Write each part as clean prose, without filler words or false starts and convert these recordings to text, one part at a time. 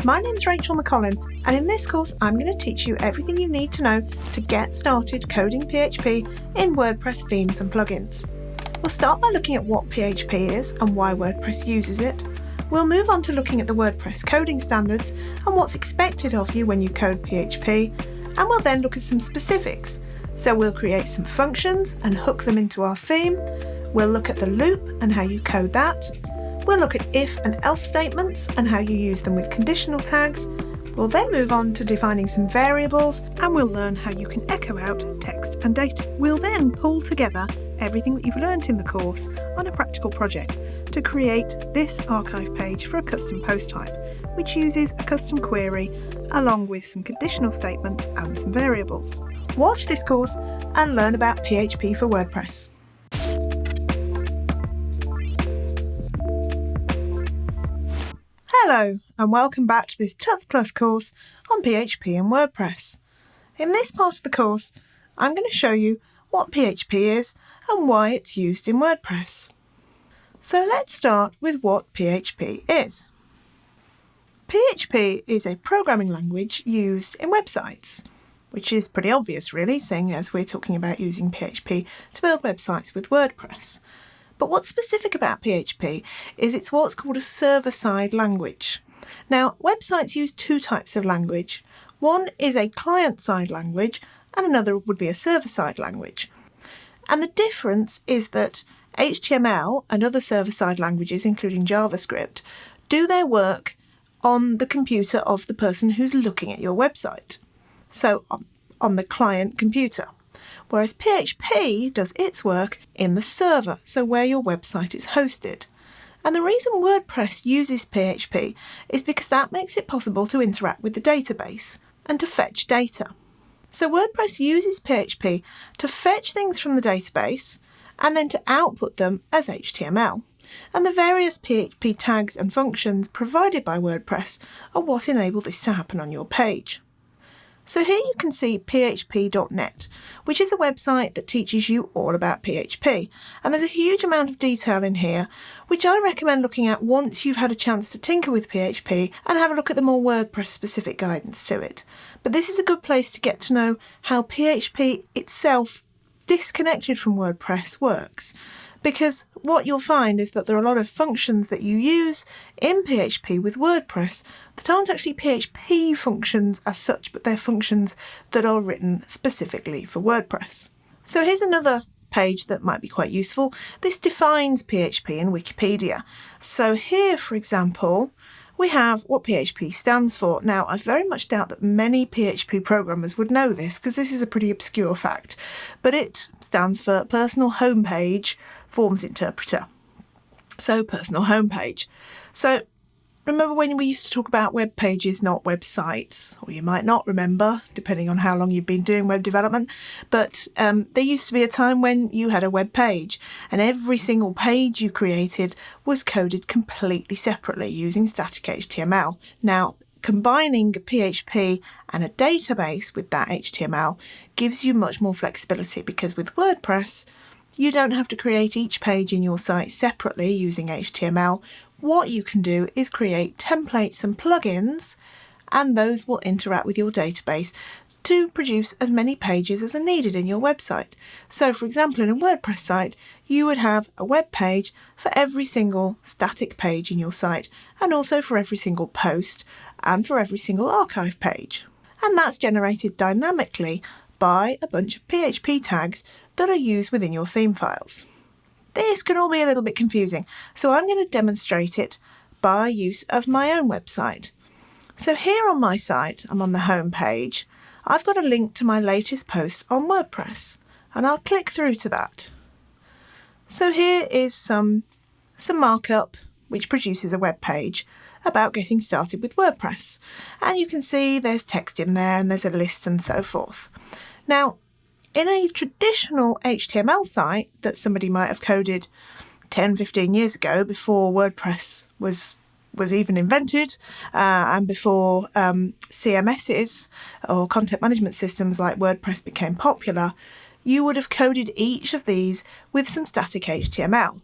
My name's Rachel McCollin, and in this course I'm going to teach you everything you need to know to get started coding PHP in WordPress themes and plugins. We'll start by looking at what PHP is and why WordPress uses it. We'll move on to looking at the WordPress Coding Standards and what's expected of you when you code PHP, and we'll then look at some specifics. So we'll create some functions and hook them into our theme. We'll look at the loop and how you code that. We'll look at if and else statements and how you use them with conditional tags. We'll then move on to defining some variables, and we'll learn how you can echo out text and data. We'll then pull together everything that you've learnt in the course on a practical project to create this archive page for a custom post type, which uses a custom query along with some conditional statements and some variables. Watch this course and learn about PHP for WordPress. Hello and welcome back to this Tuts Plus course on PHP and WordPress. In this part of the course, I'm going to show you what PHP is and why it's used in WordPress. So let's start with what PHP is. PHP is a programming language used in websites, which is pretty obvious really, seeing as we're talking about using PHP to build websites with WordPress. But what's specific about PHP is it's what's called a server-side language. Now, websites use two types of language. One is a client-side language and another would be a server-side language. And the difference is that HTML and other server-side languages, including JavaScript, do their work on the computer of the person who's looking at your website. So on the client computer. Whereas PHP does its work in the server, so where your website is hosted. And the reason WordPress uses PHP is because that makes it possible to interact with the database and to fetch data. So WordPress uses PHP to fetch things from the database and then to output them as HTML. And the various PHP tags and functions provided by WordPress are what enable this to happen on your page. So here you can see php.net, which is a website that teaches you all about PHP. And there's a huge amount of detail in here, which I recommend looking at once you've had a chance to tinker with PHP and have a look at the more WordPress specific guidance to it. But this is a good place to get to know how PHP itself, disconnected from WordPress, works. Because what you'll find is that there are a lot of functions that you use in PHP with WordPress that aren't actually PHP functions as such, but they're functions that are written specifically for WordPress. So here's another page that might be quite useful. This defines PHP in Wikipedia. So here, for example, we have what PHP stands for. Now, I very much doubt that many PHP programmers would know this because this is a pretty obscure fact, but it stands for Personal Homepage Forms Interpreter. So personal homepage. So remember when we used to talk about web pages, not websites, or you might not remember, depending on how long you've been doing web development, but there used to be a time when you had a web page and every single page you created was coded completely separately using static HTML. Now, combining PHP and a database with that HTML gives you much more flexibility because with WordPress, you don't have to create each page in your site separately using HTML. What you can do is create templates and plugins, and those will interact with your database to produce as many pages as are needed in your website. So, for example, in a WordPress site, you would have a web page for every single static page in your site, and also for every single post, and for every single archive page. And that's generated dynamically by a bunch of PHP tags that are used within your theme files. This can all be a little bit confusing, so I'm going to demonstrate it by use of my own website. So here on my site, I'm on the home page, I've got a link to my latest post on WordPress, and I'll click through to that. So here is some markup which produces a web page about getting started with WordPress. And you can see there's text in there and there's a list and so forth. Now, in a traditional HTML site that somebody might have coded 10, 15 years ago, before WordPress was even invented, and before CMSs or content management systems like WordPress became popular, you would have coded each of these with some static HTML.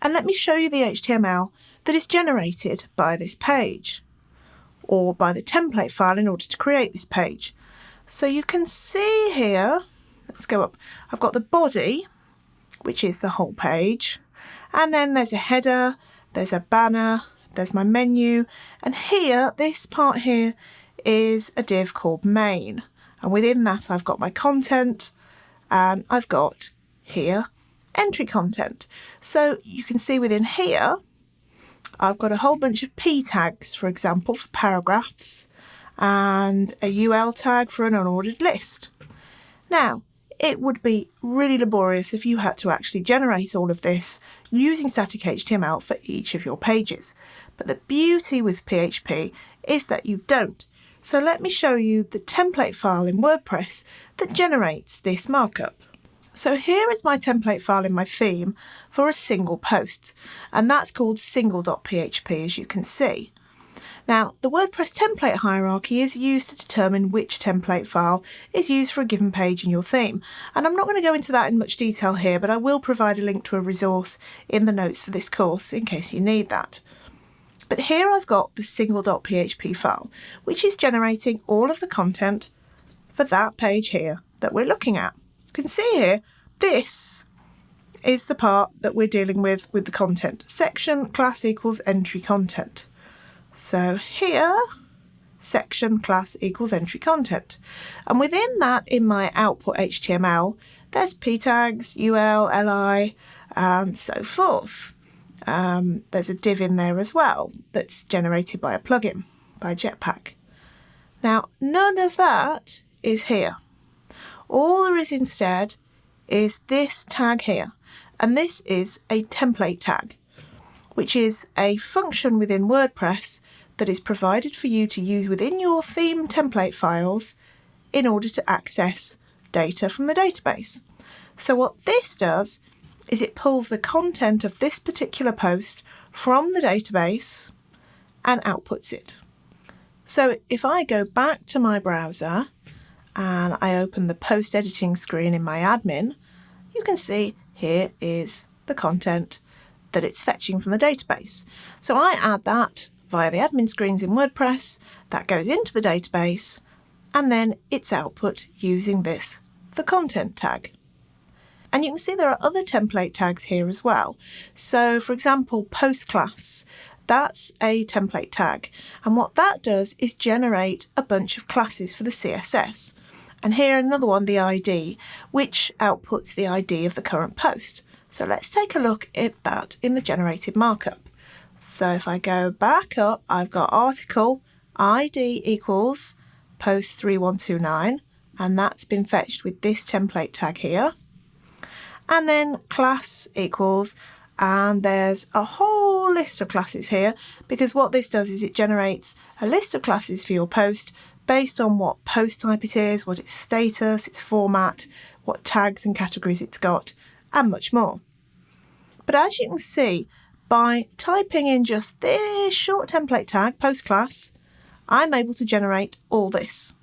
And let me show you the HTML that is generated by this page. or by the template file in order to create this page. So you can see here, let's go up, I've got the body, which is the whole page, and then there's a header, there's a banner, there's my menu, and here, this part here is a div called main, and within that I've got my content, and I've got here entry content. So you can see within here I've got a whole bunch of p tags, for example, for paragraphs, and a UL tag for an unordered list. Now, it would be really laborious if you had to actually generate all of this using static HTML for each of your pages. But the beauty with PHP is that you don't. So let me show you the template file in WordPress that generates this markup. So here is my template file in my theme for a single post, and that's called single.php, as you can see. Now, the WordPress template hierarchy is used to determine which template file is used for a given page in your theme. And I'm not going to go into that in much detail here, but I will provide a link to a resource in the notes for this course in case you need that. But here I've got the single.php file, which is generating all of the content for that page here that we're looking at. You can see here, this is the part that we're dealing with the content. Section class equals entry content. So here, section class equals entry content. And within that, in my output HTML, there's p tags, ul, li, and so forth. There's a div in there as well that's generated by a plugin, by Jetpack. Now, none of that is here. All there is instead is this tag here. And this is a template tag, which is a function within WordPress that is provided for you to use within your theme template files in order to access data from the database. So what this does is it pulls the content of this particular post from the database and outputs it. So if I go back to my browser and I open the post editing screen in my admin, you can see here is the content that it's fetching from the database. So I add that via the admin screens in WordPress, that goes into the database, and then it's output using this, the content tag. And you can see there are other template tags here as well. So for example, post class, that's a template tag. And what that does is generate a bunch of classes for the CSS. And here another one, the ID, which outputs the ID of the current post. So let's take a look at that in the generated markup. So if I go back up, I've got article ID equals post 3129, and that's been fetched with this template tag here. And then class equals, and there's a whole list of classes here, because what this does is it generates a list of classes for your post based on what post type it is, what its status, its format, what tags and categories it's got, and much more. But as you can see, by typing in just this short template tag, post class, I'm able to generate all this.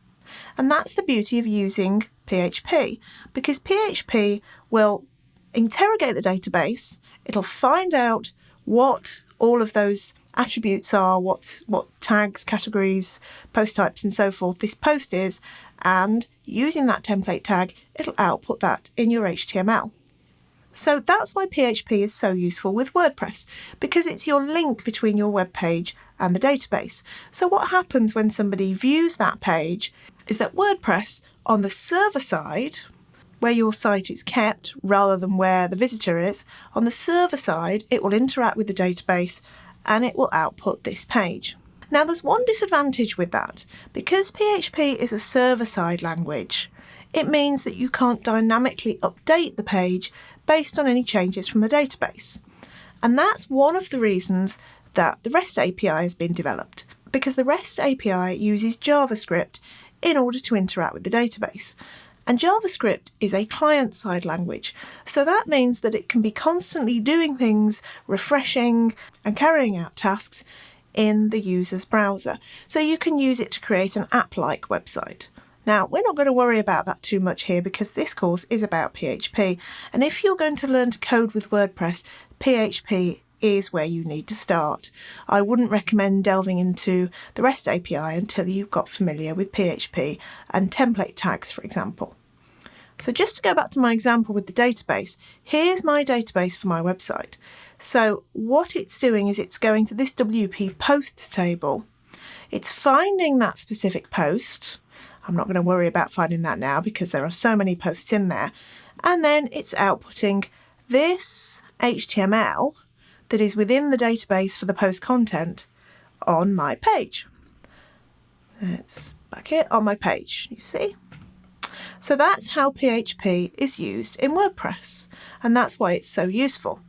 And that's the beauty of using PHP, because PHP will interrogate the database, it'll find out what all of those attributes are, what tags, categories, post types and so forth this post is, and using that template tag, it'll output that in your HTML. So that's why PHP is so useful with WordPress, because it's your link between your web page and the database. So what happens when somebody views that page is that WordPress on the server side, where your site is kept rather than where the visitor is, on the server side, it will interact with the database and it will output this page. Now there's one disadvantage with that. Because PHP is a server-side language, it means that you can't dynamically update the page based on any changes from the database. And that's one of the reasons that the REST API has been developed, because the REST API uses JavaScript in order to interact with the database. And JavaScript is a client-side language, so that means that it can be constantly doing things, refreshing and carrying out tasks in the user's browser. So you can use it to create an app-like website. Now, we're not going to worry about that too much here because this course is about PHP. And if you're going to learn to code with WordPress, PHP is where you need to start. I wouldn't recommend delving into the REST API until you've got familiar with PHP and template tags, for example. So just to go back to my example with the database, here's my database for my website. So what it's doing is it's going to this WP posts table. It's finding that specific post. I'm not going to worry about finding that now because there are so many posts in there. And then it's outputting this HTML that is within the database for the post content on my page. It's back here on my page, you see? So that's how PHP is used in WordPress, and that's why it's so useful.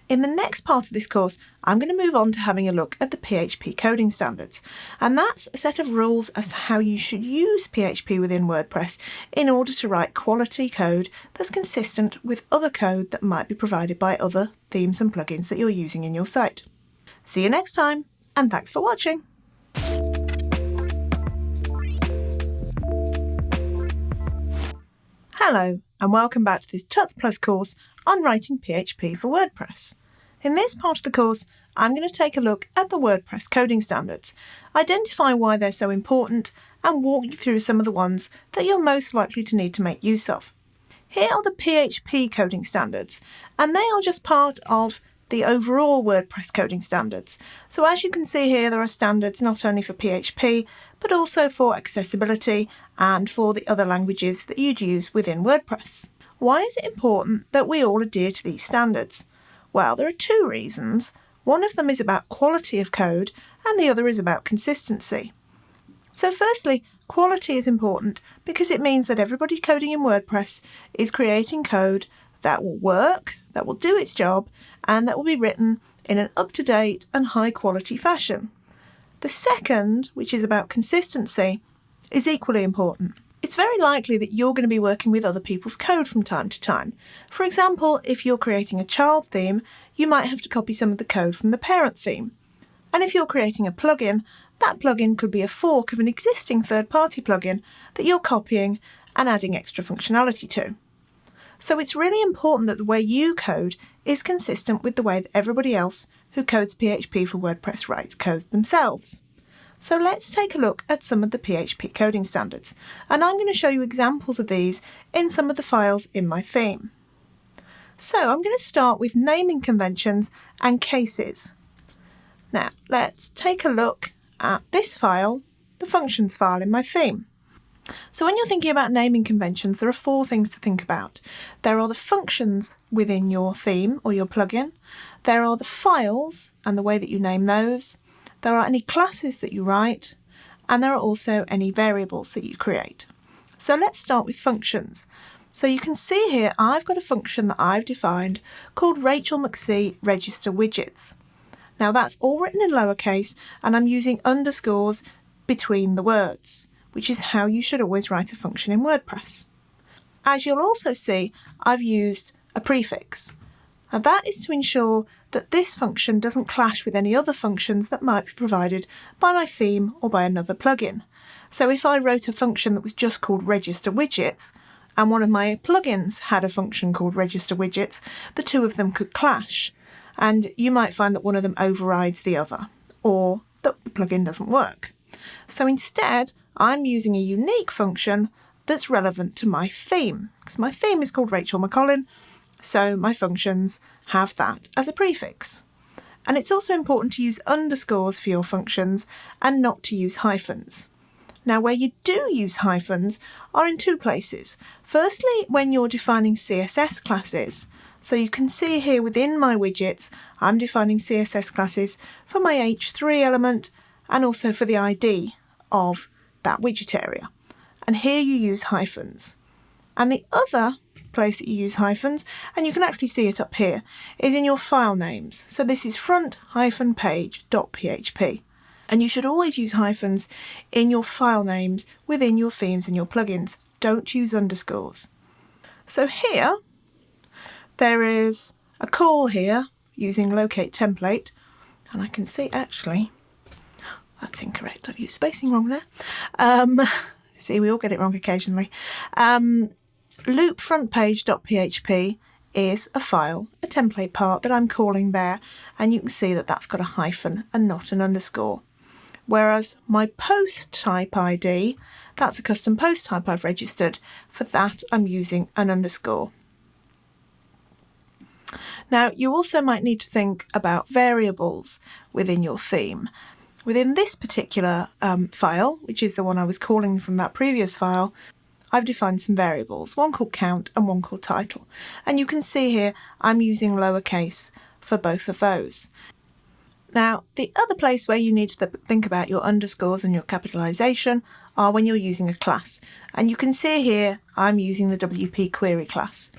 In the next part of this course, I'm going to move on to having a look at the PHP Coding Standards, and that's a set of rules as to how you should use PHP within WordPress in order to write quality code that's consistent with other code that might be provided by other themes and plugins that you're using in your site. See you next time, and thanks for watching. Hello, and welcome back to this Tuts Plus course on writing PHP for WordPress. In this part of the course, I'm going to take a look at the WordPress coding standards, identify why they're so important, and walk you through some of the ones that you're most likely to need to make use of. Here are the PHP coding standards, and they are just part of the overall WordPress coding standards. So as you can see here, there are standards not only for PHP, but also for accessibility and for the other languages that you'd use within WordPress. Why is it important that we all adhere to these standards? Well, there are two reasons. One of them is about quality of code, and the other is about consistency. So firstly, quality is important because it means that everybody coding in WordPress is creating code that will work, that will do its job, and that will be written in an up-to-date and high-quality fashion. The second, which is about consistency, is equally important. It's very likely that you're going to be working with other people's code from time to time. For example, if you're creating a child theme, you might have to copy some of the code from the parent theme. And if you're creating a plugin, that plugin could be a fork of an existing third-party plugin that you're copying and adding extra functionality to. So it's really important that the way you code is consistent with the way that everybody else who codes PHP for WordPress writes code themselves. So let's take a look at some of the PHP coding standards, and I'm going to show you examples of these in some of the files in my theme. So I'm going to start with naming conventions and cases. Now let's take a look at this file, the functions file in my theme. So when you're thinking about naming conventions, there are four things to think about. There are the functions within your theme or your plugin. There are the files and the way that you name those. There are any classes that you write, and there are also any variables that you create. So let's start with functions. So you can see here I've got a function that I've defined called Rachel McC register widgets. Now that's all written in lowercase, and I'm using underscores between the words, which is how you should always write a function in WordPress. As you'll also see, I've used a prefix. Now that is to ensure that this function doesn't clash with any other functions that might be provided by my theme or by another plugin. So if I wrote a function that was just called register widgets, and one of my plugins had a function called register widgets, the two of them could clash, and you might find that one of them overrides the other, or that the plugin doesn't work. So instead, I'm using a unique function that's relevant to my theme, because my theme is called Rachel McCollin, so my functions have that as a prefix. And it's also important to use underscores for your functions and not to use hyphens. Now, where you do use hyphens are in two places. Firstly, when you're defining CSS classes. So you can see here within my widgets, I'm defining CSS classes for my H3 element and also for the ID of that widget area. And here you use hyphens. And the other place that you use hyphens, and you can actually see it up here, is in your file names. So this is front-page.php. And you should always use hyphens in your file names within your themes and your plugins. Don't use underscores. So here, there is a call here using locate template, and I can see actually, that's incorrect, I've used spacing wrong there. See, we all get it wrong occasionally. Loop frontpage.php is a file, a template part that I'm calling there, and you can see that that's got a hyphen and not an underscore. Whereas my post type ID, that's a custom post type I've registered. For that, I'm using an underscore. Now, you also might need to think about variables within your theme. Within this particular file, which is the one I was calling from that previous file, I've defined some variables, one called count and one called title. And you can see here I'm using lowercase for both of those. Now, the other place where you need to think about your underscores and your capitalization are when you're using a class. And you can see here I'm using the WP query class.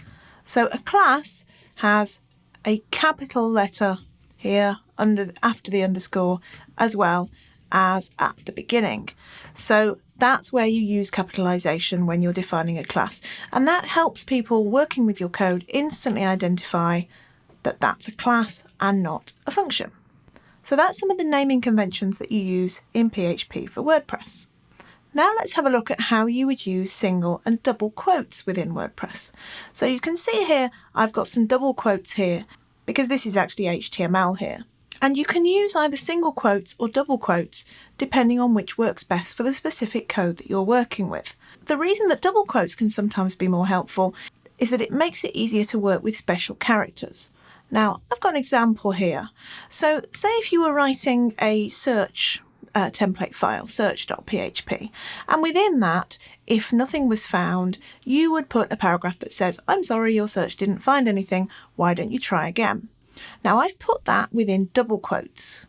So a class has a capital letter here after the underscore as well as at the beginning. So that's where you use capitalization when you're defining a class. And that helps people working with your code instantly identify that that's a class and not a function. So that's some of the naming conventions that you use in PHP for WordPress. Now let's have a look at how you would use single and double quotes within WordPress. So you can see here I've got some double quotes here because this is actually HTML here. And you can use either single quotes or double quotes depending on which works best for the specific code that you're working with. The reason that double quotes can sometimes be more helpful is that it makes it easier to work with special characters. Now, I've got an example here. So say if you were writing a search template file, search.php, and within that, if nothing was found, you would put a paragraph that says, "I'm sorry, your search didn't find anything. Why don't you try again?" Now, I've put that within double quotes.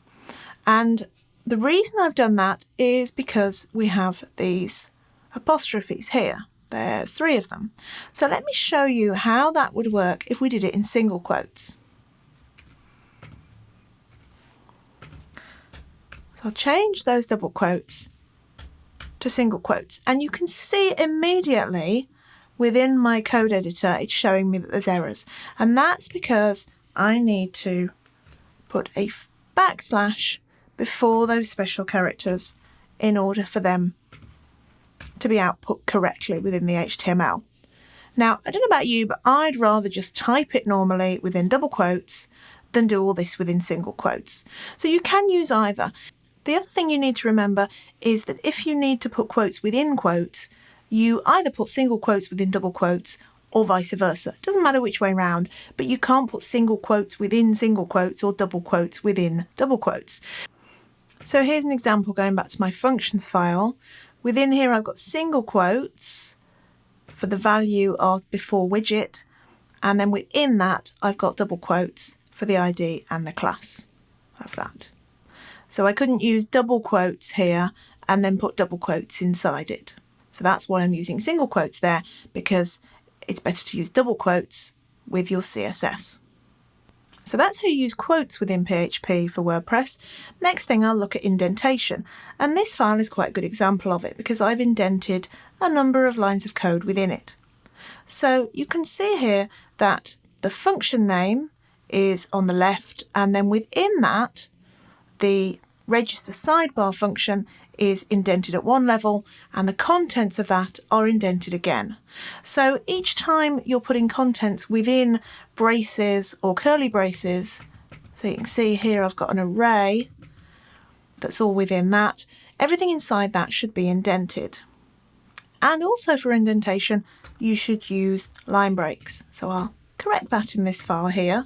And the reason I've done that is because we have these apostrophes here. There's 3 of them. So let me show you how that would work if we did it in single quotes. So I'll change those double quotes to single quotes. And you can see immediately within my code editor, it's showing me that there's errors. And that's because I need to put a backslash before those special characters in order for them to be output correctly within the HTML. Now, I don't know about you, but I'd rather just type it normally within double quotes than do all this within single quotes. So you can use either. The other thing you need to remember is that if you need to put quotes within quotes, you either put single quotes within double quotes or vice versa. It doesn't matter which way round, but you can't put single quotes within single quotes or double quotes within double quotes. So here's an example going back to my functions file. Within here I've got single quotes for the value of before widget, and then within that I've got double quotes for the ID and the class of that. So I couldn't use double quotes here and then put double quotes inside it. So that's why I'm using single quotes there, because it's better to use double quotes with your CSS. So that's how you use quotes within PHP for WordPress. Next thing, I'll look at indentation. And this file is quite a good example of it because I've indented a number of lines of code within it. So you can see here that the function name is on the left, and then within that, the register sidebar function is indented at one level and the contents of that are indented again. So each time you're putting contents within braces or curly braces, so you can see here I've got an array that's all within that, everything inside that should be indented. And also for indentation, you should use line breaks. So I'll correct that in this file here,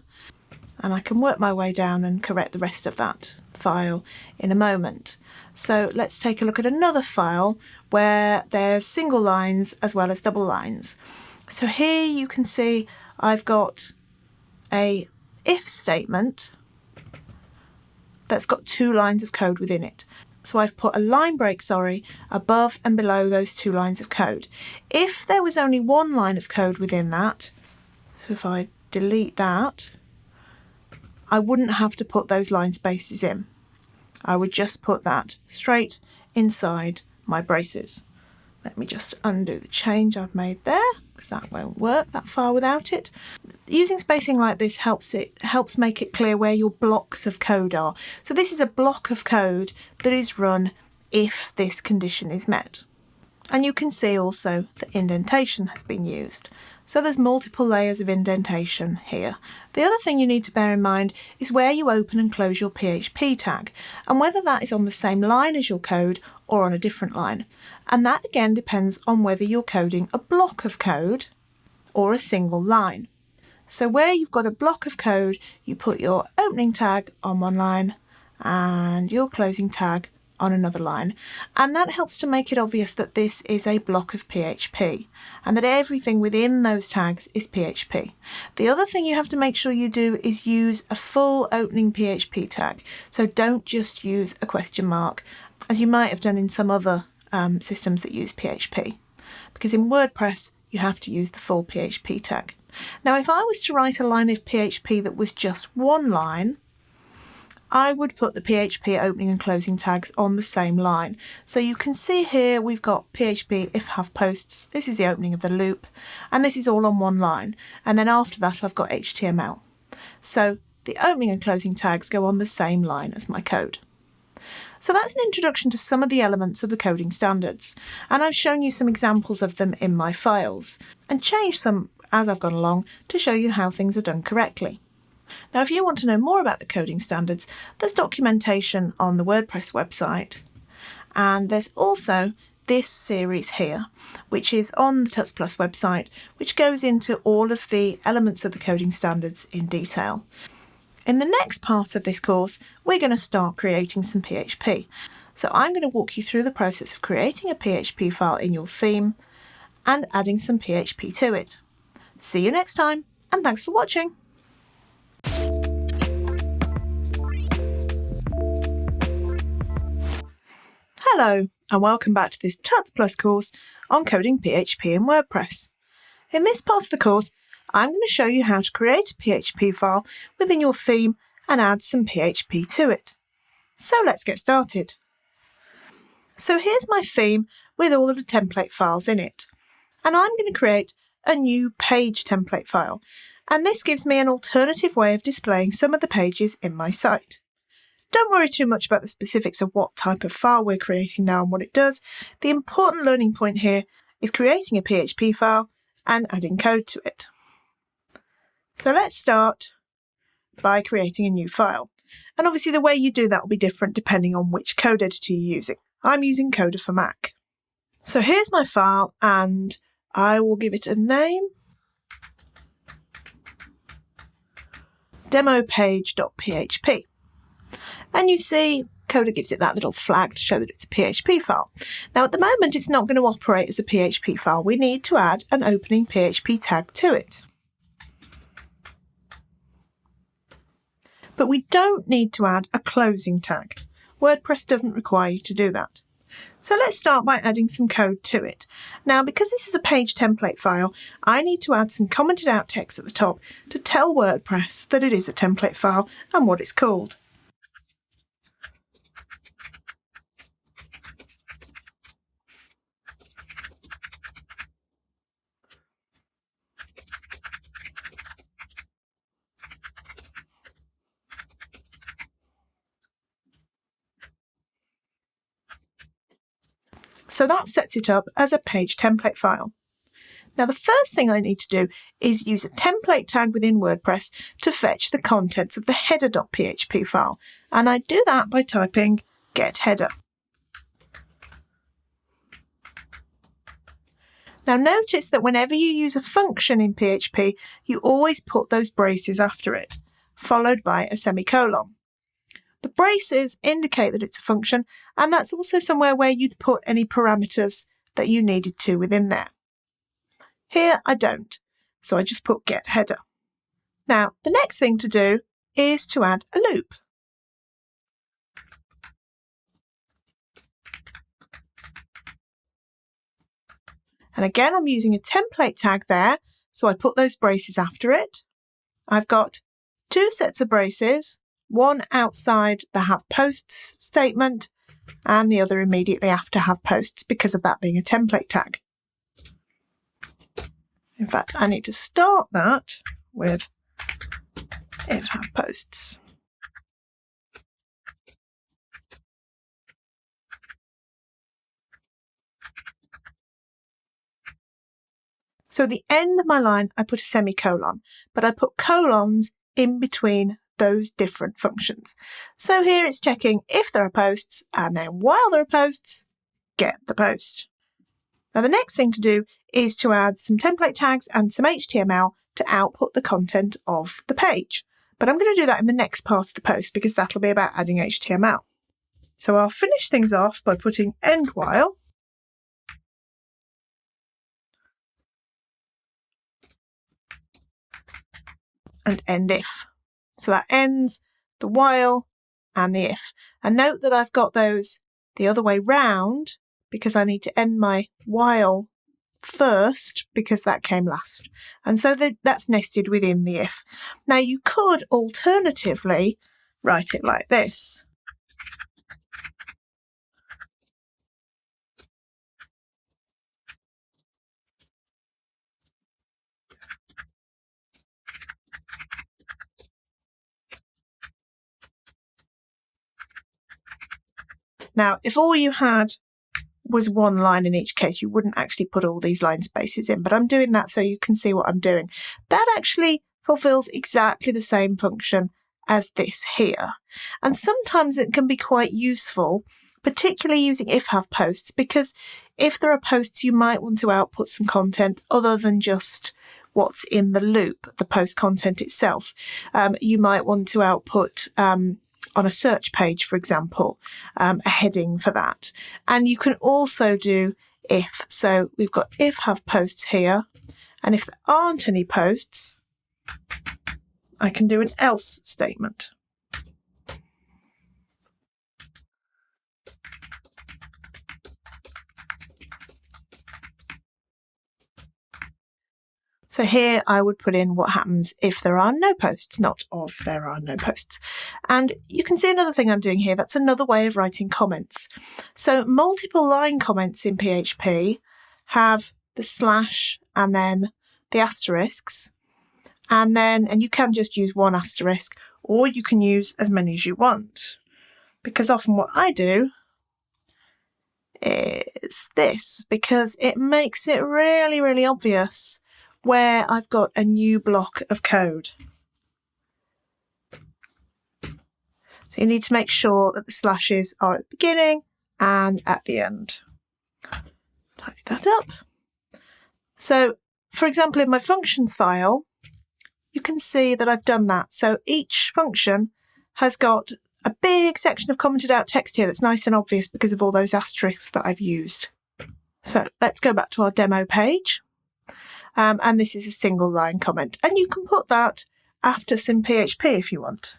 and I can work my way down and correct the rest of that file in a moment. So let's take a look at another file where there's single lines as well as double lines. So here you can see I've got a if statement that's got 2 lines of code within it. So I've put a line break, above and below those 2 lines of code. If there was only 1 line of code within that, so if I delete that, I wouldn't have to put those line spaces in. I would just put that straight inside my braces. Let me just undo the change I've made there, because that won't work that far without it. Using spacing like this helps make it clear where your blocks of code are. So this is a block of code that is run if this condition is met. And you can see also that indentation has been used. So there's multiple layers of indentation here. The other thing you need to bear in mind is where you open and close your PHP tag, and whether that is on the same line as your code or on a different line. And that again depends on whether you're coding a block of code or a single line. So where you've got a block of code, you put your opening tag on one line and your closing tag on another line, and that helps to make it obvious that this is a block of PHP and that everything within those tags is PHP. The other thing you have to make sure you do is use a full opening PHP tag, so don't just use a question mark as you might have done in some other systems that use PHP, because in WordPress you have to use the full PHP tag. Now if I was to write a line of PHP that was just one line, I would put the PHP opening and closing tags on the same line. So you can see here we've got PHP if have posts, this is the opening of the loop, and this is all on one line. And then after that I've got HTML. So the opening and closing tags go on the same line as my code. So that's an introduction to some of the elements of the coding standards, and I've shown you some examples of them in my files and changed some as I've gone along to show you how things are done correctly. Now, if you want to know more about the coding standards, there's documentation on the WordPress website, and there's also this series here, which is on the Tuts Plus website, which goes into all of the elements of the coding standards in detail. In the next part of this course, we're going to start creating some PHP. So I'm going to walk you through the process of creating a PHP file in your theme and adding some PHP to it. See you next time, and thanks for watching. Hello, and welcome back to this Tuts Plus course on coding PHP in WordPress. In this part of the course, I'm going to show you how to create a PHP file within your theme and add some PHP to it. So let's get started. So here's my theme with all of the template files in it, and I'm going to create a new page template file, and this gives me an alternative way of displaying some of the pages in my site. Don't worry too much about the specifics of what type of file we're creating now and what it does. The important learning point here is creating a PHP file and adding code to it. So let's start by creating a new file. And obviously the way you do that will be different depending on which code editor you're using. I'm using Coda for Mac. So here's my file, and I will give it a name. demopage.php. And you see Coda gives it that little flag to show that it's a PHP file. Now at the moment it's not going to operate as a PHP file. We need to add an opening PHP tag to it. But we don't need to add a closing tag. WordPress doesn't require you to do that. So let's start by adding some code to it. Now, because this is a page template file, I need to add some commented out text at the top to tell WordPress that it is a template file and what it's called. So that sets it up as a page template file. Now the first thing I need to do is use a template tag within WordPress to fetch the contents of the header.php file, and I do that by typing getHeader. Now notice that whenever you use a function in PHP, you always put those braces after it, followed by a semicolon. The braces indicate that it's a function, and that's also somewhere where you'd put any parameters that you needed to within there. Here I don't, so I just put getHeader. Now the next thing to do is to add a loop. And again I'm using a template tag there, so I put those braces after it. I've got two sets of braces, one outside the have posts statement and the other immediately after have posts because of that being a template tag. In fact, I need to start that with if have posts. So at the end of my line, I put a semicolon, but I put colons in between those different functions. So here it's checking if there are posts, and then while there are posts, get the post. Now the next thing to do is to add some template tags and some HTML to output the content of the page. But I'm going to do that in the next part of the post because that'll be about adding HTML. So I'll finish things off by putting end while and end if. So that ends the while and the if. And note that I've got those the other way round because I need to end my while first because that came last. And so that's nested within the if. Now you could alternatively write it like this. Now, if all you had was one line in each case, you wouldn't actually put all these line spaces in, but I'm doing that so you can see what I'm doing. That actually fulfills exactly the same function as this here. And sometimes it can be quite useful, particularly using if-have posts, because if there are posts, you might want to output some content other than just what's in the loop, the post content itself. You might want to output on a search page, for example, a heading for that. And you can also do if. So we've got if-have posts here. And if there aren't any posts, I can do an else statement. So here I would put in what happens if there are no posts, not of there are no posts. And you can see another thing I'm doing here. That's another way of writing comments. So multiple line comments in PHP have the slash and then the asterisks. And you can just use one asterisk, or you can use as many as you want. Because often what I do is this, because it makes it really, really obvious where I've got a new block of code. So you need to make sure that the slashes are at the beginning and at the end. Tidy that up. So, for example, in my functions file, you can see that I've done that. So each function has got a big section of commented out text here that's nice and obvious because of all those asterisks that I've used. So let's go back to our demo page. And this is a single line comment. And you can put that after some PHP if you want.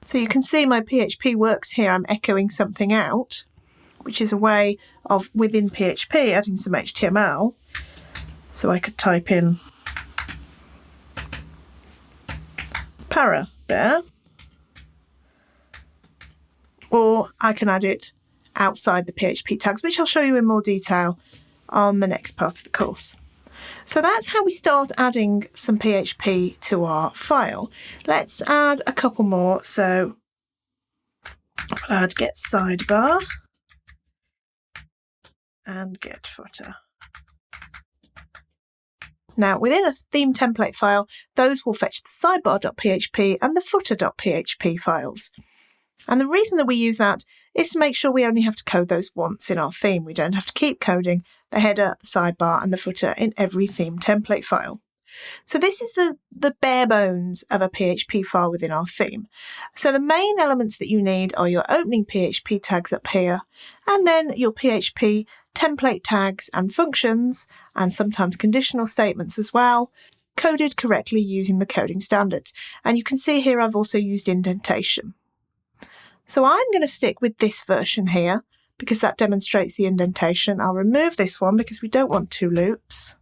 So you can see my PHP works here. I'm echoing something out, which is a way of, within PHP, adding some HTML. So I could type in para there. Or I can add it outside the PHP tags, which I'll show you in more detail on the next part of the course. So that's how we start adding some PHP to our file. Let's add a couple more. So I'll add get sidebar and get footer. Now, within a theme template file, those will fetch the sidebar.php and the footer.php files. And the reason that we use that is to make sure we only have to code those once in our theme. We don't have to keep coding the header, the sidebar, and the footer in every theme template file. So this is the bare bones of a PHP file within our theme. So the main elements that you need are your opening PHP tags up here, and then your PHP template tags and functions, and sometimes conditional statements as well, coded correctly using the coding standards. And you can see here I've also used indentation. So I'm going to stick with this version here because that demonstrates the indentation. I'll remove this one because we don't want two loops,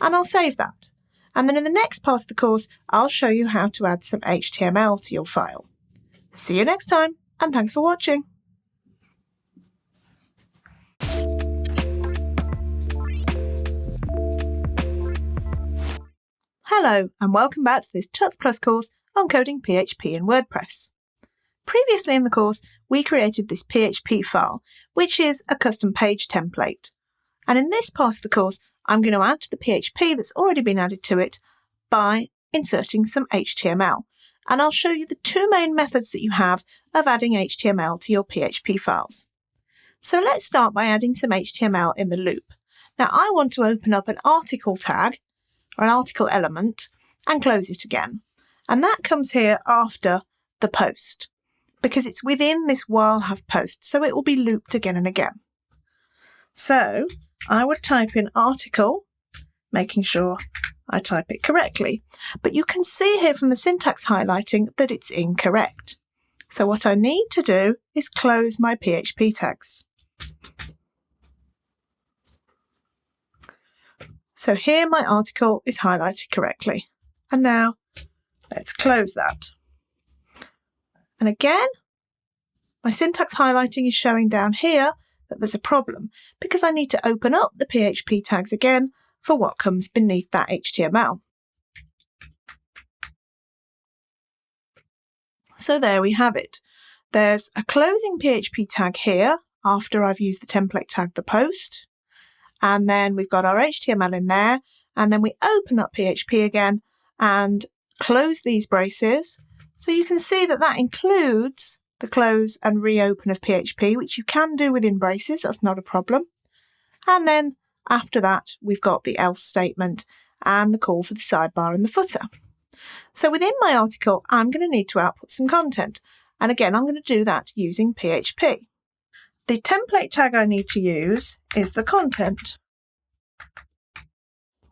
and I'll save that. And then in the next part of the course, I'll show you how to add some HTML to your file. See you next time, and thanks for watching. Hello, and welcome back to this Tuts Plus course on coding PHP in WordPress. Previously in the course, we created this PHP file, which is a custom page template. And in this part of the course, I'm going to add to the PHP that's already been added to it by inserting some HTML. And I'll show you the two main methods that you have of adding HTML to your PHP files. So let's start by adding some HTML in the loop. Now I want to open up an article tag or an article element and close it again. And that comes here after the post because it's within this while have post, so it will be looped again and again. So I would type in article, making sure I type it correctly. But you can see here from the syntax highlighting that it's incorrect. So what I need to do is close my PHP tags. So here my article is highlighted correctly. And now let's close that. And again, my syntax highlighting is showing down here that there's a problem because I need to open up the PHP tags again for what comes beneath that HTML. So there we have it. There's a closing PHP tag here after I've used the template tag the post. And then we've got our HTML in there. And then we open up PHP again and close these braces. So you can see that that includes the close and reopen of PHP, which you can do within braces. That's not a problem. And then after that, we've got the else statement and the call for the sidebar and the footer. So within my article, I'm going to need to output some content. And again, I'm going to do that using PHP. The template tag I need to use is the content.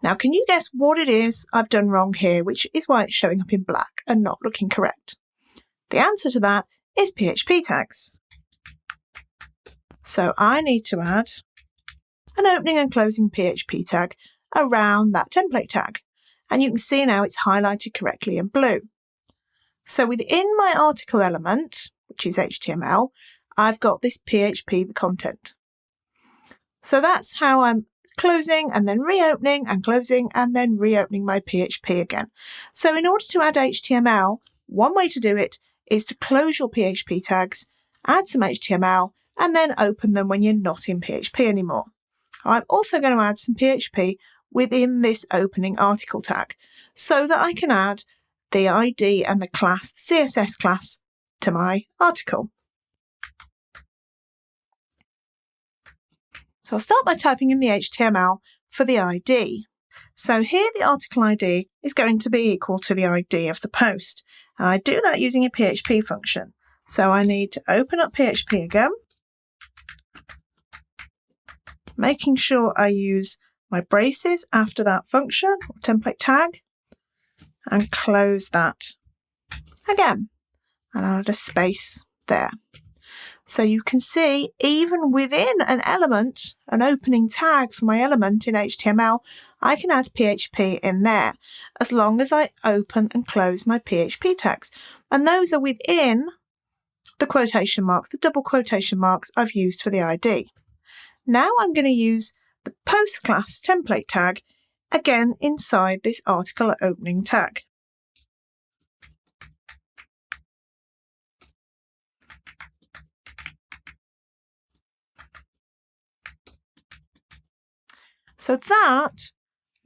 Now, can you guess what it is I've done wrong here, which is why it's showing up in black and not looking correct? The answer to that is PHP tags. So I need to add an opening and closing PHP tag around that template tag. And you can see now it's highlighted correctly in blue. So within my article element, which is HTML, I've got this PHP, the content. So that's how I'm closing and then reopening and closing and then reopening my PHP again. So in order to add HTML, one way to do it is to close your PHP tags, add some HTML, and then open them when you're not in PHP anymore. I'm also going to add some PHP within this opening article tag so that I can add the ID and the class, the CSS class, to my article. So I'll start by typing in the HTML for the ID. So here the article ID is going to be equal to the ID of the post. And I do that using a PHP function. So I need to open up PHP again, making sure I use my braces after that function or template tag and close that again. And I'll add a space there. So you can see even within an element, an opening tag for my element in HTML, I can add PHP in there as long as I open and close my PHP tags. And those are within the quotation marks, the double quotation marks I've used for the ID. Now I'm going to use the post class template tag again inside this article opening tag. So that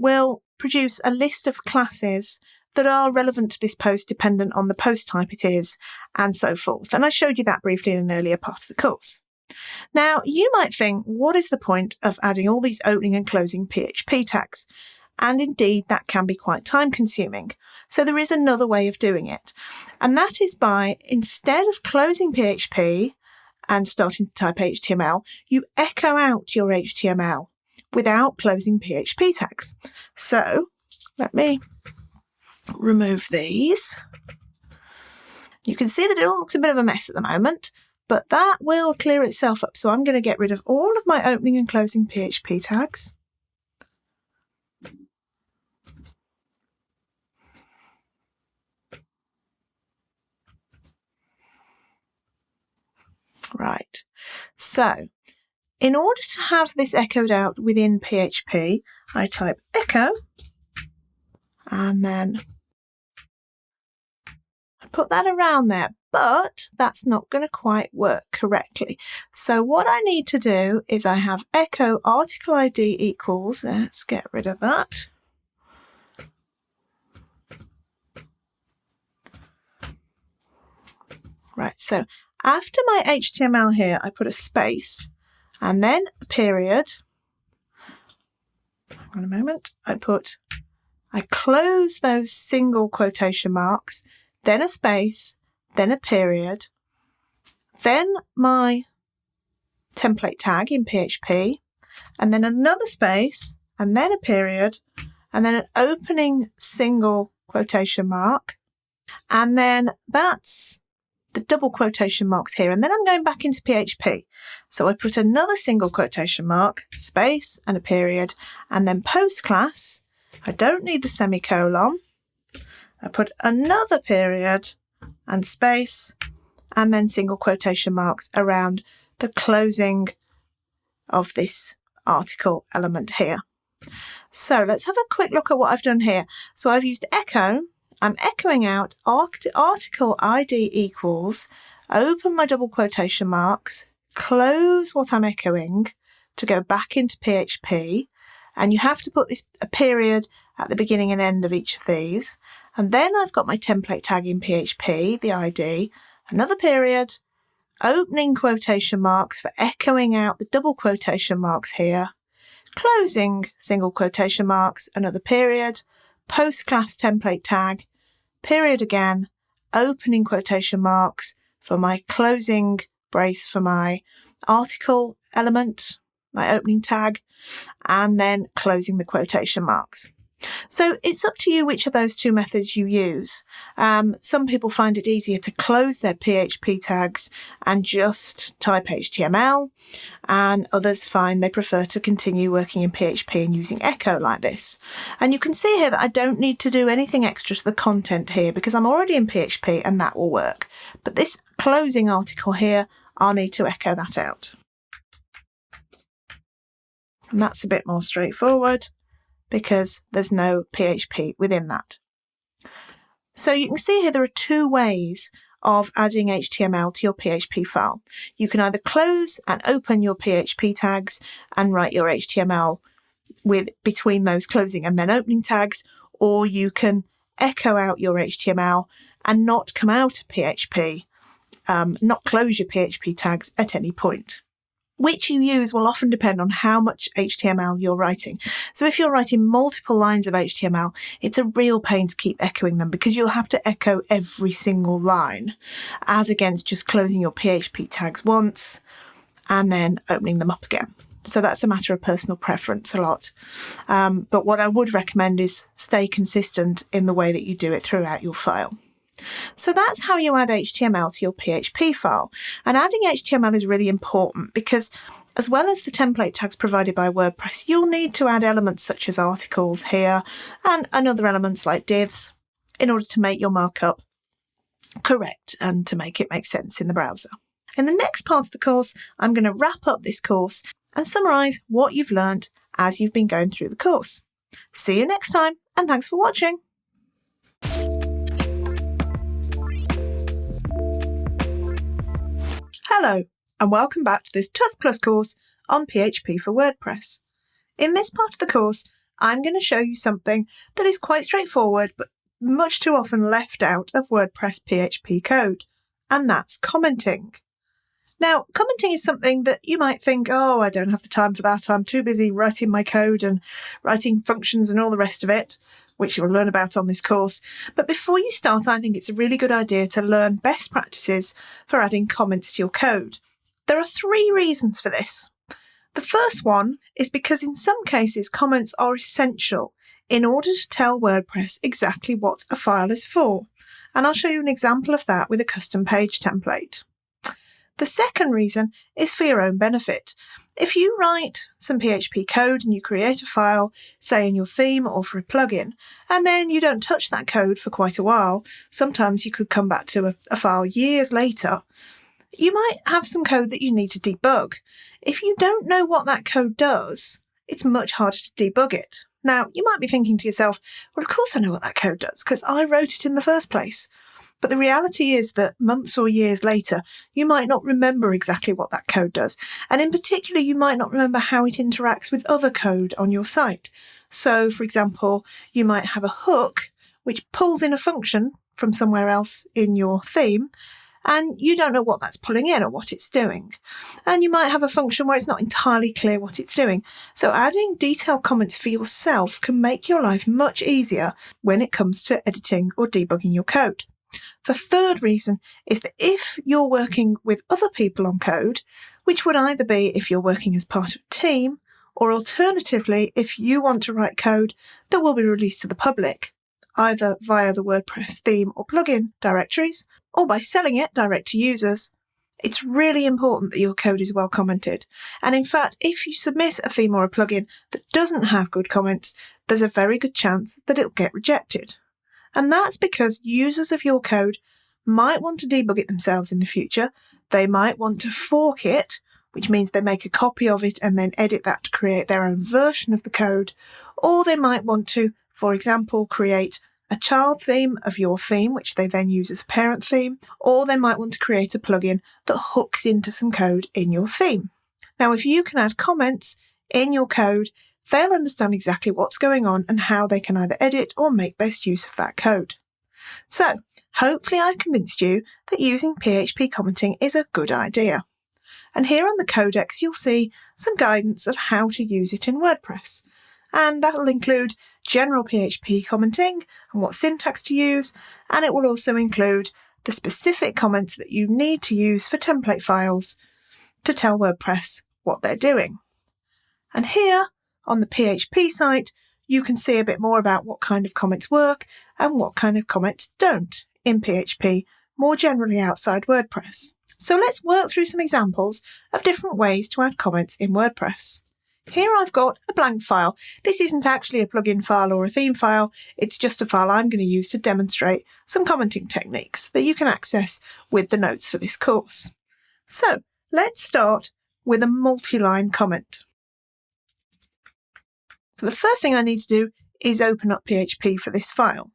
will produce a list of classes that are relevant to this post dependent on the post type it is and so forth. And I showed you that briefly in an earlier part of the course. Now, you might think, what is the point of adding all these opening and closing PHP tags? And indeed, that can be quite time consuming. So there is another way of doing it. And that is by, instead of closing PHP and starting to type HTML, you echo out your HTML without closing PHP tags. So let me remove these. You can see that it all looks a bit of a mess at the moment, but that will clear itself up. So I'm going to get rid of all of my opening and closing PHP tags. Right. So in order to have this echoed out within PHP, I type echo and then I put that around there but that's not going to quite work correctly. So what I need to do is I have echo article ID equals, let's get rid of that. Right, so after my HTML here, I put a space and then a period. Hang on a moment. I close those single quotation marks, then a space, then a period, then my template tag in PHP, and then another space, and then a period, and then an opening single quotation mark, and then that's the double quotation marks here, and then I'm going back into PHP. So I put another single quotation mark, space, and a period, and then post class, I don't need the semicolon, I put another period and space, and then single quotation marks around the closing of this article element here. So let's have a quick look at what I've done here. So I've used echo. I'm echoing out article ID equals, open my double quotation marks, close what I'm echoing to go back into PHP, and you have to put a period at the beginning and end of each of these. And then I've got my template tag in PHP, the ID, another period, opening quotation marks for echoing out the double quotation marks here, closing single quotation marks, another period, post-class template tag, period again, opening quotation marks for my closing brace for my article element, my opening tag, and then closing the quotation marks. So it's up to you which of those two methods you use. Some people find it easier to close their PHP tags and just type HTML, and others find they prefer to continue working in PHP and using echo like this. And you can see here that I don't need to do anything extra to the content here because I'm already in PHP and that will work. But this closing article here, I'll need to echo that out. And that's a bit more straightforward, because there's no PHP within that. So you can see here there are two ways of adding HTML to your PHP file. You can either close and open your PHP tags and write your HTML between those closing and then opening tags, or you can echo out your HTML and not come out of PHP, not close your PHP tags at any point. Which you use will often depend on how much HTML you're writing. So if you're writing multiple lines of HTML, it's a real pain to keep echoing them because you'll have to echo every single line, as against just closing your PHP tags once and then opening them up again. So that's a matter of personal preference a lot. But what I would recommend is stay consistent in the way that you do it throughout your file. So that's how you add HTML to your PHP file. And adding HTML is really important because as well as the template tags provided by WordPress, you'll need to add elements such as articles here and other elements like divs in order to make your markup correct and to make it make sense in the browser. In the next part of the course, I'm going to wrap up this course and summarise what you've learned as you've been going through the course. See you next time, and thanks for watching. Hello, and welcome back to this Tuts Plus course on PHP for WordPress. In this part of the course, I'm going to show you something that is quite straightforward, but much too often left out of WordPress PHP code, and that's commenting. Now, commenting is something that you might think, oh, I don't have the time for that. I'm too busy writing my code and writing functions and all the rest of it, which you'll learn about on this course. But before you start, I think it's a really good idea to learn best practices for adding comments to your code. There are 3 reasons for this. The first one is because in some cases, comments are essential in order to tell WordPress exactly what a file is for. And I'll show you an example of that with a custom page template. The second reason is for your own benefit. If you write some PHP code and you create a file, say in your theme or for a plugin, and then you don't touch that code for quite a while, sometimes you could come back to a file years later, you might have some code that you need to debug. If you don't know what that code does, it's much harder to debug it. Now, you might be thinking to yourself, well, of course I know what that code does because I wrote it in the first place. But the reality is that months or years later, you might not remember exactly what that code does. And in particular, you might not remember how it interacts with other code on your site. So, for example, you might have a hook which pulls in a function from somewhere else in your theme, and you don't know what that's pulling in or what it's doing. And you might have a function where it's not entirely clear what it's doing. So adding detailed comments for yourself can make your life much easier when it comes to editing or debugging your code. The third reason is that if you're working with other people on code, which would either be if you're working as part of a team, or alternatively, if you want to write code that will be released to the public, either via the WordPress theme or plugin directories, or by selling it direct to users, it's really important that your code is well commented. And in fact, if you submit a theme or a plugin that doesn't have good comments, there's a very good chance that it'll get rejected. And that's because users of your code might want to debug it themselves in the future. They might want to fork it, which means they make a copy of it and then edit that to create their own version of the code. Or they might want to, for example, create a child theme of your theme, which they then use as a parent theme. Or they might want to create a plugin that hooks into some code in your theme. Now, if you can add comments in your code, they'll understand exactly what's going on and how they can either edit or make best use of that code. So, hopefully I convinced you that using PHP commenting is a good idea. And here on the codex, you'll see some guidance of how to use it in WordPress. And that'll include general PHP commenting and what syntax to use, and it will also include the specific comments that you need to use for template files to tell WordPress what they're doing. And here, on the PHP site, you can see a bit more about what kind of comments work and what kind of comments don't in PHP, more generally outside WordPress. So let's work through some examples of different ways to add comments in WordPress. Here I've got a blank file. This isn't actually a plugin file or a theme file, it's just a file I'm going to use to demonstrate some commenting techniques that you can access with the notes for this course. So let's start with a multi-line comment. So the first thing I need to do is open up PHP for this file.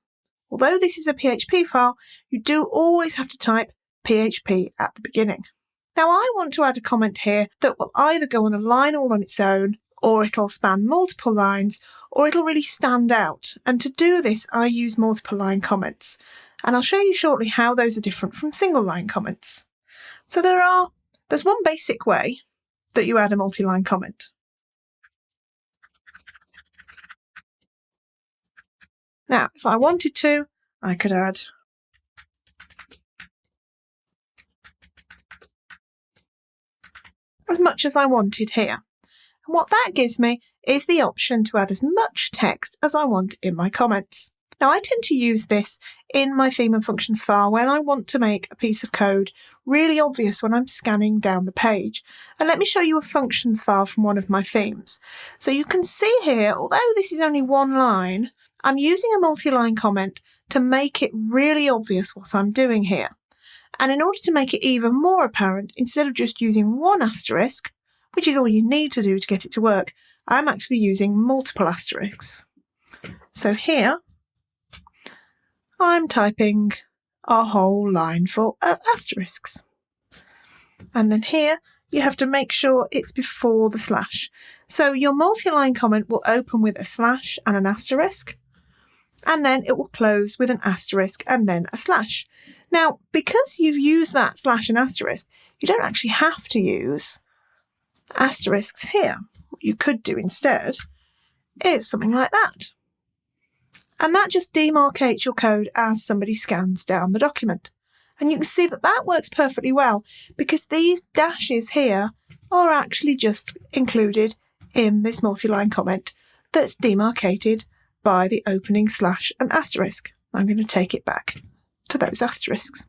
Although this is a PHP file, you do always have to type PHP at the beginning. Now I want to add a comment here that will either go on a line all on its own, or it'll span multiple lines, or it'll really stand out. And to do this, I use multiple line comments. And I'll show you shortly how those are different from single line comments. So there's one basic way that you add a multi-line comment. Now, if I wanted to, I could add as much as I wanted here. And what that gives me is the option to add as much text as I want in my comments. Now, I tend to use this in my theme and functions file when I want to make a piece of code really obvious when I'm scanning down the page. And let me show you a functions file from one of my themes. So you can see here, although this is only one line, I'm using a multi-line comment to make it really obvious what I'm doing here. And in order to make it even more apparent, instead of just using one asterisk, which is all you need to do to get it to work, I'm actually using multiple asterisks. So here, I'm typing a whole line full of asterisks. And then here, you have to make sure it's before the slash. So your multi-line comment will open with a slash and an asterisk, and then it will close with an asterisk and then a slash. Now, because you've used that slash and asterisk, you don't actually have to use asterisks here. What you could do instead is something like that. And that just demarcates your code as somebody scans down the document. And you can see that that works perfectly well because these dashes here are actually just included in this multi-line comment that's demarcated by the opening slash and asterisk. I'm going to take it back to those asterisks.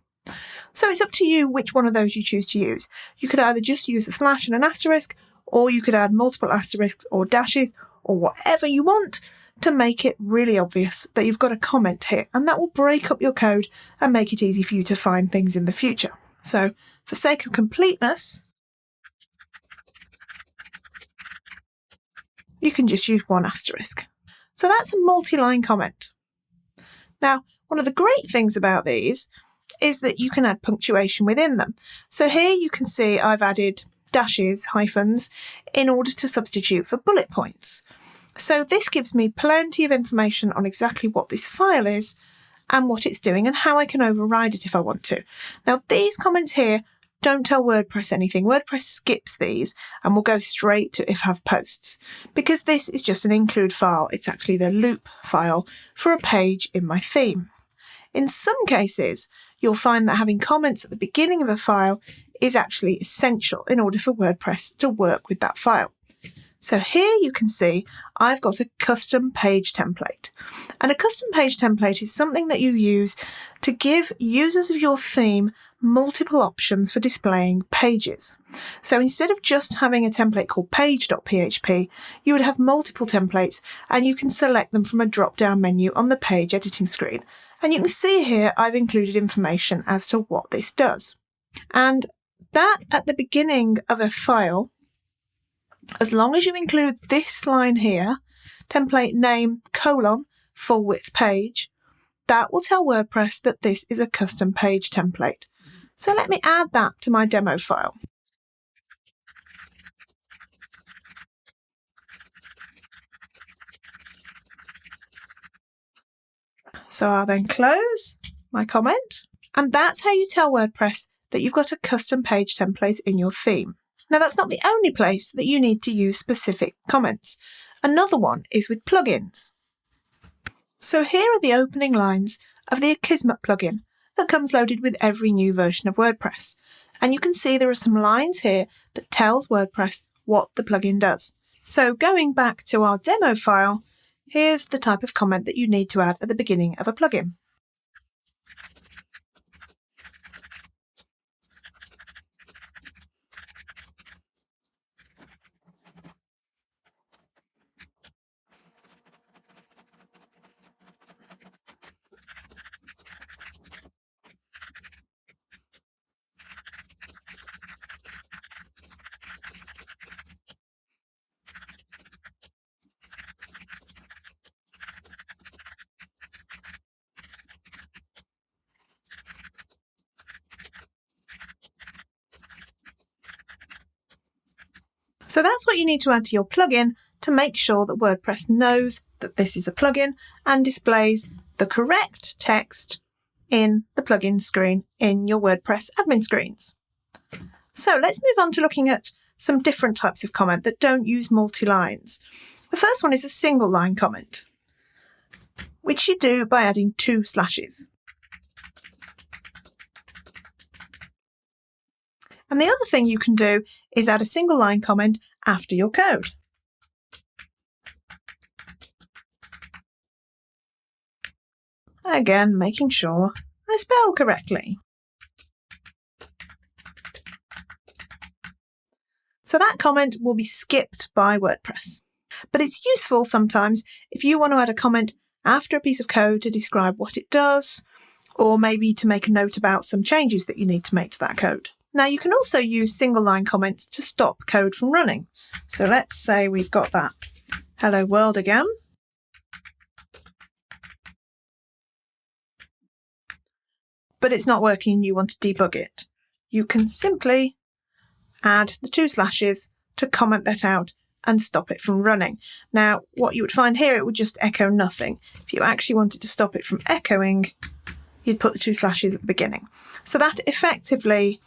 So it's up to you which one of those you choose to use. You could either just use a slash and an asterisk, or you could add multiple asterisks or dashes or whatever you want to make it really obvious that you've got a comment here, and that will break up your code and make it easy for you to find things in the future. So for sake of completeness, you can just use one asterisk. So that's a multi-line comment. Now, one of the great things about these is that you can add punctuation within them. So here you can see I've added dashes, hyphens, in order to substitute for bullet points. So this gives me plenty of information on exactly what this file is and what it's doing and how I can override it if I want to. Now these comments here don't tell WordPress anything. WordPress skips these and will go straight to if have posts, because this is just an include file. It's actually the loop file for a page in my theme. In some cases, you'll find that having comments at the beginning of a file is actually essential in order for WordPress to work with that file. So here you can see I've got a custom page template. And a custom page template is something that you use to give users of your theme multiple options for displaying pages. So instead of just having a template called page.php, you would have multiple templates and you can select them from a drop-down menu on the page editing screen. And you can see here I've included information as to what this does. And that at the beginning of a file, as long as you include this line here, template name : full width page, that will tell WordPress that this is a custom page template. So let me add that to my demo file. So I'll then close my comment, and that's how you tell WordPress that you've got a custom page template in your theme. Now that's not the only place that you need to use specific comments. Another one is with plugins. So here are the opening lines of the Akismet plugin that comes loaded with every new version of WordPress. And you can see there are some lines here that tells WordPress what the plugin does. So going back to our demo file, here's the type of comment that you need to add at the beginning of a plugin. So that's what you need to add to your plugin to make sure that WordPress knows that this is a plugin and displays the correct text in the plugin screen in your WordPress admin screens. So let's move on to looking at some different types of comment that don't use multi-lines. The first one is a single line comment, which you do by adding 2 slashes. And the other thing you can do is add a single line comment after your code. Again, making sure I spell correctly. So that comment will be skipped by WordPress. But it's useful sometimes if you want to add a comment after a piece of code to describe what it does, or maybe to make a note about some changes that you need to make to that code. Now you can also use single line comments to stop code from running. So let's say we've got that hello world again. But it's not working, you want to debug it. You can simply add the 2 slashes to comment that out and stop it from running. Now, what you would find here, it would just echo nothing. If you actually wanted to stop it from echoing, you'd put the 2 slashes at the beginning. So that effectively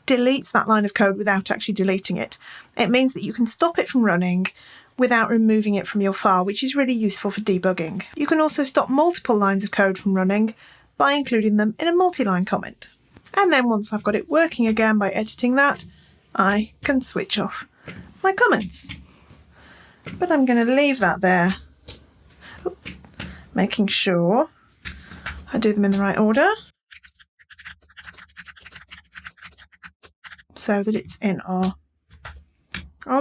deletes that line of code without actually deleting it. It means that you can stop it from running without removing it from your file, which is really useful for debugging. You can also stop multiple lines of code from running by including them in a multi-line comment. And then once I've got it working again by editing that, I can switch off my comments. But I'm going to leave that there, making sure I do them in the right order so that it's in our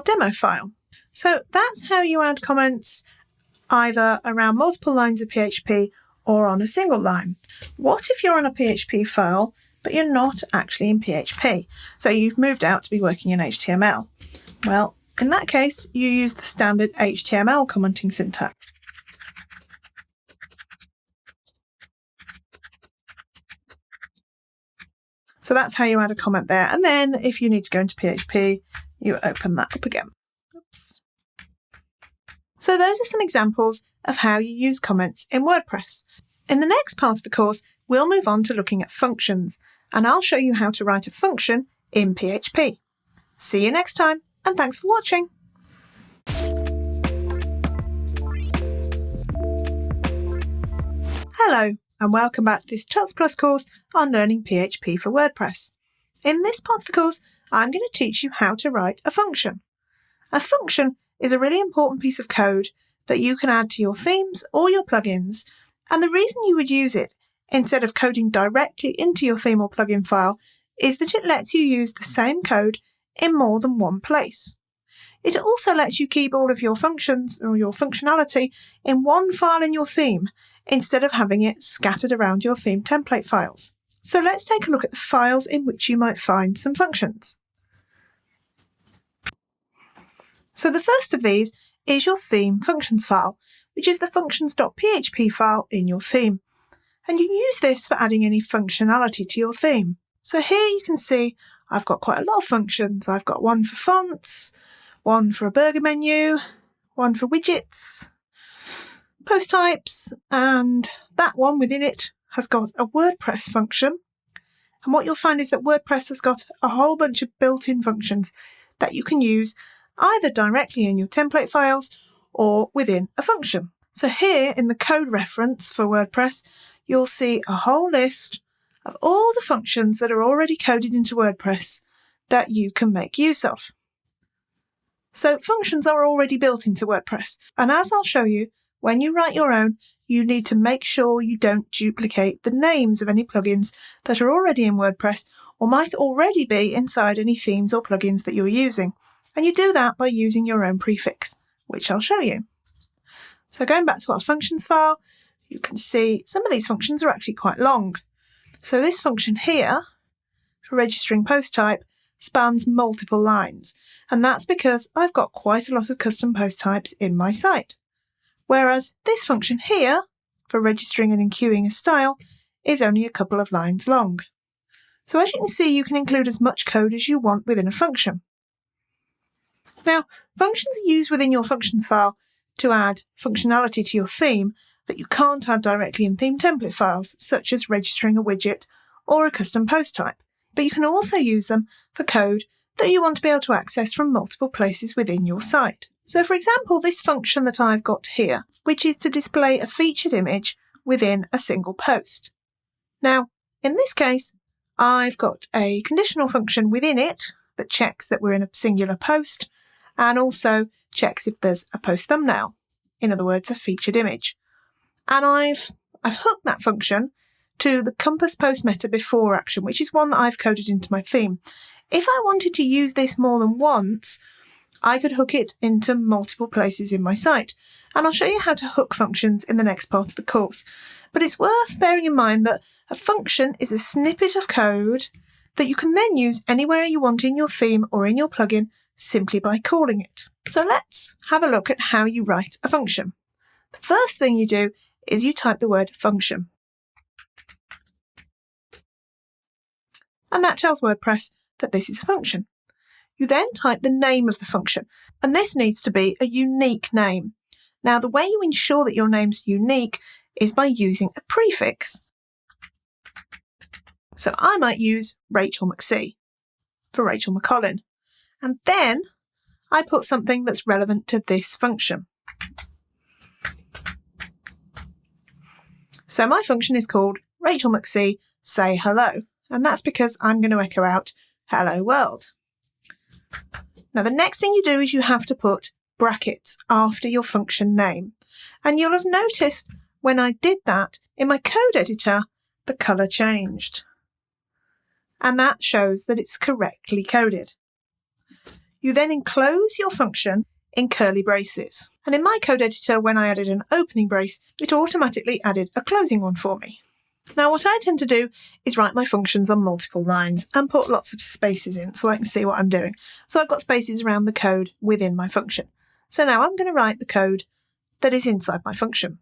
demo file. So that's how you add comments either around multiple lines of PHP or on a single line. What if you're on a PHP file but you're not actually in PHP? So you've moved out to be working in HTML. Well, in that case, you use the standard HTML commenting syntax. So that's how you add a comment there. And then if you need to go into PHP, you open that up again. Oops. So those are some examples of how you use comments in WordPress. In the next part of the course, we'll move on to looking at functions, and I'll show you how to write a function in PHP. See you next time, and thanks for watching. Hello, and welcome back to this Tuts Plus course on learning PHP for WordPress. In this part of the course, I'm going to teach you how to write a function. A function is a really important piece of code that you can add to your themes or your plugins, and the reason you would use it instead of coding directly into your theme or plugin file is that it lets you use the same code in more than one place. It also lets you keep all of your functions or your functionality in one file in your theme instead of having it scattered around your theme template files. So let's take a look at the files in which you might find some functions. So the first of these is your theme functions file, which is the functions.php file in your theme. And you use this for adding any functionality to your theme. So here you can see I've got quite a lot of functions. I've got one for fonts, one for a burger menu, one for widgets, post types, and that one within it has got a WordPress function. And what you'll find is that WordPress has got a whole bunch of built-in functions that you can use either directly in your template files or within a function. So here in the code reference for WordPress, you'll see a whole list of all the functions that are already coded into WordPress that you can make use of. So functions are already built into WordPress, and as I'll show you, when you write your own, you need to make sure you don't duplicate the names of any plugins that are already in WordPress or might already be inside any themes or plugins that you're using. And you do that by using your own prefix, which I'll show you. So going back to our functions file, you can see some of these functions are actually quite long. So this function here, for registering post type, spans multiple lines. And that's because I've got quite a lot of custom post types in my site. Whereas this function here, for registering and enqueuing a style, is only a couple of lines long. So as you can see, you can include as much code as you want within a function. Now, functions are used within your functions file to add functionality to your theme that you can't add directly in theme template files, such as registering a widget or a custom post type. But you can also use them for code that you want to be able to access from multiple places within your site. So for example, this function that I've got here, which is to display a featured image within a single post. Now, in this case, I've got a conditional function within it that checks that we're in a singular post and also checks if there's a post thumbnail, in other words, a featured image. And I've hooked that function to the compass post meta before action, which is one that I've coded into my theme. If I wanted to use this more than once, I could hook it into multiple places in my site. And I'll show you how to hook functions in the next part of the course. But it's worth bearing in mind that a function is a snippet of code that you can then use anywhere you want in your theme or in your plugin simply by calling it. So let's have a look at how you write a function. The first thing you do is you type the word function. And that tells WordPress that this is a function. You then type the name of the function, and this needs to be a unique name. Now, the way you ensure that your name's unique is by using a prefix. So I might use Rachel McC for Rachel McCollin, and then I put something that's relevant to this function. So my function is called Rachel McC say hello, and that's because I'm going to echo out hello world. Now the next thing you do is you have to put brackets after your function name, and you'll have noticed when I did that in my code editor the colour changed, and that shows that it's correctly coded. You then enclose your function in curly braces. And in my code editor, when I added an opening brace, it automatically added a closing one for me. Now, what I tend to do is write my functions on multiple lines and put lots of spaces in so I can see what I'm doing. So I've got spaces around the code within my function. So now I'm going to write the code that is inside my function.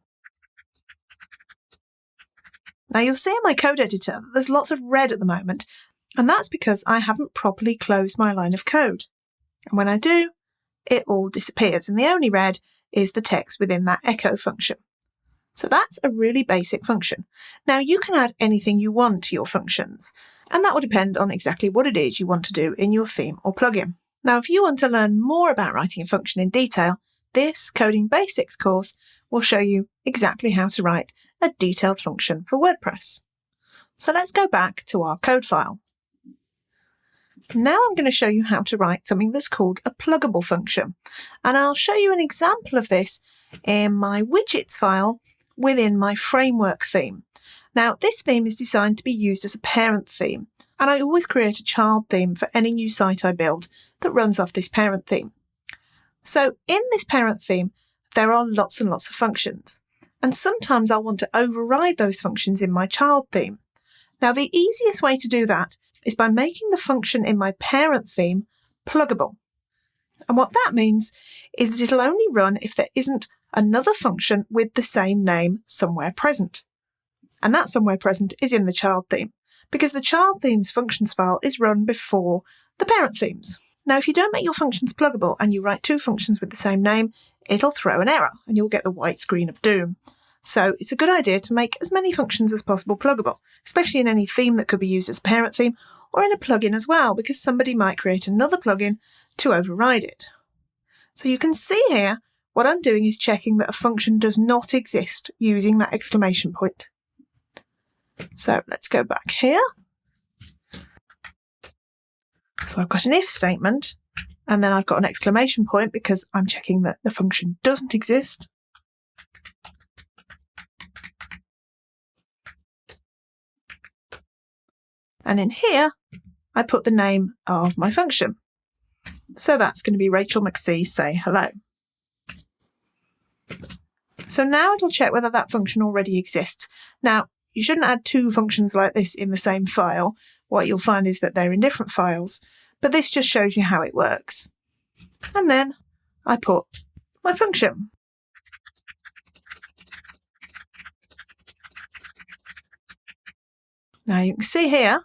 Now you'll see in my code editor that there's lots of red at the moment, And that's because I haven't properly closed my line of code. And when I do, it all disappears, and the only red is the text within that echo function. So that's a really basic function. Now you can add anything you want to your functions, and that will depend on exactly what it is you want to do in your theme or plugin. Now, if you want to learn more about writing a function in detail, this Coding Basics course will show you exactly how to write a detailed function for WordPress. So let's go back to our code file. Now I'm going to show you how to write something that's called a pluggable function, and I'll show you an example of this in my widgets file within my framework theme. Now, this theme is designed to be used as a parent theme, and I always create a child theme for any new site I build that runs off this parent theme. So in this parent theme, there are lots and lots of functions, and sometimes I'll want to override those functions in my child theme. Now, the easiest way to do that is by making the function in my parent theme pluggable. And what that means is that it'll only run if there isn't another function with the same name somewhere present. And that somewhere present is in the child theme, because the child theme's functions file is run before the parent themes. Now, if you don't make your functions pluggable and you write two functions with the same name, it'll throw an error and you'll get the white screen of doom. So it's a good idea to make as many functions as possible pluggable, especially in any theme that could be used as a parent theme, or in a plugin as well, because somebody might create another plugin to override it. So you can see here, what I'm doing is checking that a function does not exist using that exclamation point. So let's go back here. So I've got an if statement, and then I've got an exclamation point because I'm checking that the function doesn't exist. And in here, I put the name of my function. So that's going to be Rachel McC say hello. So now it'll check whether that function already exists. Now, you shouldn't add two functions like this in the same file. What you'll find is that they're in different files, but this just shows you how it works. And then I put my function. Now you can see here,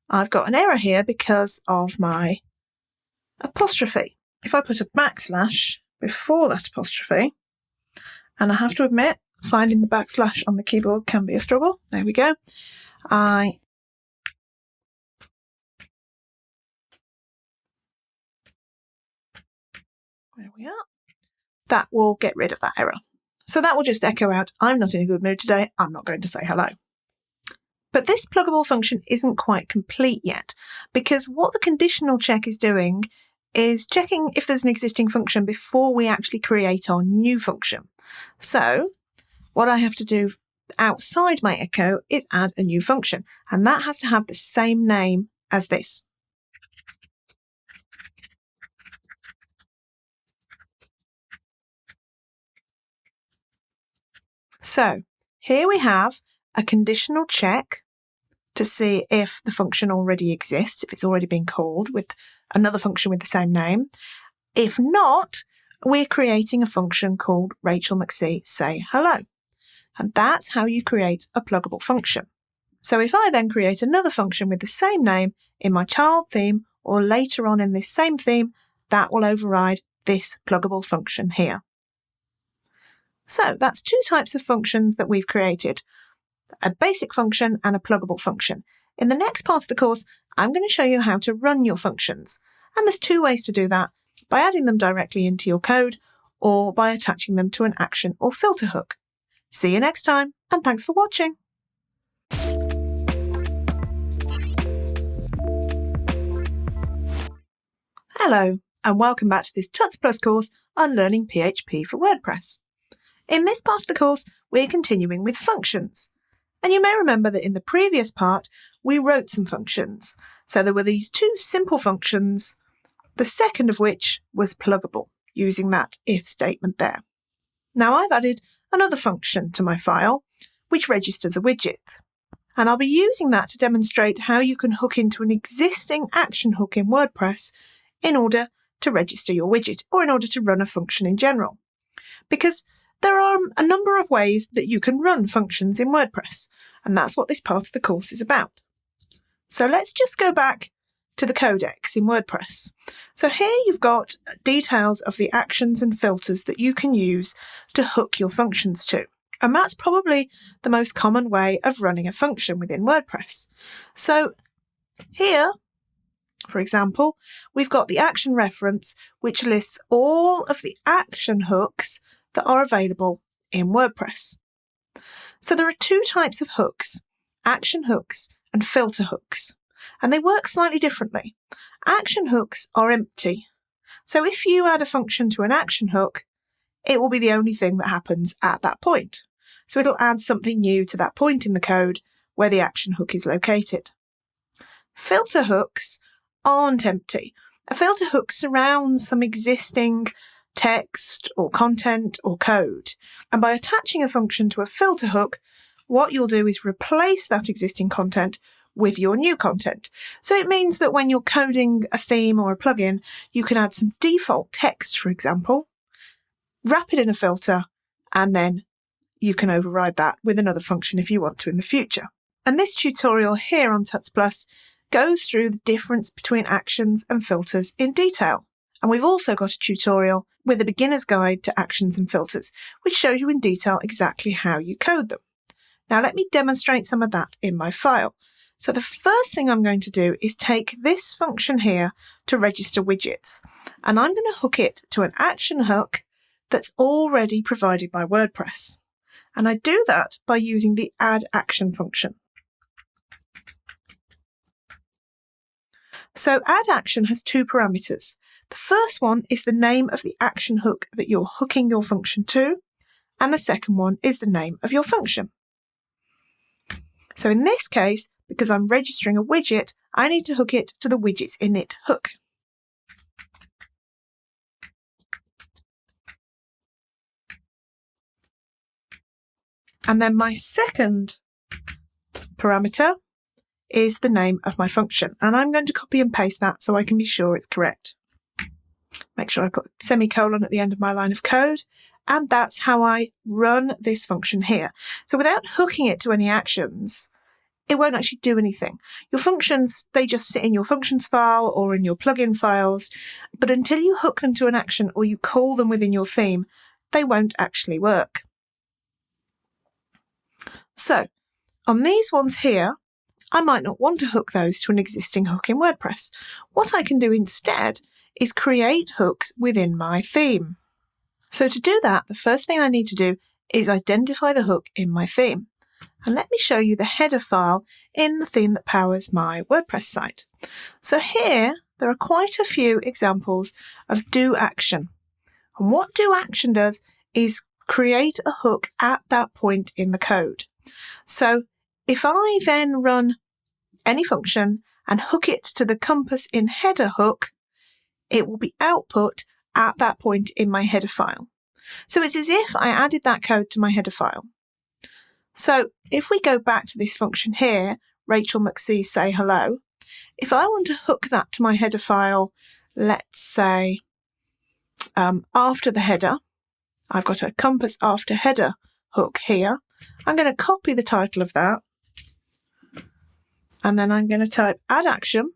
I've got an error here because of my apostrophe. If I put a backslash before that apostrophe, and I have to admit, finding the backslash on the keyboard can be a struggle. There we go. There we are. That will get rid of that error. So that will just echo out, I'm not in a good mood today, I'm not going to say hello. But this pluggable function isn't quite complete yet, because what the conditional check is doing is checking if there's an existing function before we actually create our new function. So what I have to do outside my echo is add a new function, and that has to have the same name as this. So here we have a conditional check to see if the function already exists, if it's already been called with another function with the same name. If not, we're creating a function called Rachel McC say hello. And that's how you create a pluggable function. So if I then create another function with the same name in my child theme or later on in this same theme, that will override this pluggable function here. So that's two types of functions that we've created, a basic function and a pluggable function. In the next part of the course, I'm going to show you how to run your functions. And there's two ways to do that, by adding them directly into your code or by attaching them to an action or filter hook. See you next time, and thanks for watching. Hello, and welcome back to this Tuts Plus course on learning PHP for WordPress. In this part of the course, we're continuing with functions. And you may remember that in the previous part, we wrote some functions. So there were these two simple functions, the second of which was pluggable, using that if statement there. Now I've added another function to my file, which registers a widget. And I'll be using that to demonstrate how you can hook into an existing action hook in WordPress in order to register your widget, or in order to run a function in general. Because there are a number of ways that you can run functions in WordPress, and that's what this part of the course is about. So let's just go back to the codex in WordPress. So here you've got details of the actions and filters that you can use to hook your functions to. And that's probably the most common way of running a function within WordPress. So here, for example, we've got the action reference, which lists all of the action hooks that are available in WordPress. So there are two types of hooks, action hooks and filter hooks, and they work slightly differently. Action hooks are empty. So if you add a function to an action hook, it will be the only thing that happens at that point. So it'll add something new to that point in the code where the action hook is located. Filter hooks aren't empty. A filter hook surrounds some existing text or content or code. And by attaching a function to a filter hook, what you'll do is replace that existing content with your new content. So it means that when you're coding a theme or a plugin, you can add some default text, for example, wrap it in a filter, and then you can override that with another function if you want to in the future. And this tutorial here on Tuts Plus goes through the difference between actions and filters in detail. And we've also got a tutorial with a beginner's guide to actions and filters, which shows you in detail exactly how you code them. Now let me demonstrate some of that in my file. So the first thing I'm going to do is take this function here to register widgets, and I'm going to hook it to an action hook that's already provided by WordPress. And I do that by using the add action function. So add action has two parameters. The first one is the name of the action hook that you're hooking your function to, and the second one is the name of your function. So in this case, because I'm registering a widget, I need to hook it to the widgets init hook. And then my second parameter is the name of my function. And I'm going to copy and paste that so I can be sure it's correct. Make sure I put a semicolon at the end of my line of code. And that's how I run this function here. So without hooking it to any actions, it won't actually do anything. Your functions, they just sit in your functions file or in your plugin files. But until you hook them to an action or you call them within your theme, they won't actually work. So on these ones here, I might not want to hook those to an existing hook in WordPress. What I can do instead is create hooks within my theme. So to do that, the first thing I need to do is identify the hook in my theme. And let me show you the header file in the theme that powers my WordPress site. So here, there are quite a few examples of do action. And what do action does is create a hook at that point in the code. So if I then run any function and hook it to the compass in header hook, it will be output at that point in my header file. So it's as if I added that code to my header file. So if we go back to this function here, Rachel McC say hello, if I want to hook that to my header file, let's say after the header, I've got a compass after header hook here. I'm going to copy the title of that, and then I'm going to type add action.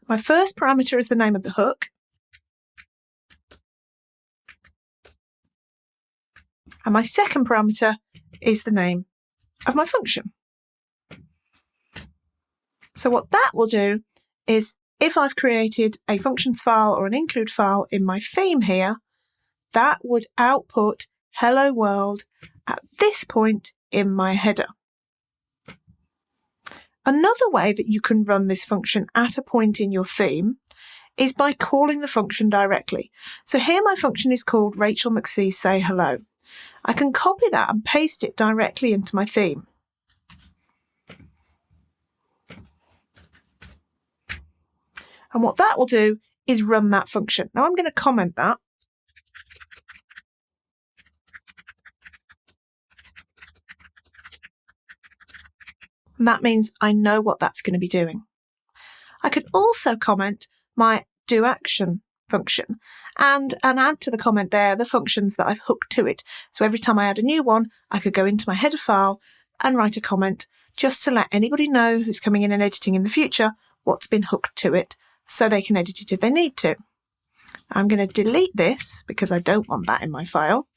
My first parameter is the name of the hook. And my second parameter is the name of my function. So what that will do is if I've created a functions file or an include file in my theme here, that would output hello world at this point in my header. Another way that you can run this function at a point in your theme is by calling the function directly. So here my function is called Rachel McC say hello. I can copy that and paste it directly into my theme. And what that will do is run that function. Now I'm going to comment that. And that means I know what that's going to be doing. I could also comment my do action function and add to the comment there the functions that I've hooked to it. So every time I add a new one, I could go into my header file, and write a comment just to let anybody know who's coming in and editing in the future what's been hooked to it so they can edit it if they need to. I'm going to delete this because I don't want that in my file.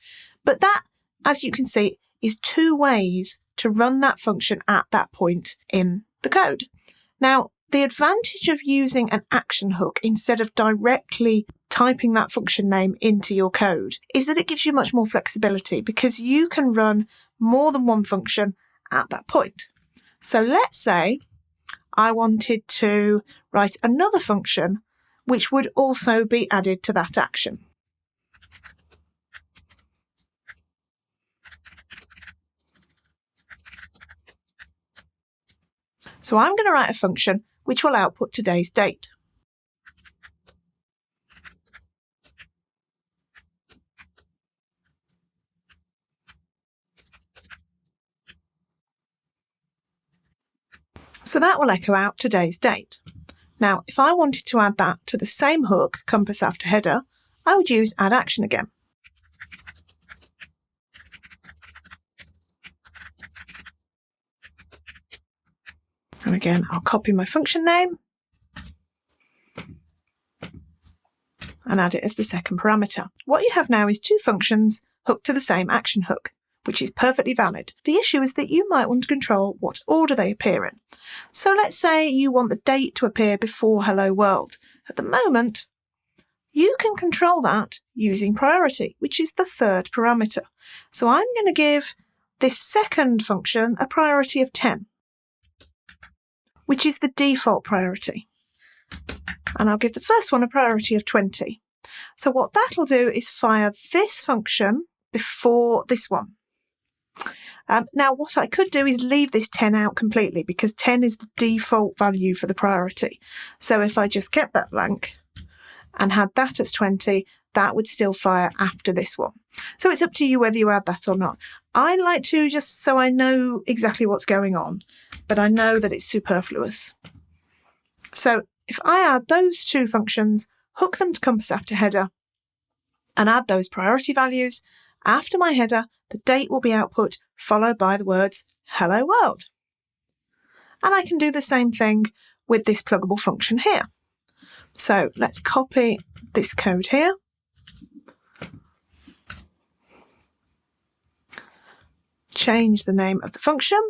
But that, as you can see, is two ways to run that function at that point in the code. Now, the advantage of using an action hook instead of directly typing that function name into your code is that it gives you much more flexibility because you can run more than one function at that point. So let's say I wanted to write another function which would also be added to that action. So I'm going to write a function which will output today's date. So that will echo out today's date. Now, if I wanted to add that to the same hook, compass after header, I would use add action again. And again, I'll copy my function name and add it as the second parameter. What you have now is two functions hooked to the same action hook, which is perfectly valid. The issue is that you might want to control what order they appear in. So let's say you want the date to appear before hello world. At the moment, you can control that using priority, which is the third parameter. So I'm going to give this second function a priority of 10, which is the default priority. And I'll give the first one a priority of 20. So what that'll do is fire this function before this one. Now, what I could do is leave this 10 out completely because 10 is the default value for the priority. So if I just kept that blank and had that as 20, that would still fire after this one. So it's up to you whether you add that or not. I like to just so I know exactly what's going on, but I know that it's superfluous. So if I add those two functions, hook them to compass after header, and add those priority values, after my header, the date will be output, followed by the words hello world. And I can do the same thing with this pluggable function here. So let's copy this code here. Change the name of the function.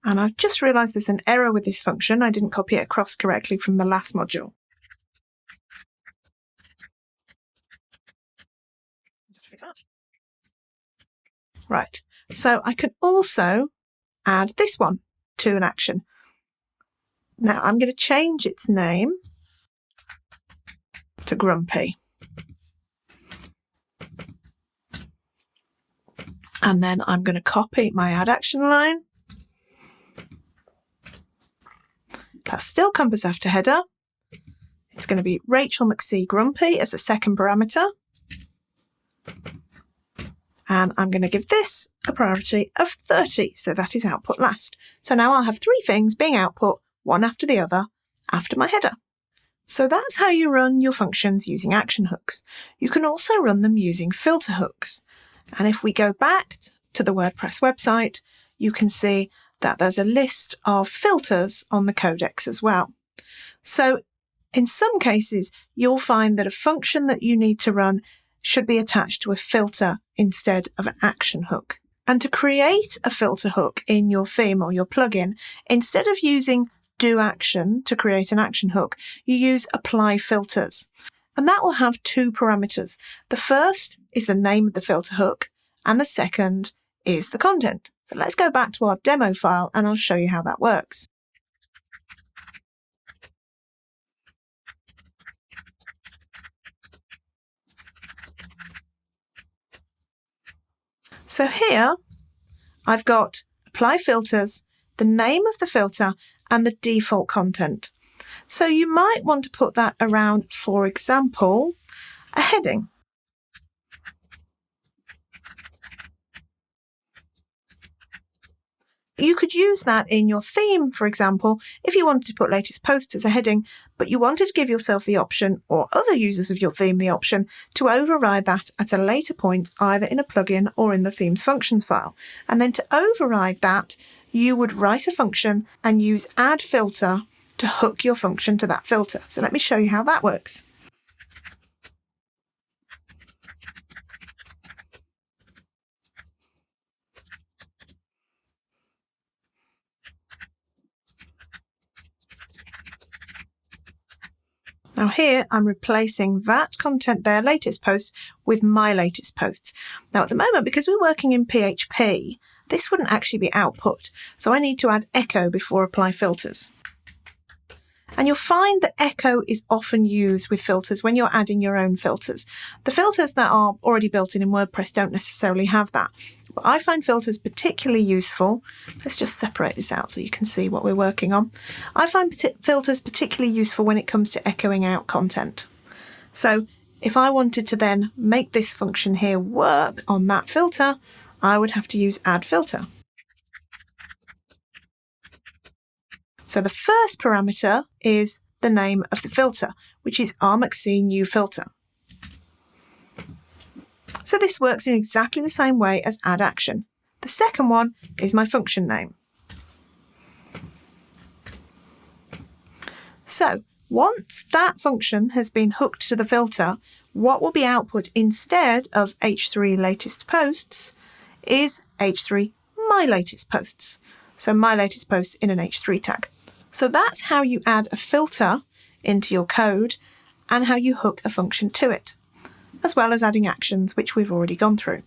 And I've just realised there's an error with this function. I didn't copy it across correctly from the last module. Just fix that. Right, so I could also add this one to an action. Now I'm going to change its name to Grumpy. And then I'm going to copy my add action line. That's still compass after header. It's going to be Rachel McC Grumpy as the second parameter. And I'm going to give this a priority of 30, so that is output last. So now I'll have three things being output, one after the other, after my header. So that's how you run your functions using action hooks. You can also run them using filter hooks. And if we go back to the WordPress website, you can see that there's a list of filters on the codex as well. So in some cases, you'll find that a function that you need to run should be attached to a filter instead of an action hook. And to create a filter hook in your theme or your plugin, instead of using do action to create an action hook, you use apply filters. And that will have two parameters. The first is the name of the filter hook, and the second is the content. So let's go back to our demo file and I'll show you how that works. So here I've got apply filters, the name of the filter, and the default content. So you might want to put that around, for example, a heading. You could use that in your theme, for example, if you wanted to put latest posts as a heading, but you wanted to give yourself the option, or other users of your theme the option, to override that at a later point, either in a plugin or in the theme's functions file. And then to override that, you would write a function and use add filter to hook your function to that filter. So let me show you how that works. Now here I'm replacing that content there, latest post, with my latest posts. Now at the moment, because we're working in PHP, this wouldn't actually be output. So I need to add echo before apply filters. And you'll find that echo is often used with filters when you're adding your own filters. The filters that are already built in WordPress don't necessarily have that. But I find filters particularly useful. Let's just separate this out so you can see what we're working on. I find filters particularly useful when it comes to echoing out content. So if I wanted to then make this function here work on that filter, I would have to use add filter. So the first parameter is the name of the filter, which is RMcC new filter. So this works in exactly the same way as add action. The second one is my function name. So once that function has been hooked to the filter, what will be output instead of h3 latest posts is h3 my latest posts. So my latest posts in an h3 tag. So that's how you add a filter into your code and how you hook a function to it, as well as adding actions, which we've already gone through.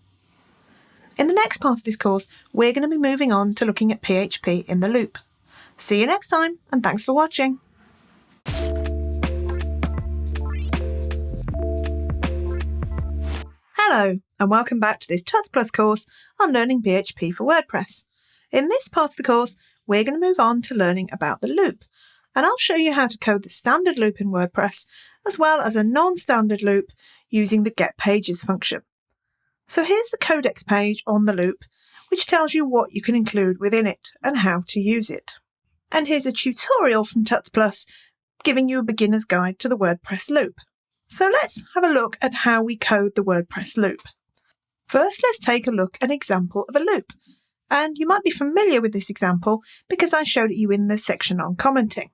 In the next part of this course, we're going to be moving on to looking at PHP in the loop. See you next time, and thanks for watching. Hello, and welcome back to this Tuts Plus course on learning PHP for WordPress. In this part of the course, we're going to move on to learning about the loop, and I'll show you how to code the standard loop in WordPress, as well as a non-standard loop using the getPages function. So here's the codex page on the loop, which tells you what you can include within it and how to use it. And here's a tutorial from Tuts Plus giving you a beginner's guide to the WordPress loop. So let's have a look at how we code the WordPress loop. First, let's take a look at an example of a loop. And you might be familiar with this example because I showed it you in the section on commenting.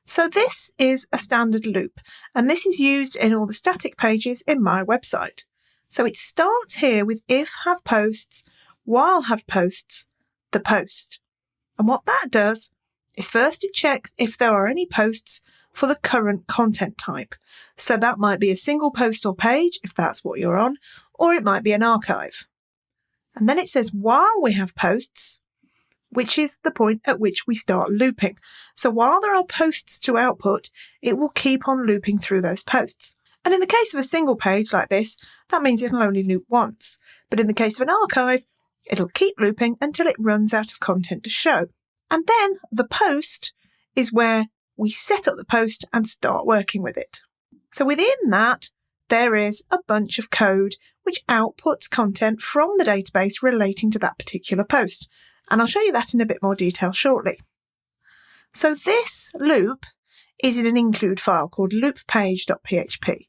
So this is a standard loop, and this is used in all the static pages in my website. So it starts here with if have posts, while have posts, the post. And what that does is first it checks if there are any posts for the current content type. So that might be a single post or page, if that's what you're on, or it might be an archive. And then it says while we have posts, which is the point at which we start looping. So while there are posts to output, it will keep on looping through those posts. And in the case of a single page like this, that means it'll only loop once. But in the case of an archive, it'll keep looping until it runs out of content to show. And then the post is where we set up the post and start working with it. So within that, there is a bunch of code which outputs content from the database relating to that particular post. And I'll show you that in a bit more detail shortly. So this loop is in an include file called looppage.php.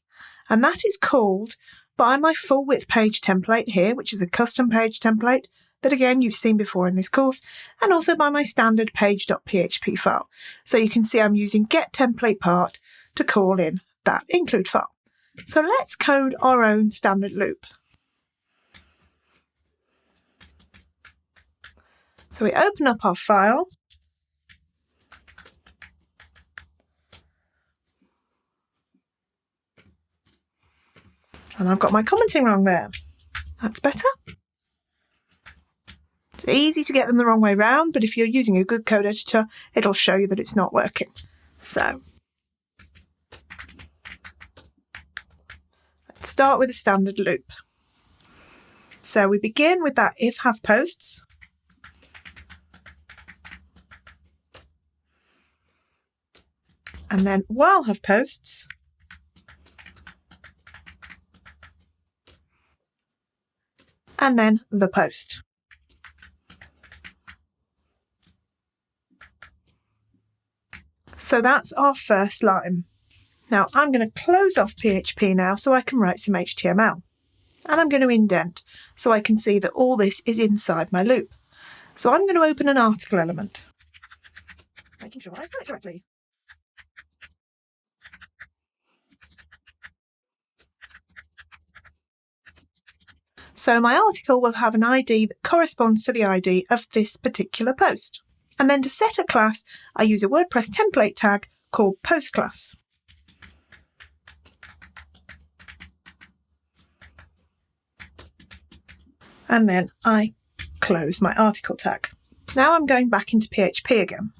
And that is called by my full width page template here, which is a custom page template that again you've seen before in this course, and also by my standard page.php file. So you can see I'm using getTemplate part to call in that include file. So let's code our own standard loop. So we open up our file. And I've got my commenting wrong there. That's better. It's easy to get them the wrong way round, but if you're using a good code editor, it'll show you that it's not working. So let's start with a standard loop. So we begin with that if have posts. And then while have posts. And then the post. So that's our first line. Now I'm going to close off PHP now so I can write some HTML. And I'm going to indent so I can see that all this is inside my loop. So I'm going to open an article element, making sure I spell it correctly. So my article will have an ID that corresponds to the ID of this particular post. And then to set a class, I use a WordPress template tag called postClass. And then I close my article tag. Now I'm going back into PHP again.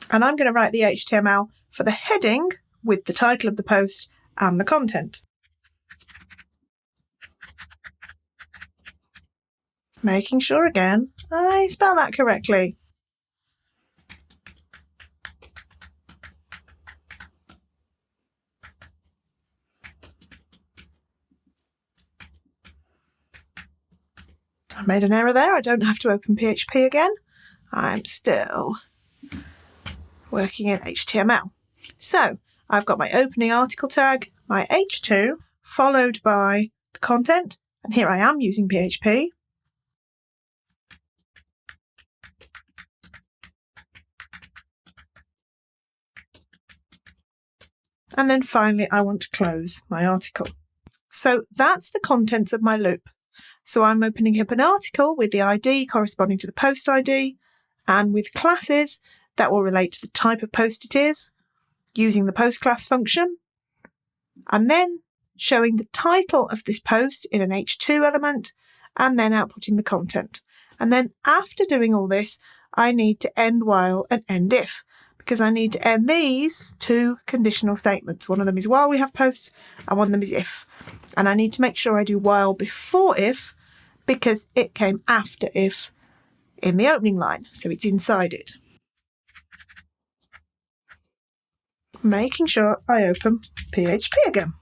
And I'm going to write the HTML for the heading with the title of the post and the content. Making sure again I spell that correctly. I made an error there. I don't have to open PHP again. I'm still working in HTML. So I've got my opening article tag, my H2, followed by the content. And here I am using PHP. And then finally, I want to close my article. So that's the contents of my loop. So I'm opening up an article with the ID corresponding to the post ID and with classes that will relate to the type of post it is, using the postClass function, and then showing the title of this post in an H2 element, and then outputting the content. And then after doing all this, I need to end while and end if, because I need to end these two conditional statements. One of them is while we have posts, and one of them is if. And I need to make sure I do while before if, because it came after if in the opening line, so it's inside it. Making sure I open PHP again.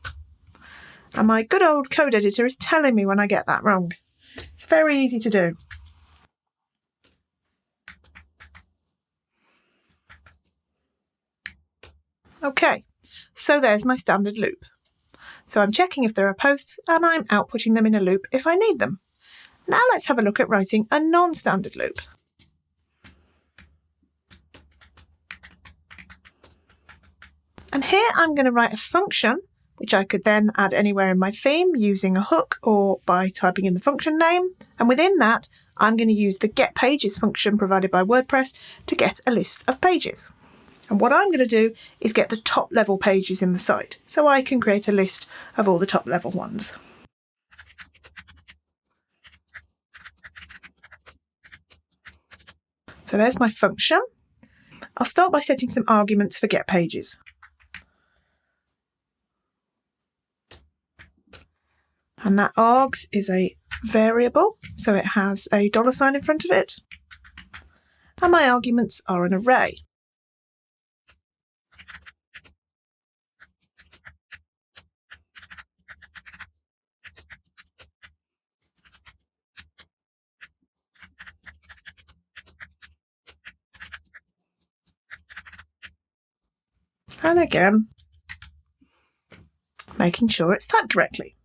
And my good old code editor is telling me when I get that wrong. It's very easy to do. Okay, so there's my standard loop. So I'm checking if there are posts and I'm outputting them in a loop if I need them. Now let's have a look at writing a non-standard loop. And here I'm going to write a function, which I could then add anywhere in my theme using a hook or by typing in the function name. And within that, I'm going to use the getPages function provided by WordPress to get a list of pages. And what I'm going to do is get the top level pages in the site, so I can create a list of all the top level ones. So there's my function. I'll start by setting some arguments for getPages. And that args is a variable, so it has a $sign in front of it. And my arguments are an array. And again, making sure it's typed correctly.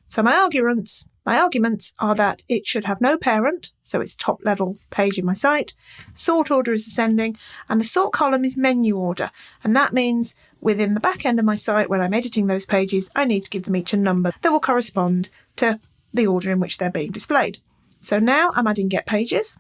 So my arguments are that it should have no parent, so it's top level page in my site, sort order is ascending, and the sort column is menu order. And that means within the back end of my site, when I'm editing those pages, I need to give them each a number that will correspond to the order in which they're being displayed. So now I'm adding getPages.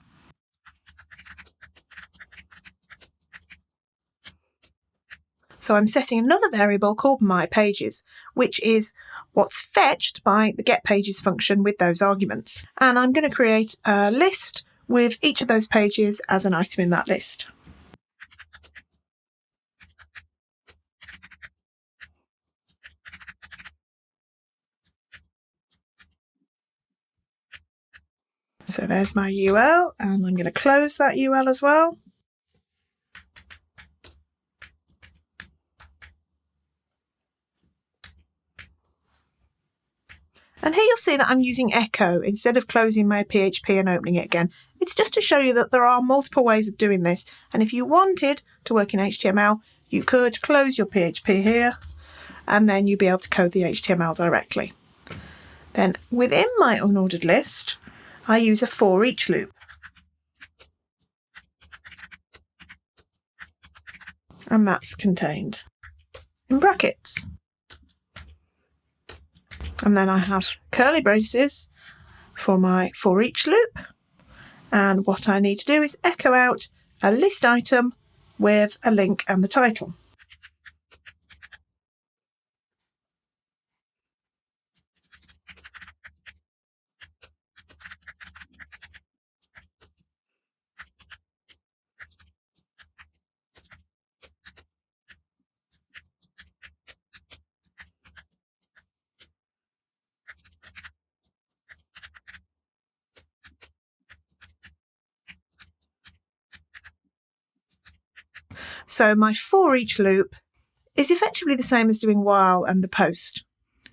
So I'm setting another variable called myPages, which is what's fetched by the getPages function with those arguments. And I'm going to create a list with each of those pages as an item in that list. So there's my UL, and I'm going to close that UL as well. And here you'll see that I'm using echo instead of closing my PHP and opening it again. It's just to show you that there are multiple ways of doing this. And if you wanted to work in HTML, you could close your PHP here, and then you'd be able to code the HTML directly. Then within my unordered list, I use a for each loop. And that's contained in brackets. And then I have curly braces for my for each loop. And what I need to do is echo out a list item with a link and the title. So my for each loop is effectively the same as doing while and the post.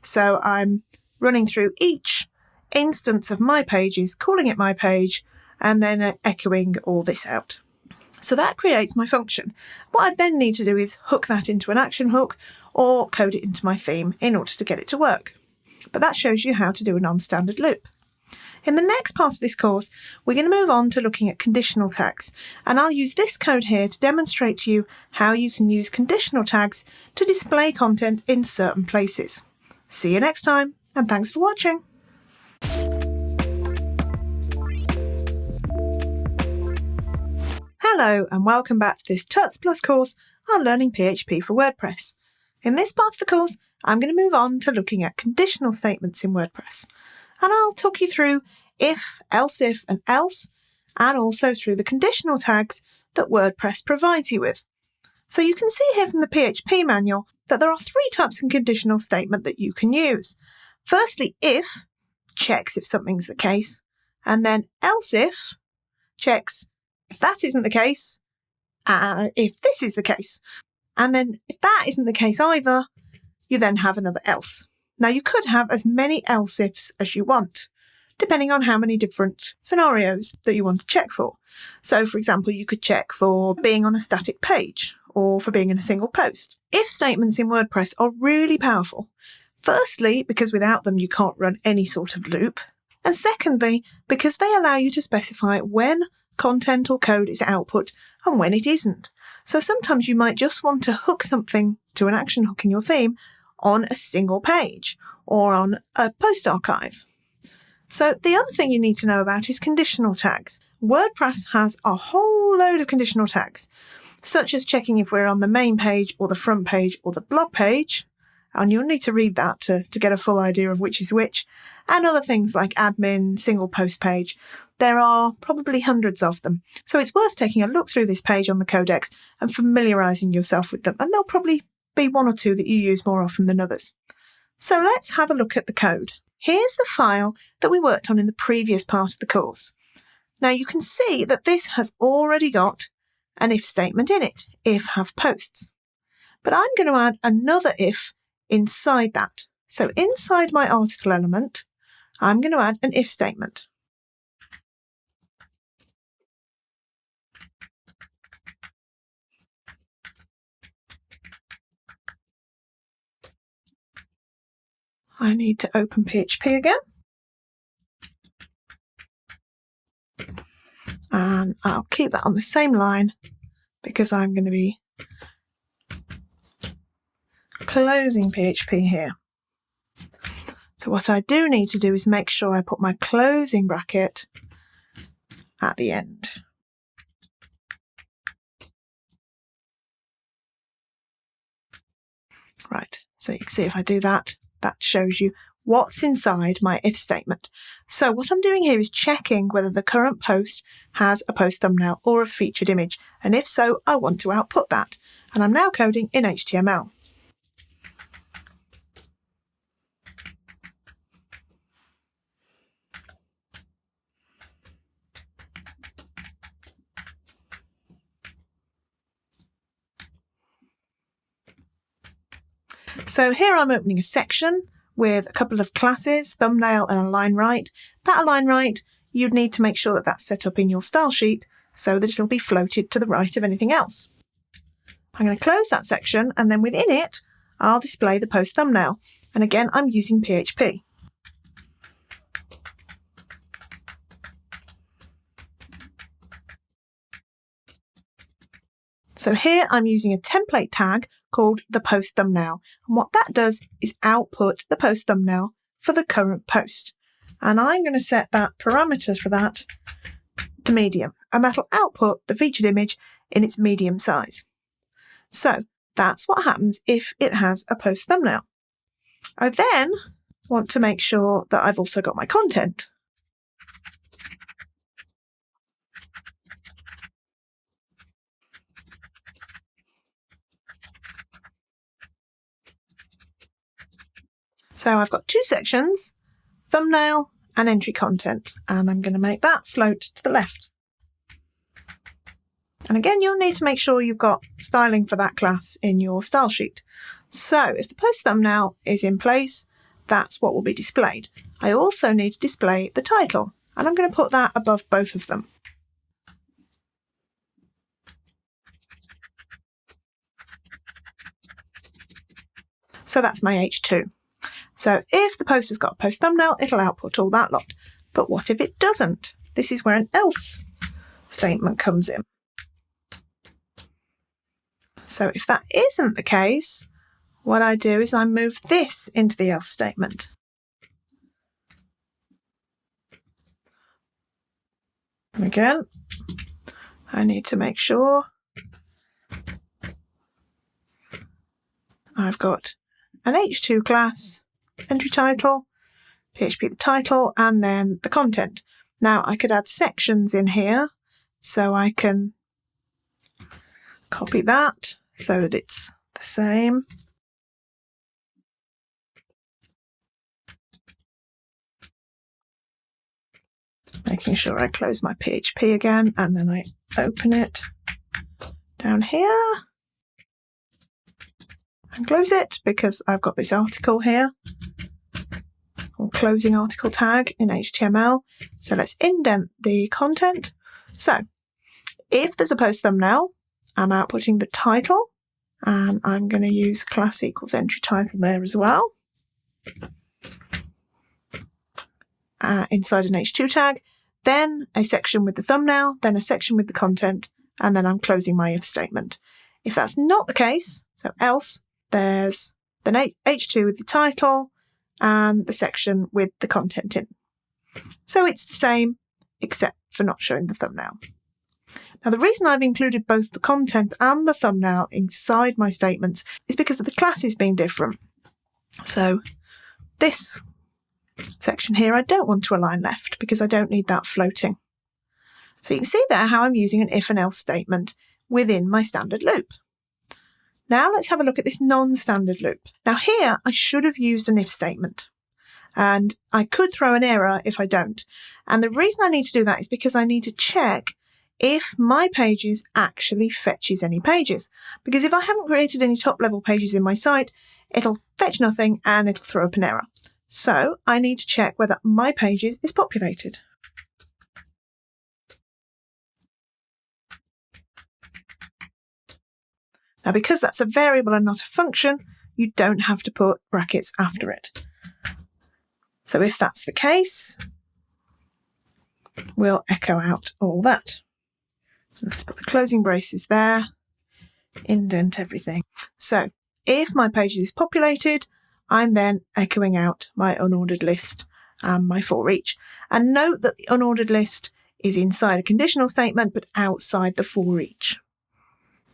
So I'm running through each instance of my pages, calling it my page, and then echoing all this out. So that creates my function. What I then need to do is hook that into an action hook or code it into my theme in order to get it to work. But that shows you how to do a non-standard loop. In the next part of this course, we're going to move on to looking at conditional tags, and I'll use this code here to demonstrate to you how you can use conditional tags to display content in certain places. See you next time, and thanks for watching. Hello, and welcome back to this Tuts Plus course on learning PHP for WordPress. In this part of the course, I'm going to move on to looking at conditional statements in WordPress. And I'll talk you through if, else if, and else, and also through the conditional tags that WordPress provides you with. So you can see here from the PHP manual that there are 3 types of conditional statement that you can use. Firstly, if checks if something's the case, and then else if checks if that isn't the case, if this is the case. And then if that isn't the case either, you then have another else. Now, you could have as many else ifs as you want, depending on how many different scenarios that you want to check for. So, for example, you could check for being on a static page or for being in a single post. If statements in WordPress are really powerful. Firstly, because without them you can't run any sort of loop. And secondly, because they allow you to specify when content or code is output and when it isn't. So sometimes you might just want to hook something to an action hook in your theme on a single page or on a post archive. So the other thing you need to know about is conditional tags. WordPress has a whole load of conditional tags, such as checking if we're on the main page or the front page or the blog page. And you'll need to read that to get a full idea of which is which. And other things like admin, single post page. There are probably hundreds of them. So it's worth taking a look through this page on the codex and familiarising yourself with them. And there'll probably be 1 or 2 that you use more often than others. So let's have a look at the code. Here's the file that we worked on in the previous part of the course. Now you can see that this has already got an if statement in it, if have posts. But I'm going to add another if inside that. So inside my article element, I'm going to add an if statement. I need to open PHP again. And I'll keep that on the same line because I'm going to be closing PHP here. So what I do need to do is make sure I put my closing bracket at the end. Right, so you can see if I do that, that shows you what's inside my if statement. So what I'm doing here is checking whether the current post has a post thumbnail or a featured image. And if so, I want to output that. And I'm now coding in HTML. So here I'm opening a section with a couple of classes, thumbnail and align right. That align right, you'd need to make sure that that's set up in your style sheet so that it'll be floated to the right of anything else. I'm going to close that section, and then within it, I'll display the post thumbnail. And again, I'm using PHP. So here I'm using a template tag called the post thumbnail. And what that does is output the post thumbnail for the current post. And I'm going to set that parameter for that to medium. And that'll output the featured image in its medium size. So that's what happens if it has a post thumbnail. I then want to make sure that I've also got my content. So I've got two sections, thumbnail and entry content, and I'm going to make that float to the left. And again, you'll need to make sure you've got styling for that class in your style sheet. So if the post thumbnail is in place, that's what will be displayed. I also need to display the title, and I'm going to put that above both of them. So that's my H2. So if the post has got a post thumbnail, it'll output all that lot. But what if it doesn't? This is where an else statement comes in. So if that isn't the case, what I do is I move this into the else statement. And again, I need to make sure I've got an H2 class, entry title, PHP the title, and then the content. Now I could add sections in here, so I can copy that so that it's the same. Making sure I close my PHP again, and then I open it down here and close it because I've got this article here, or closing article tag in HTML. So let's indent the content. So if there's a post thumbnail, I'm outputting the title, and I'm going to use class equals entry title there as well. Inside an H2 tag, then a section with the thumbnail, then a section with the content, and then I'm closing my if statement. If that's not the case, so else, there's the H2 with the title and the section with the content in. So it's the same, except for not showing the thumbnail. Now, the reason I've included both the content and the thumbnail inside my statements is because of the classes being different. So this section here, I don't want to align left because I don't need that floating. So you can see there how I'm using an if and else statement within my standard loop. Now let's have a look at this non-standard loop. Now here I should have used an if statement, and I could throw an error if I don't. And the reason I need to do that is because I need to check if my pages actually fetches any pages. Because if I haven't created any top level pages in my site, it'll fetch nothing and it'll throw up an error. So I need to check whether my pages is populated. Now, because that's a variable and not a function, you don't have to put brackets after it. So if that's the case, we'll echo out all that. Let's put the closing braces there, indent everything. So if my page is populated, I'm then echoing out my unordered list and my for each. And note that the unordered list is inside a conditional statement, but outside the for each.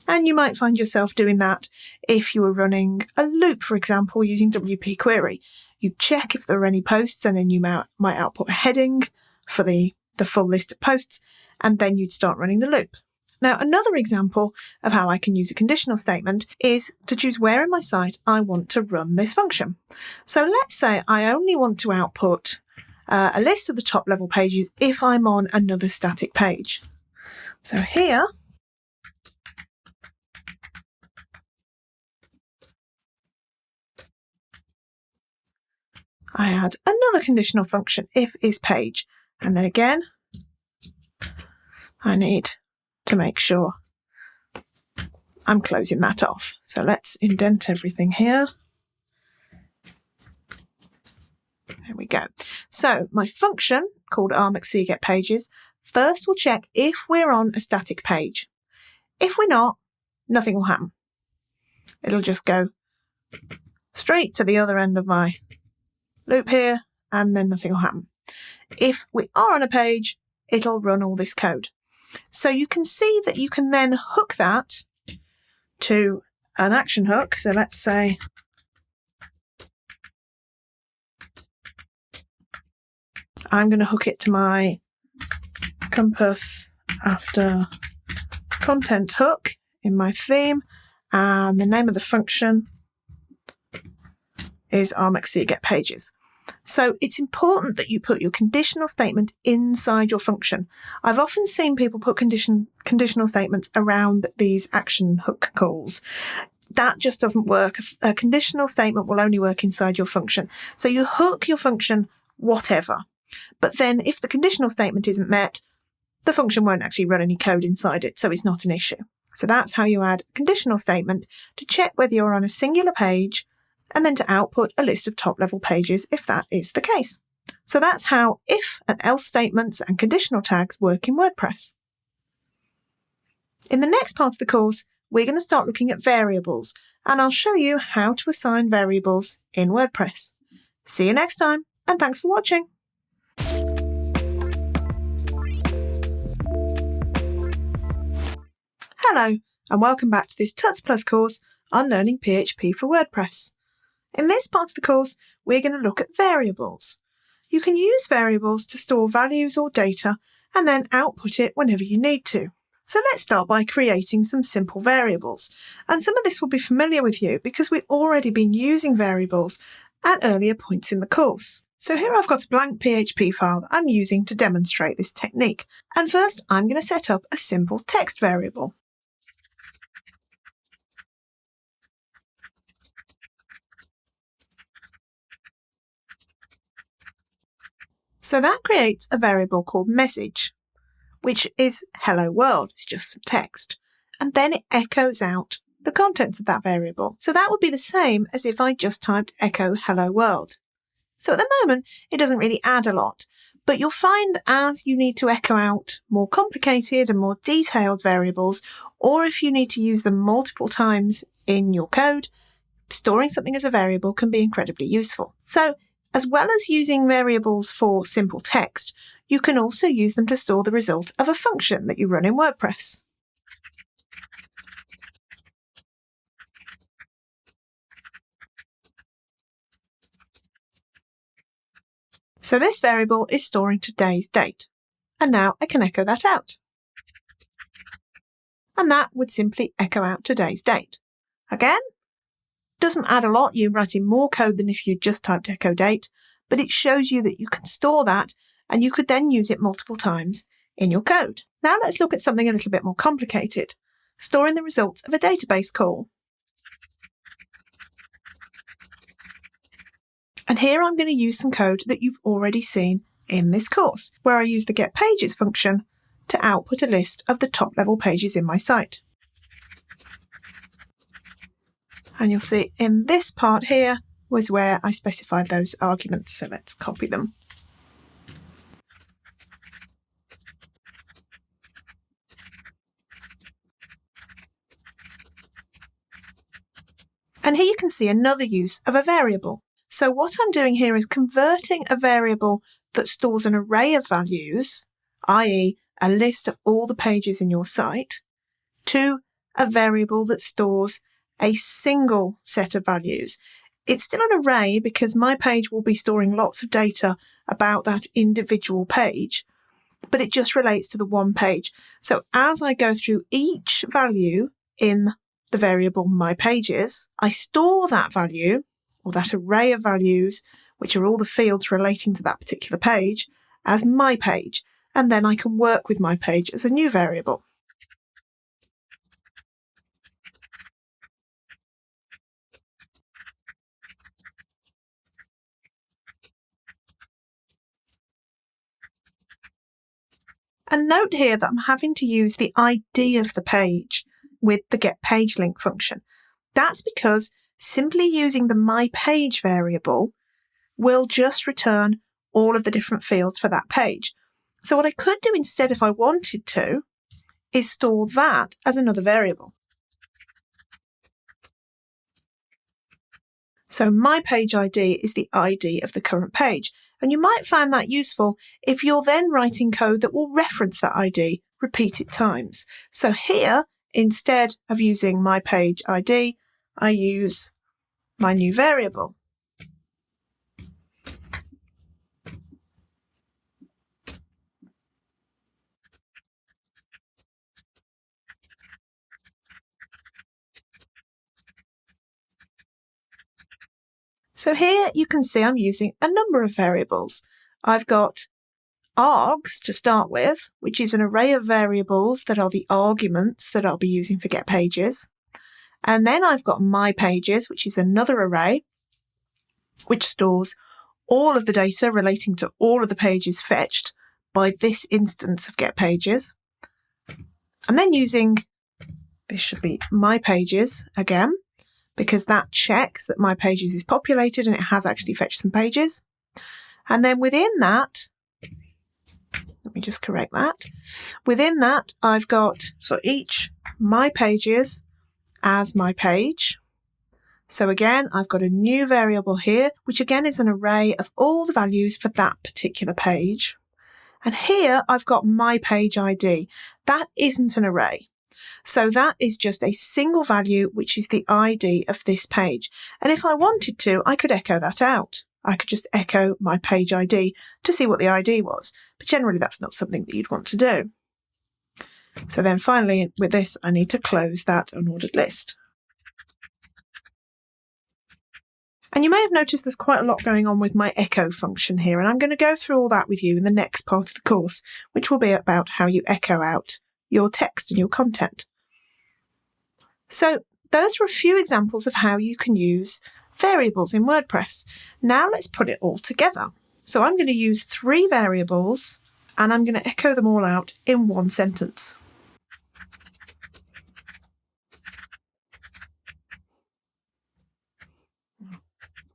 And you might find yourself doing that if you were running a loop, for example, using WP Query. You check if there are any posts, and then you might output a heading for the full list of posts, and then you'd start running the loop. Now, another example of how I can use a conditional statement is to choose where in my site I want to run this function. So let's say I only want to output a list of the top level pages if I'm on another static page. So here, I add another conditional function, if is page. And then again, I need to make sure I'm closing that off. So let's indent everything here. There we go. So my function, called rMcCGetPages, first will check if we're on a static page. If we're not, nothing will happen. It'll just go straight to the other end of my loop here, and then nothing will happen. If we are on a page, it'll run all this code. So you can see that you can then hook that to an action hook. So let's say I'm going to hook it to my compass after content hook in my theme, and the name of the function is rMcCGetPages. So it's important that you put your conditional statement inside your function. I've often seen people put conditional statements around these action hook calls. That just doesn't work. A conditional statement will only work inside your function. So you hook your function whatever. But then if the conditional statement isn't met, the function won't actually run any code inside it, so it's not an issue. So that's how you add a conditional statement to check whether you're on a singular page, and then to output a list of top-level pages if that is the case. So that's how if and else statements and conditional tags work in WordPress. In the next part of the course, we're going to start looking at variables, and I'll show you how to assign variables in WordPress. See you next time, and thanks for watching. Hello, and welcome back to this Tuts Plus course on learning PHP for WordPress. In this part of the course, we're going to look at variables. You can use variables to store values or data and then output it whenever you need to. So let's start by creating some simple variables. And some of this will be familiar with you because we've already been using variables at earlier points in the course. So here I've got a blank PHP file that I'm using to demonstrate this technique. And first, I'm going to set up a simple text variable. So that creates a variable called message, which is hello world. It's just some text. And then it echoes out the contents of that variable. So that would be the same as if I just typed echo hello world. So at the moment, it doesn't really add a lot, but you'll find as you need to echo out more complicated and more detailed variables, or if you need to use them multiple times in your code, storing something as a variable can be incredibly useful. So as well as using variables for simple text, you can also use them to store the result of a function that you run in WordPress. So this variable is storing today's date. And now I can echo that out. And that would simply echo out today's date. Again, doesn't add a lot. You're writing more code than if you just typed echo date, but it shows you that you can store that and you could then use it multiple times in your code. Now let's look at something a little bit more complicated, storing the results of a database call. And here I'm going to use some code that you've already seen in this course, where I use the getPages function to output a list of the top level pages in my site. And you'll see in this part here was where I specified those arguments. So let's copy them. And here you can see another use of a variable. So what I'm doing here is converting a variable that stores an array of values, i.e. a list of all the pages in your site, to a variable that stores a single set of values. It's still an array because my page will be storing lots of data about that individual page, but it just relates to the one page. So as I go through each value in the variable my pages, I store that value or that array of values, which are all the fields relating to that particular page, as my page, and then I can work with my page as a new variable. And note here that I'm having to use the ID of the page with the getPageLink function. That's because simply using the myPage variable will just return all of the different fields for that page. So what I could do instead, if I wanted to, is store that as another variable. So my page ID is the ID of the current page. And you might find that useful if you're then writing code that will reference that ID repeated times. So here, instead of using my page ID, I use my new variable. So here you can see I'm using a number of variables. I've got args to start with, which is an array of variables that are the arguments that I'll be using for getPages. And then I've got myPages, which is another array, which stores all of the data relating to all of the pages fetched by this instance of getPages. I'm then using, this should be myPages again, because that checks that myPages is populated and it has actually fetched some pages. And then within that, let me just correct that. Within that, I've got for each myPages as my page. So again, I've got a new variable here, which again is an array of all the values for that particular page. And here I've got my page ID. That isn't an array. So that is just a single value, which is the ID of this page. And if I wanted to, I could echo that out. I could just echo my page ID to see what the ID was. But generally, that's not something that you'd want to do. So then finally, with this, I need to close that unordered list. And you may have noticed there's quite a lot going on with my echo function here, and I'm going to go through all that with you in the next part of the course, which will be about how you echo out your text and your content. So those are a few examples of how you can use variables in WordPress. Now let's put it all together. So I'm going to use 3 variables and I'm going to echo them all out in one sentence.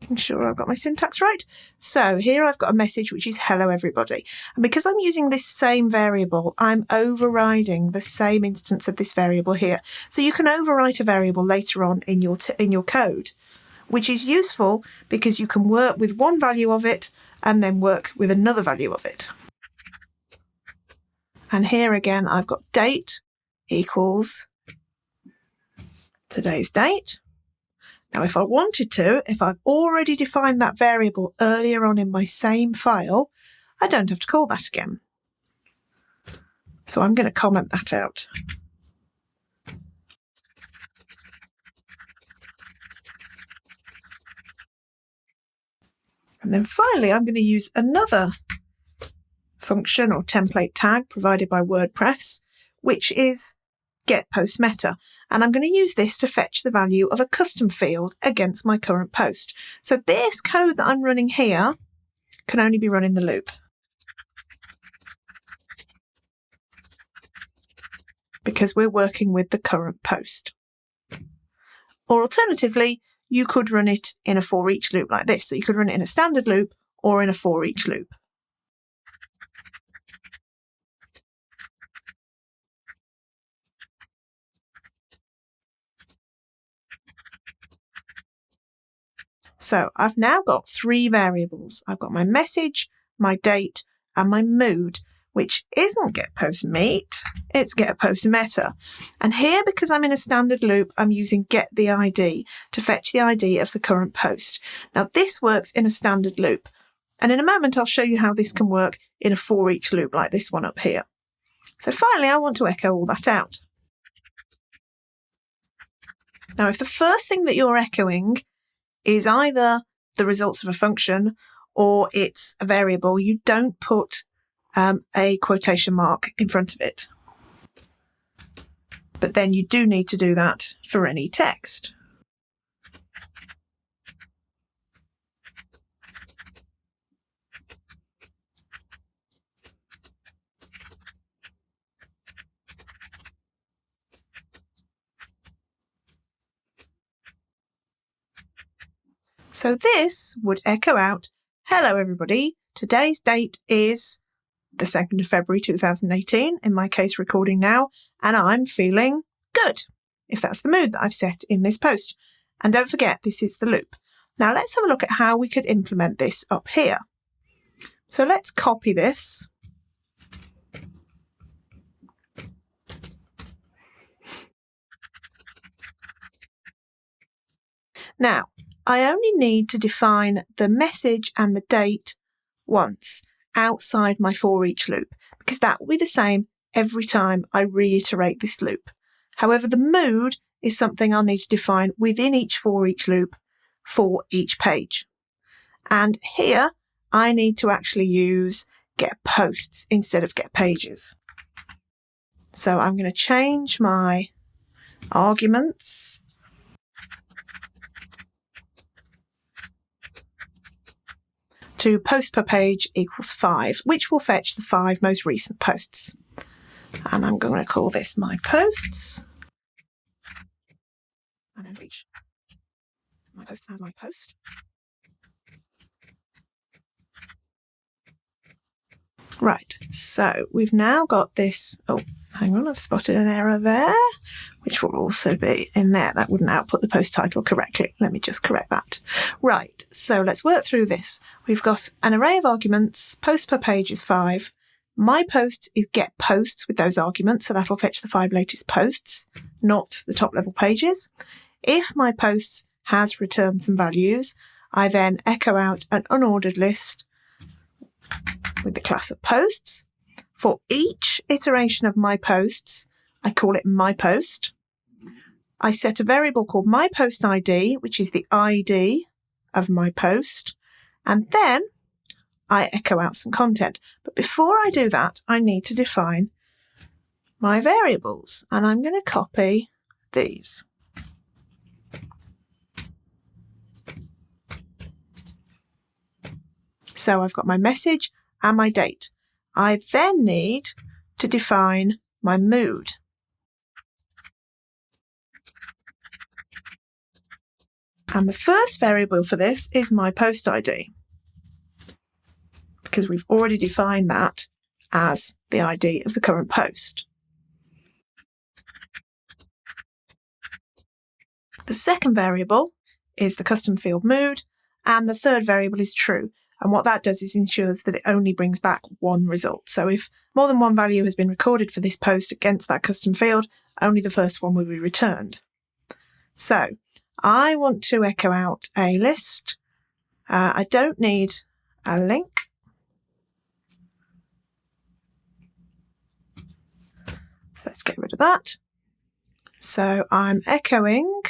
Making sure I've got my syntax right. So here I've got a message which is hello everybody. And because I'm using this same variable, I'm overriding the same instance of this variable here. So you can overwrite a variable later on in your code, which is useful because you can work with one value of it and then work with another value of it. And here again, I've got date equals today's date. Now, if I wanted to, if I've already defined that variable earlier on in my same file, I don't have to call that again. So I'm going to comment that out. And then finally, I'm going to use another function or template tag provided by WordPress, which is getPostMeta. And I'm going to use this to fetch the value of a custom field against my current post. So this code that I'm running here can only be run in the loop, because we're working with the current post. Or alternatively, you could run it in a for each loop like this. So you could run it in a standard loop or in a for each loop. So I've now got 3 variables. I've got my message, my date, and my mood, which isn't getPostMeet, it's getPostMeta. And here, because I'm in a standard loop, I'm using getTheID to fetch the ID of the current post. Now this works in a standard loop. And in a moment, I'll show you how this can work in a for each loop like this one up here. So finally, I want to echo all that out. Now, if the first thing that you're echoing is either the results of a function or it's a variable, you don't put a quotation mark in front of it. But then you do need to do that for any text. So this would echo out, hello everybody, today's date is the 2nd of February 2018, in my case recording now, and I'm feeling good, if that's the mood that I've set in this post. And don't forget, this is the loop. Now let's have a look at how we could implement this up here. So let's copy this. Now, I only need to define the message and the date once outside my for each loop, because that will be the same every time I reiterate this loop. However, the mood is something I'll need to define within each for each loop for each page. And here I need to actually use get posts instead of get pages. So I'm going to change my arguments to post per page equals 5, which will fetch the 5 most recent posts. And I'm going to call this my posts. And then reach my posts as my post. Right, so we've now got this. Oh, hang on, I've spotted an error there, which will also be in there. That wouldn't output the post title correctly. Let me just correct that. Right, so let's work through this. We've got an array of arguments. Post per page is 5. My posts is get posts with those arguments, so that'll fetch the 5 latest posts, not the top level pages. If my posts has returned some values, I then echo out an unordered list with the class of posts. For each iteration of my posts, I call it my post. I set a variable called my post ID, which is the ID of my post, and then I echo out some content. But before I do that, I need to define my variables, and I'm going to copy these. So I've got my message and my date. I then need to define my mood. And the first variable for this is my post ID, because we've already defined that as the ID of the current post. The second variable is the custom field mood, and the third variable is true. And what that does is ensures that it only brings back one result. So if more than one value has been recorded for this post against that custom field, only the first one will be returned. So I want to echo out a list. I don't need a link. So let's get rid of that. So I'm echoing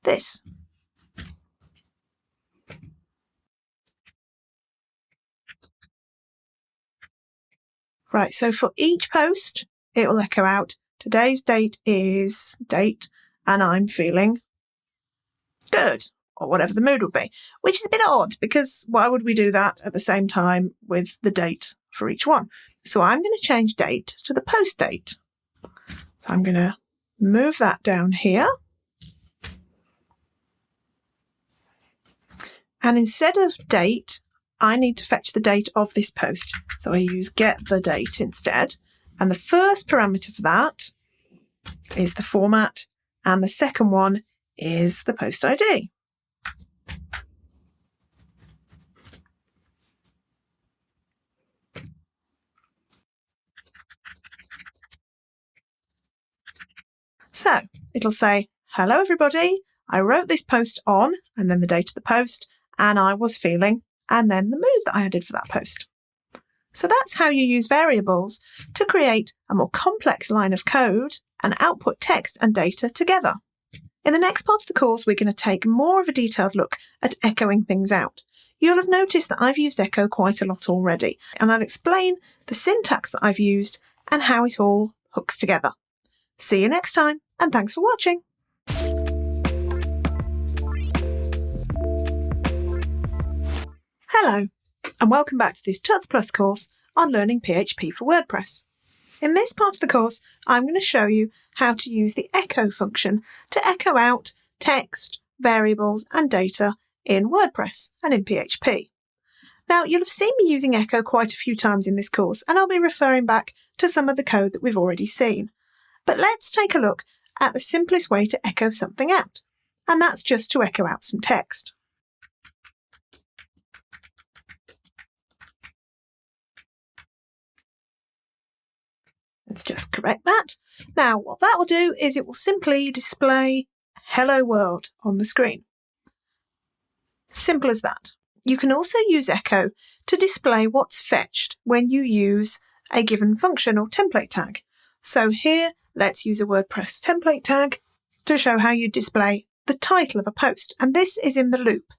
this. Right, so for each post, it will echo out today's date is date, and I'm feeling good, or whatever the mood would be, which is a bit odd because why would we do that at the same time with the date for each one? So I'm going to change date to the post date. So I'm going to move that down here. And instead of date, I need to fetch the date of this post. So I use get the date instead. And the first parameter for that is the format. And the second one is the post ID. So it'll say, hello everybody, I wrote this post on, and then the date of the post, and I was feeling, and then the mood that I added for that post. So that's how you use variables to create a more complex line of code and output text and data together. In the next part of the course, we're going to take more of a detailed look at echoing things out. You'll have noticed that I've used echo quite a lot already, and I'll explain the syntax that I've used and how it all hooks together. See you next time, and thanks for watching. Hello, and welcome back to this Tuts Plus course on learning PHP for WordPress. In this part of the course, I'm going to show you how to use the echo function to echo out text, variables and data in WordPress and in PHP. Now, you'll have seen me using echo quite a few times in this course, and I'll be referring back to some of the code that we've already seen. But let's take a look at the simplest way to echo something out, and that's just to echo out some text. Let's just correct that. Now, what that will do is it will simply display Hello World on the screen. Simple as that. You can also use echo to display what's fetched when you use a given function or template tag. So here, let's use a WordPress template tag to show how you display the title of a post, and this is in the loop.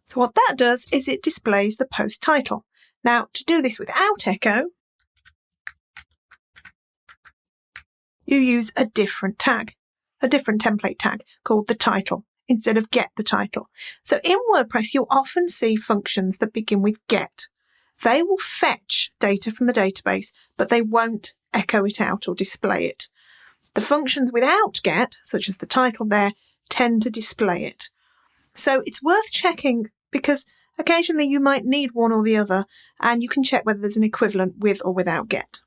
So what that does is it displays the post title. Now, to do this without echo, you use a different tag, a different template tag called the title instead of get the title. So in WordPress, you'll often see functions that begin with get. They will fetch data from the database, but they won't echo it out or display it. The functions without get, such as the title there, tend to display it. So it's worth checking because occasionally you might need one or the other, and you can check whether there's an equivalent with or without get.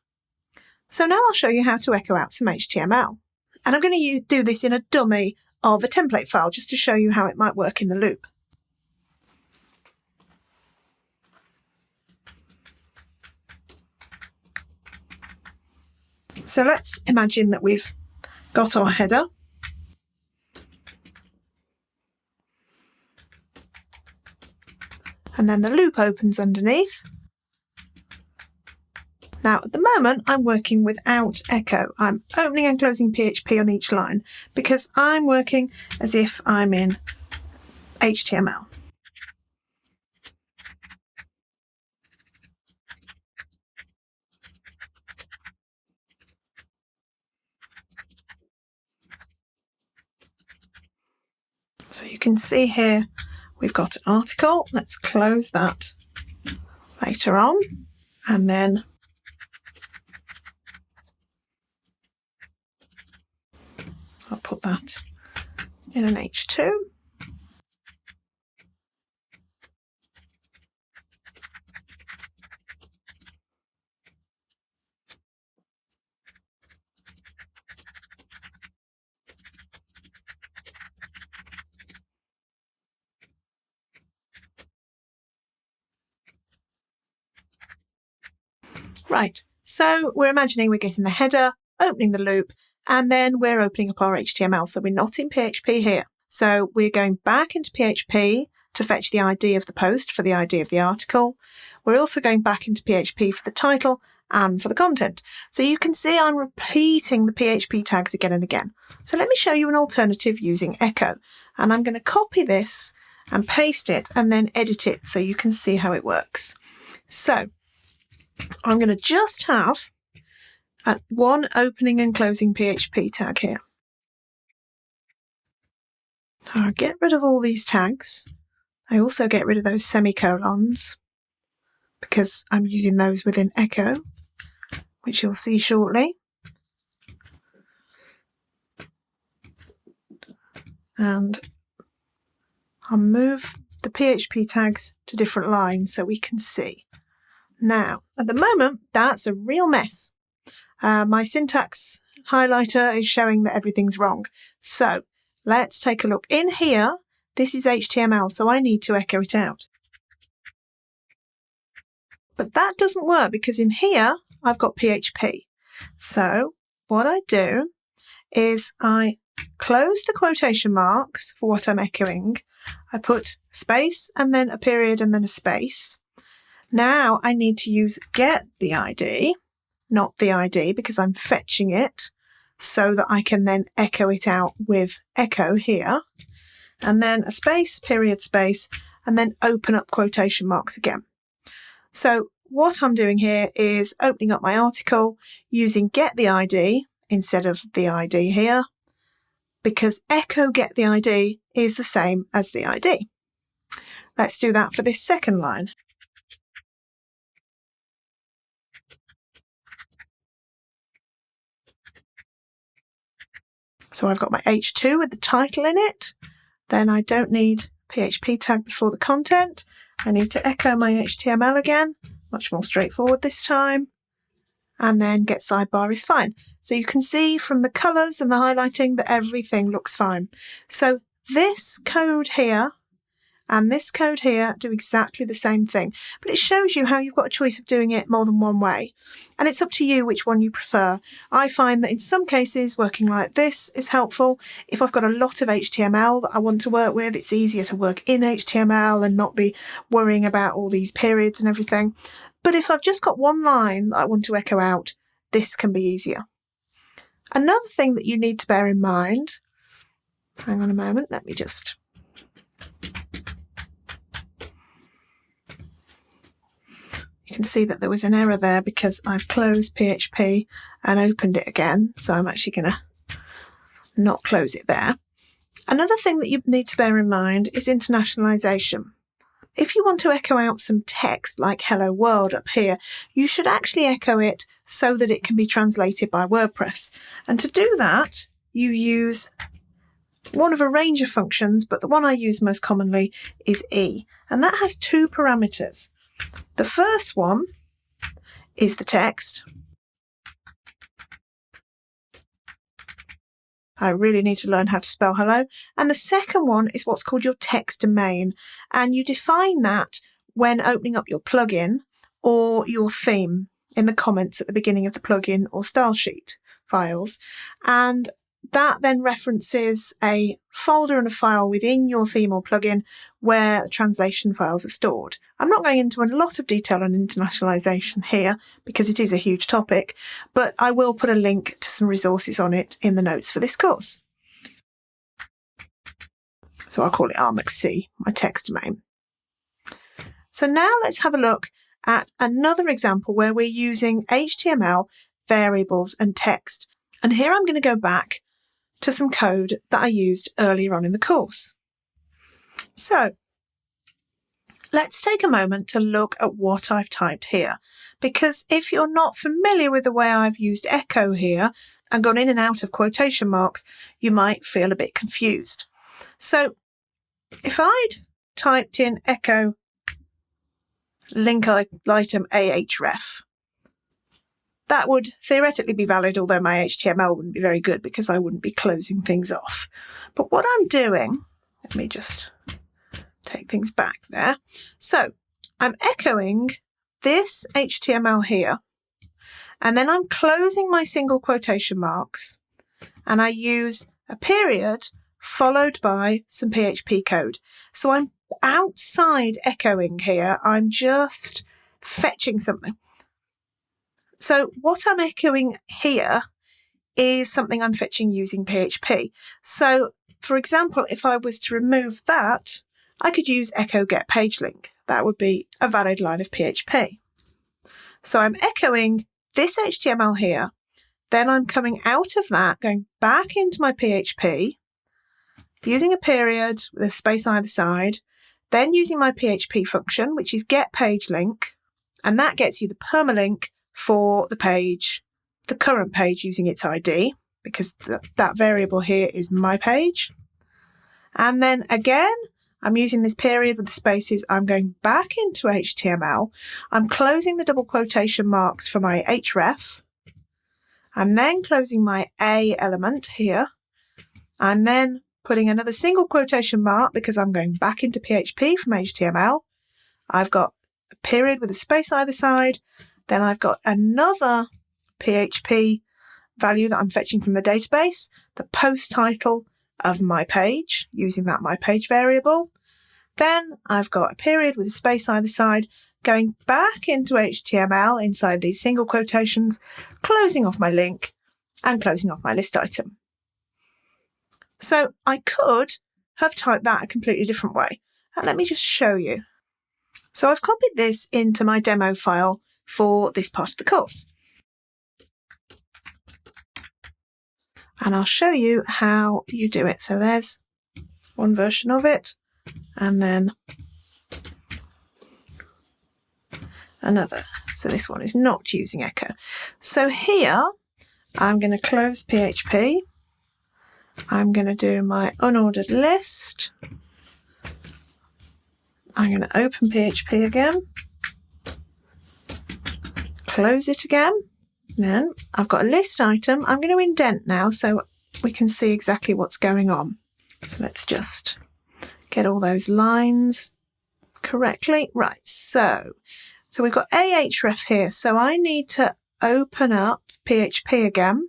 So now I'll show you how to echo out some HTML. And I'm going to do this in a dummy of a template file just to show you how it might work in the loop. So let's imagine that we've got our header. And then the loop opens underneath. Now, at the moment, I'm working without echo. I'm opening and closing PHP on each line because I'm working as if I'm in HTML. So you can see here, we've got an article. Let's close that later on. And then I'll put that in an H2. Right, so we're imagining we're getting the header, opening the loop, and then we're opening up our HTML. So we're not in PHP here. So we're going back into PHP to fetch the ID of the post for the ID of the article. We're also going back into PHP for the title and for the content. So you can see I'm repeating the PHP tags again and again. So let me show you an alternative using echo. And I'm going to copy this and paste it and then edit it so you can see how it works. So I'm going to just have one opening and closing PHP tag here. I'll get rid of all these tags. I also get rid of those semicolons because I'm using those within echo, which you'll see shortly. And I'll move the PHP tags to different lines so we can see. Now, at the moment, that's a real mess. My syntax highlighter is showing that everything's wrong. So let's take a look. In here, this is HTML, so I need to echo it out. But that doesn't work because in here, I've got PHP. So what I do is I close the quotation marks for what I'm echoing. I put space and then a period and then a space. Now I need to use get the ID, not the ID because I'm fetching it so that I can then echo it out with echo here. And then a space, period, space, and then open up quotation marks again. So what I'm doing here is opening up my article using get the ID instead of the ID here because echo get the ID is the same as the ID. Let's do that for this second line. So I've got my H2 with the title in it. Then I don't need PHP tag before the content. I need to echo my HTML again, much more straightforward this time. And then get sidebar is fine. So you can see from the colours and the highlighting that everything looks fine. So this code here and this code here do exactly the same thing, but it shows you how you've got a choice of doing it more than one way. And it's up to you which one you prefer. I find that in some cases working like this is helpful. If I've got a lot of HTML that I want to work with, it's easier to work in HTML and not be worrying about all these periods and everything. But if I've just got one line that I want to echo out, this can be easier. Another thing that you need to bear in mind, hang on a moment, let me just... You can see that there was an error there because I've closed PHP and opened it again. So I'm actually going to not close it there. Another thing that you need to bear in mind is internationalization. If you want to echo out some text like hello world up here, you should actually echo it so that it can be translated by WordPress. And to do that, you use one of a range of functions, but the one I use most commonly is E. And that has two parameters. The first one is the text. I really need to learn how to spell hello. And the second one is what's called your text domain. And you define that when opening up your plugin or your theme in the comments at the beginning of the plugin or style sheet files. And that then references a folder and a file within your theme or plugin where translation files are stored. I'm not going into a lot of detail on internationalization here because it is a huge topic, but I will put a link to some resources on it in the notes for this course. So I'll call it RMC, my text domain. So now let's have a look at another example where we're using HTML, variables and text. And here I'm going to go back to some code that I used earlier on in the course. So let's take a moment to look at what I've typed here, because if you're not familiar with the way I've used echo here and gone in and out of quotation marks, you might feel a bit confused. So if I'd typed in echo link item ahref, that would theoretically be valid, although my HTML wouldn't be very good because I wouldn't be closing things off. But what I'm doing, let me just take things back there. So I'm echoing this HTML here, and then I'm closing my single quotation marks, and I use a period followed by some PHP code. So I'm outside echoing here. I'm just fetching something. So what I'm echoing here is something I'm fetching using PHP. So, for example, if I was to remove that, I could use echo get page link. That would be a valid line of PHP. So I'm echoing this HTML here, then I'm coming out of that, going back into my PHP, using a period with a space either side, then using my PHP function, which is get page link, and that gets you the permalink for the page, the current page using its ID, because that variable here is my page. And then again, I'm using this period with the spaces. I'm going back into HTML. I'm closing the double quotation marks for my href. I'm then closing my A element here. I'm then putting another single quotation mark because I'm going back into PHP from HTML. I've got a period with a space either side. Then I've got another PHP value that I'm fetching from the database, the post title of my page, using that my page variable. Then I've got a period with a space either side, going back into HTML inside these single quotations, closing off my link and closing off my list item. So I could have typed that a completely different way. And let me just show you. So I've copied this into my demo file for this part of the course. And I'll show you how you do it. So there's one version of it, and then another. So this one is not using echo. So here I'm going to close PHP. I'm going to do my unordered list. I'm going to open PHP again. Close it again. Then I've got a list item. I'm going to indent now so we can see exactly what's going on. So let's just get all those lines correctly. Right, so we've got ahref here. So I need to open up PHP again.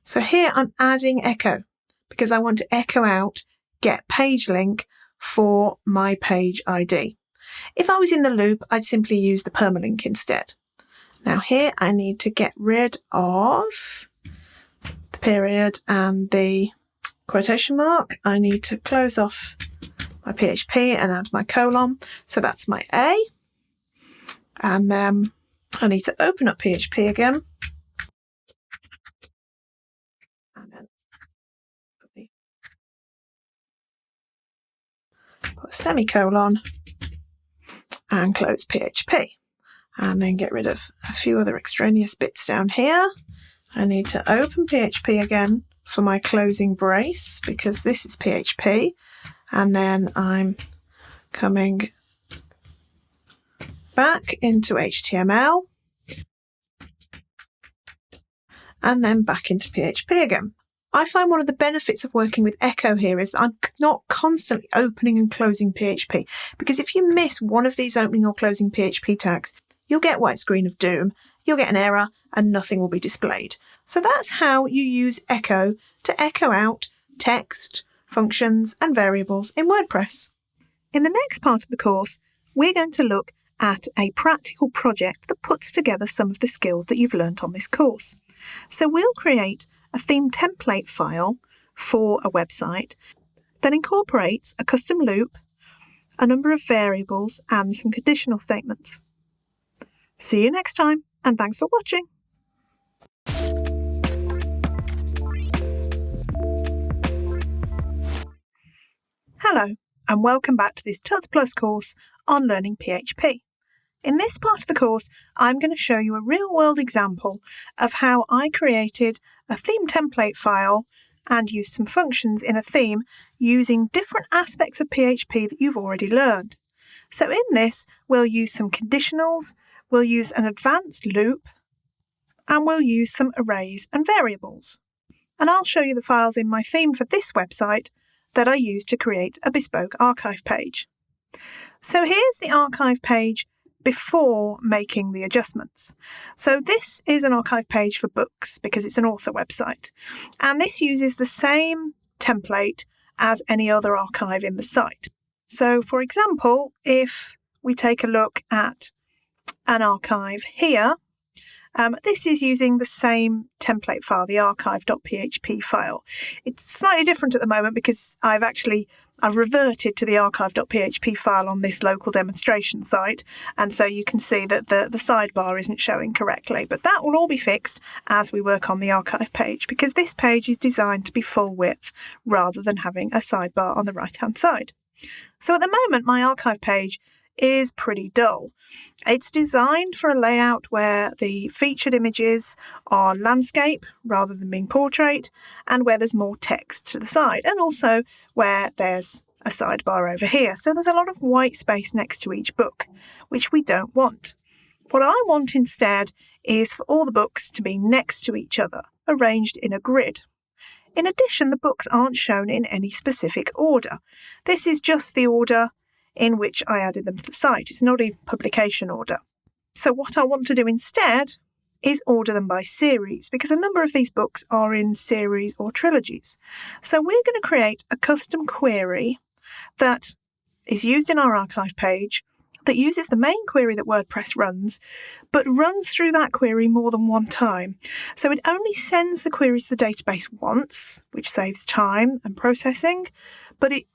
So here I'm adding echo because I want to echo out get page link for my page ID. If I was in the loop, I'd simply use the permalink instead. Now here I need to get rid of the period and the quotation mark. I need to close off my PHP and add my colon. So that's my A. And then I need to open up PHP again. And then put a semicolon and close PHP. And then get rid of a few other extraneous bits down here. I need to open PHP again for my closing brace because this is PHP. And then I'm coming back into HTML and then back into PHP again. I find one of the benefits of working with echo here is that I'm not constantly opening and closing PHP, because if you miss one of these opening or closing PHP tags, you'll get white screen of doom, you'll get an error and nothing will be displayed. So that's how you use echo to echo out text, functions and variables in WordPress. In the next part of the course, we're going to look at a practical project that puts together some of the skills that you've learnt on this course. So we'll create a theme template file for a website that incorporates a custom loop, a number of variables and some conditional statements. See you next time, and thanks for watching. Hello, and welcome back to this Tuts Plus course on learning PHP. In this part of the course, I'm going to show you a real-world example of how I created a theme template file and used some functions in a theme using different aspects of PHP that you've already learned. So in this, we'll use some conditionals, we'll use an advanced loop, and we'll use some arrays and variables. And I'll show you the files in my theme for this website that I used to create a bespoke archive page. So here's the archive page before making the adjustments. So this is an archive page for books because it's an author website. And this uses the same template as any other archive in the site. So for example, if we take a look at an archive here, this is using the same template file, the archive.php file. It's slightly different at the moment because I've reverted to the archive.php file on this local demonstration site, and so you can see that the sidebar isn't showing correctly, but that will all be fixed as we work on the archive page because this page is designed to be full width rather than having a sidebar on the right hand side. So at the moment my archive page is pretty dull. It's designed for a layout where the featured images are landscape rather than being portrait, and where there's more text to the side, and also where there's a sidebar over here. So there's a lot of white space next to each book, which we don't want. What I want instead is for all the books to be next to each other, arranged in a grid. In addition, the books aren't shown in any specific order. This is just the order in which I added them to the site. It's not even publication order. So what I want to do instead is order them by series, because a number of these books are in series or trilogies. So we're going to create a custom query that is used in our archive page that uses the main query that WordPress runs, but runs through that query more than one time. So it only sends the query to the database once, which saves time and processing, but it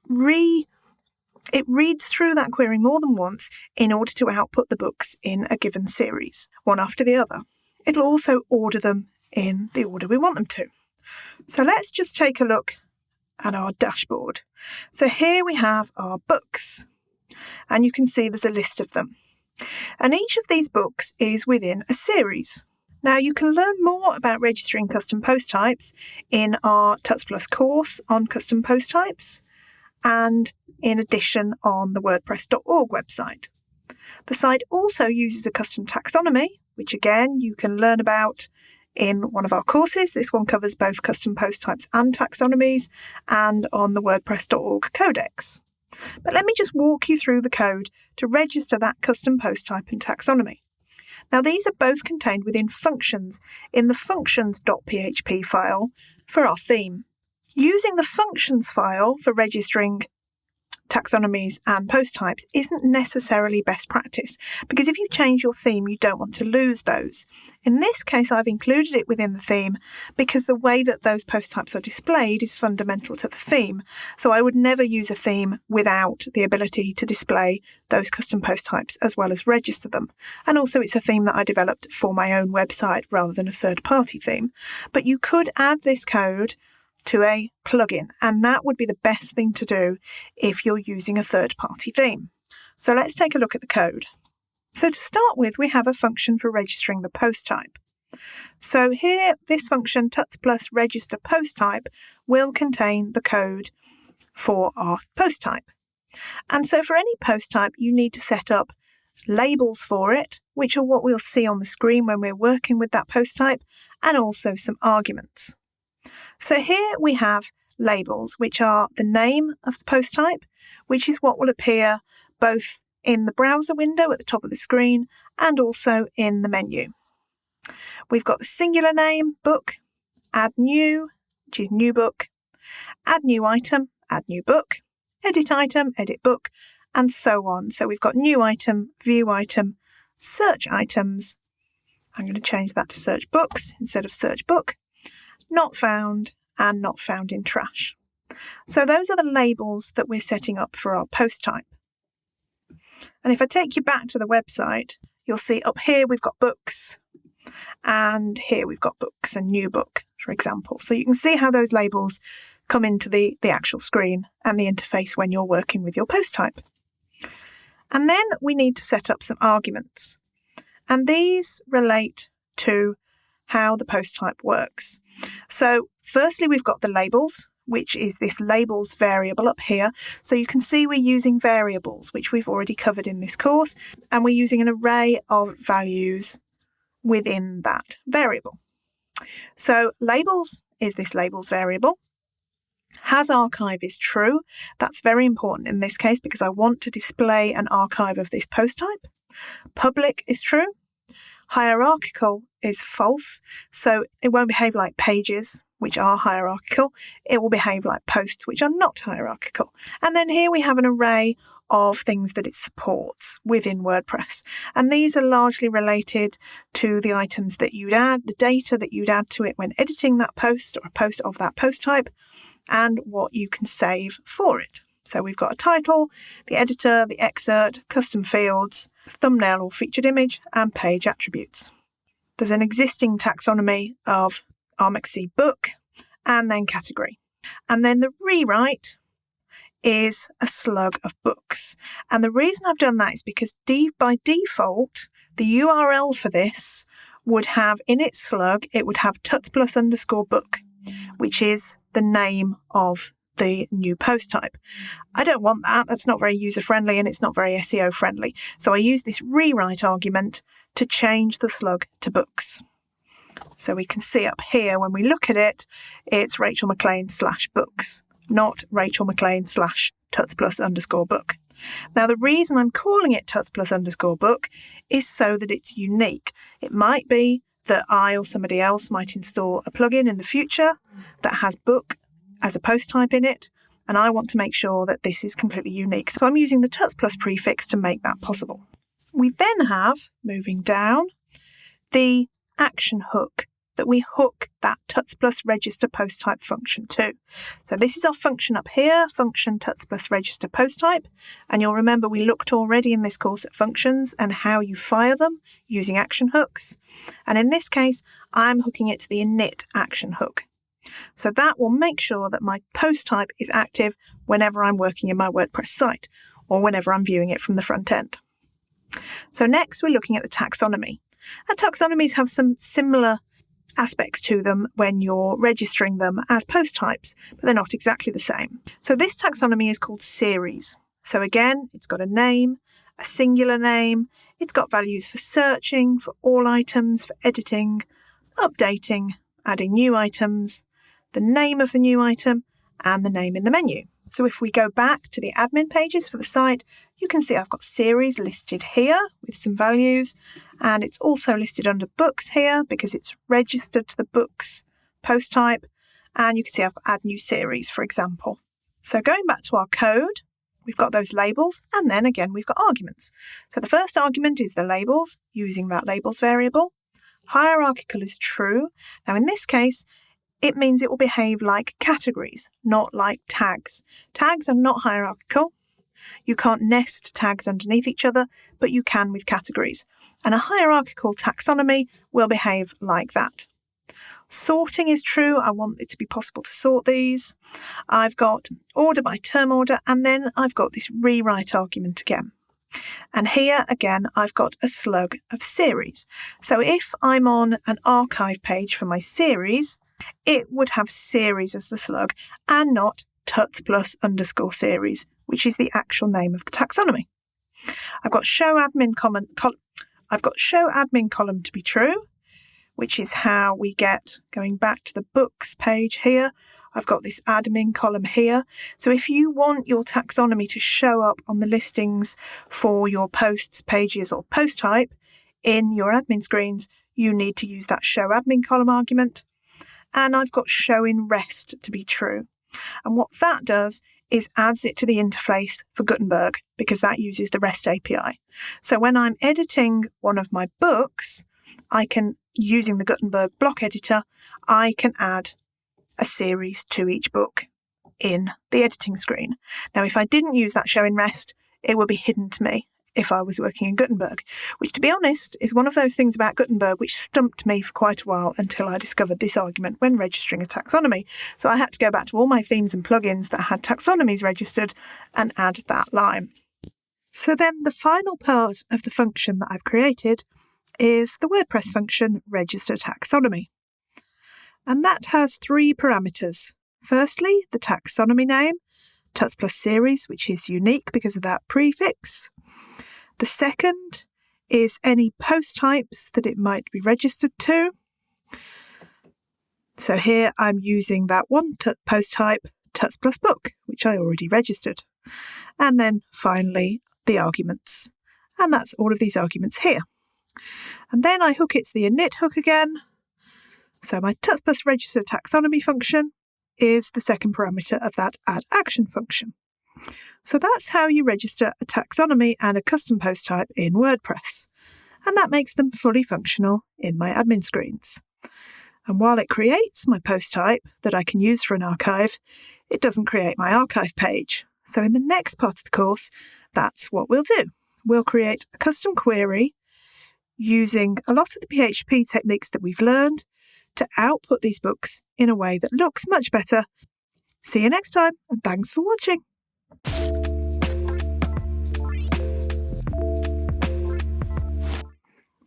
reads through that query more than once in order to output the books in a given series, one after the other. It'll also order them in the order we want them to. So let's just take a look at our dashboard. So here we have our books, and you can see there's a list of them. And each of these books is within a series. Now you can learn more about registering custom post types in our Tuts Plus course on custom post types, and in addition on the WordPress.org website. The site also uses a custom taxonomy, which again you can learn about in one of our courses. This one covers both custom post types and taxonomies, and on the WordPress.org codex. But let me just walk you through the code to register that custom post type and taxonomy. Now these are both contained within functions in the functions.php file for our theme. Using the functions file for registering taxonomies and post types isn't necessarily best practice, because if you change your theme, you don't want to lose those. In this case, I've included it within the theme because the way that those post types are displayed is fundamental to the theme. So I would never use a theme without the ability to display those custom post types as well as register them. And also it's a theme that I developed for my own website rather than a third-party theme. But you could add this code to a plugin, and that would be the best thing to do if you're using a third-party theme. So let's take a look at the code. So to start with, we have a function for registering the post type. So here, this function, Tuts plus register post type, will contain the code for our post type. And so for any post type, you need to set up labels for it, which are what we'll see on the screen when we're working with that post type, and also some arguments. So here we have labels, which are the name of the post type, which is what will appear both in the browser window at the top of the screen and also in the menu. We've got the singular name, book, add new, which is new book, add new item, add new book, edit item, edit book, and so on. So we've got new item, view item, search items. I'm going to change that to search books instead of search book. Not found, and not found in trash. So those are the labels that we're setting up for our post type. And if I take you back to the website, you'll see up here we've got books, and here we've got books and new book, for example. So you can see how those labels come into the actual screen and the interface when you're working with your post type. And then we need to set up some arguments. And these relate to how the post type works. So firstly, we've got the labels, which is this labels variable up here. So you can see we're using variables, which we've already covered in this course, and we're using an array of values within that variable. So labels is this labels variable. Has archive is true. That's very important in this case because I want to display an archive of this post type. Public is true. Hierarchical is false, so it won't behave like pages, which are hierarchical. It will behave like posts, which are not hierarchical. And then here we have an array of things that it supports within WordPress. And these are largely related to the items that you'd add, the data that you'd add to it when editing that post or a post of that post type, and what you can save for it. So we've got a title, the editor, the excerpt, custom fields, thumbnail or featured image, and page attributes. There's an existing taxonomy of Mixing book and then category. And then the rewrite is a slug of books. And the reason I've done that is because by default, the URL for this would have in its slug, it would have tuts plus _ book, which is the name of the new post type. I don't want that. That's not very user friendly and it's not very SEO friendly. So I use this rewrite argument to change the slug to books. So we can see up here when we look at it, it's Rachel McLean /books, not Rachel McLean /tuts plus _ book. Now the reason I'm calling it tuts plus _ book is so that it's unique. It might be that I or somebody else might install a plugin in the future that has book as a post type in it, and I want to make sure that this is completely unique. So I'm using the tuts plus prefix to make that possible. We then have, moving down, the action hook that we hook that tuts plus register post type function to. So this is our function up here, function tuts plus register post type. And you'll remember we looked already in this course at functions and how you fire them using action hooks. And in this case, I'm hooking it to the init action hook. So that will make sure that my post type is active whenever I'm working in my WordPress site or whenever I'm viewing it from the front end. So next we're looking at the taxonomy. And taxonomies have some similar aspects to them when you're registering them as post types, but they're not exactly the same. So this taxonomy is called series. So again, it's got a name, a singular name, it's got values for searching, for all items, for editing, updating, adding new items, the name of the new item, and the name in the menu. So if we go back to the admin pages for the site, you can see I've got series listed here with some values, and it's also listed under books here because it's registered to the books post type, and you can see I've got add new series, for example. So going back to our code, we've got those labels, and then again we've got arguments. So the first argument is the labels, using that labels variable. Hierarchical is true. Now in this case, it means it will behave like categories, not like tags. Tags are not hierarchical. You can't nest tags underneath each other, but you can with categories. And a hierarchical taxonomy will behave like that. Sorting is true. I want it to be possible to sort these. I've got order by term order, and then I've got this rewrite argument again. And here again, I've got a slug of series. So if I'm on an archive page for my series, it would have series as the slug and not tuts plus underscore series, which is the actual name of the taxonomy. I've got show admin column to be true, which is how we get, going back to the books page here, I've got this admin column here. So if you want your taxonomy to show up on the listings for your posts, pages, or post type in your admin screens, you need to use that show admin column argument. And I've got show in rest to be true. And what that does is adds it to the interface for Gutenberg, because that uses the REST API. So when I'm editing one of my books, using the Gutenberg block editor, I can add a series to each book in the editing screen. Now, if I didn't use that show in REST, it would be hidden to me if I was working in Gutenberg, which, to be honest, is one of those things about Gutenberg which stumped me for quite a while until I discovered this argument when registering a taxonomy. So I had to go back to all my themes and plugins that had taxonomies registered and add that line. So then the final part of the function that I've created is the WordPress function register taxonomy. And that has 3 parameters. Firstly, the taxonomy name, tuts plus series, which is unique because of that prefix. The second is any post types that it might be registered to. So here I'm using that one post type, tuts plus book, which I already registered. And then finally, the arguments. And that's all of these arguments here. And then I hook it to the init hook again. So my tuts plus register taxonomy function is the second parameter of that add action function. So that's how you register a taxonomy and a custom post type in WordPress. And that makes them fully functional in my admin screens. And while it creates my post type that I can use for an archive, it doesn't create my archive page. So in the next part of the course, that's what we'll do. We'll create a custom query using a lot of the PHP techniques that we've learned to output these books in a way that looks much better. See you next time, and thanks for watching.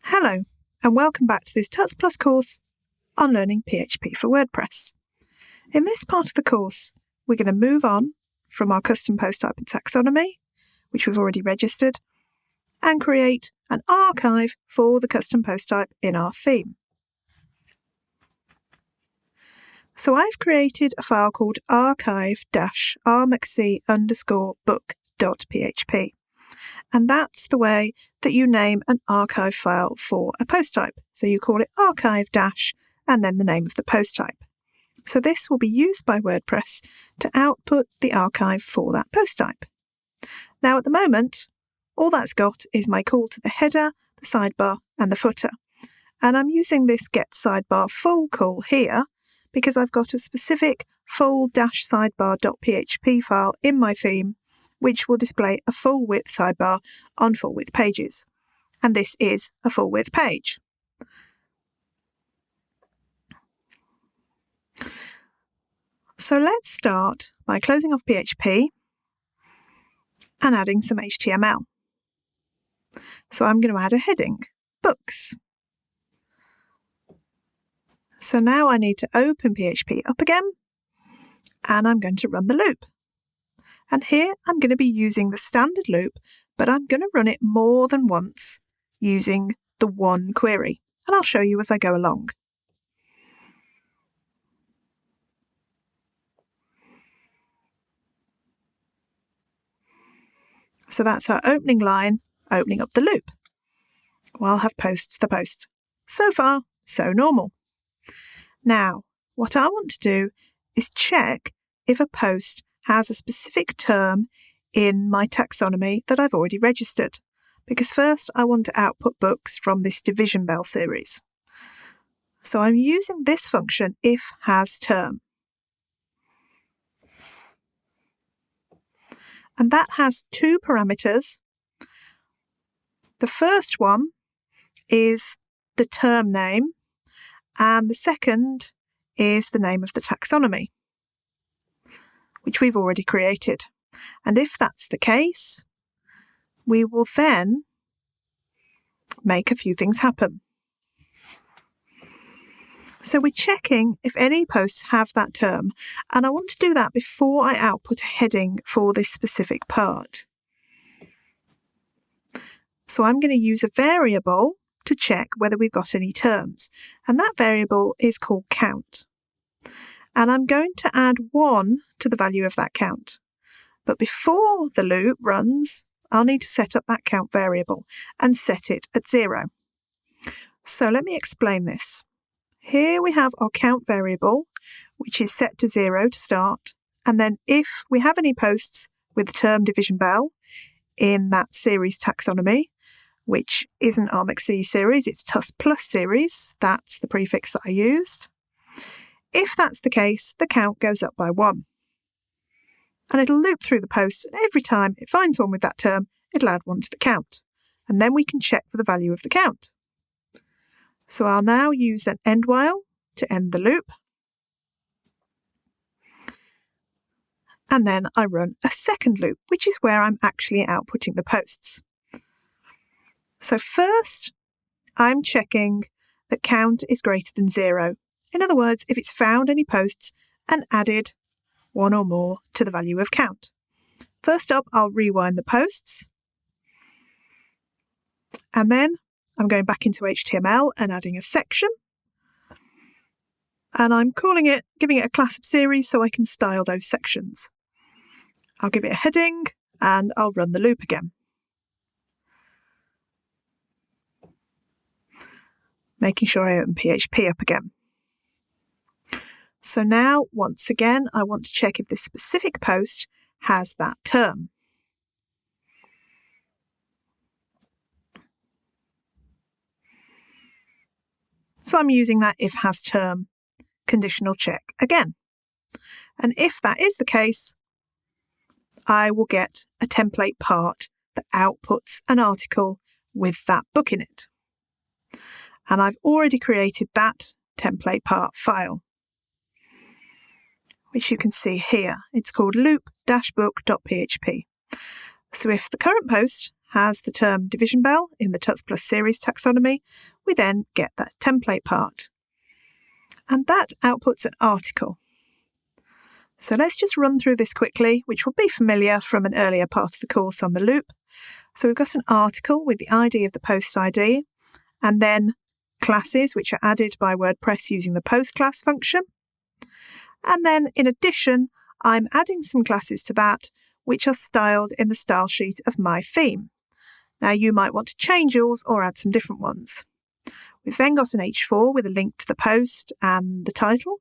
Hello, and welcome back to this Tuts Plus course on learning PHP for WordPress. In this part of the course, we're going to move on from our custom post type and taxonomy, which we've already registered, and create an archive for the custom post type in our theme. So I've created a file called archive-rmxc_book.php. And that's the way that you name an archive file for a post type. So you call it archive- and then the name of the post type. So this will be used by WordPress to output the archive for that post type. Now at the moment, all that's got is my call to the header, the sidebar, and the footer. And I'm using this get sidebar full call here because I've got a specific full-sidebar.php file in my theme, which will display a full width sidebar on full width pages. And this is a full width page. So let's start by closing off PHP and adding some HTML. So I'm going to add a heading, Books. So now I need to open PHP up again, and I'm going to run the loop. And here I'm going to be using the standard loop, but I'm going to run it more than once using the one query. And I'll show you as I go along. So that's our opening line, opening up the loop. Well, I'll have posts the post. So far, so normal. Now, what I want to do is check if a post has a specific term in my taxonomy that I've already registered, because first I want to output books from this division bell series. So I'm using this function if has term. And that has two parameters. The first one is the term name, and the second is the name of the taxonomy, which we've already created. And if that's the case, we will then make a few things happen. So we're checking if any posts have that term, and I want to do that before I output a heading for this specific part. So I'm going to use a variable to check whether we've got any terms, and that variable is called count. And I'm going to add 1 to the value of that count. But before the loop runs, I'll need to set up that count variable and set it at 0. So let me explain this. Here we have our count variable, which is set to 0 to start, and then if we have any posts with the term division bell in that series taxonomy, which isn't our McC series, it's Tuts plus series, that's the prefix that I used. If that's the case, the count goes up by 1. And it'll loop through the posts, and every time it finds one with that term, it'll add 1 to the count. And then we can check for the value of the count. So I'll now use an end while to end the loop. And then I run a second loop, which is where I'm actually outputting the posts. So first, I'm checking that count is greater than 0. In other words, if it's found any posts and added 1 or more to the value of count. First up, I'll rewind the posts. And then I'm going back into HTML and adding a section. And I'm giving it a class of series so I can style those sections. I'll give it a heading and I'll run the loop again. Making sure I open PHP up again. So now, once again, I want to check if this specific post has that term. So I'm using that if has term conditional check again. And if that is the case, I will get a template part that outputs an article with that book in it. And I've already created that template part file, which you can see here. It's called loop-book.php. So if the current post has the term division bell in the Tuts plus series taxonomy, we then get that template part. And that outputs an article. So let's just run through this quickly, which will be familiar from an earlier part of the course on the loop. So we've got an article with the ID of the post ID, and then classes which are added by WordPress using the post class function. And then in addition, I'm adding some classes to that which are styled in the style sheet of my theme. Now you might want to change yours or add some different ones. We've then got an H4 with a link to the post and the title.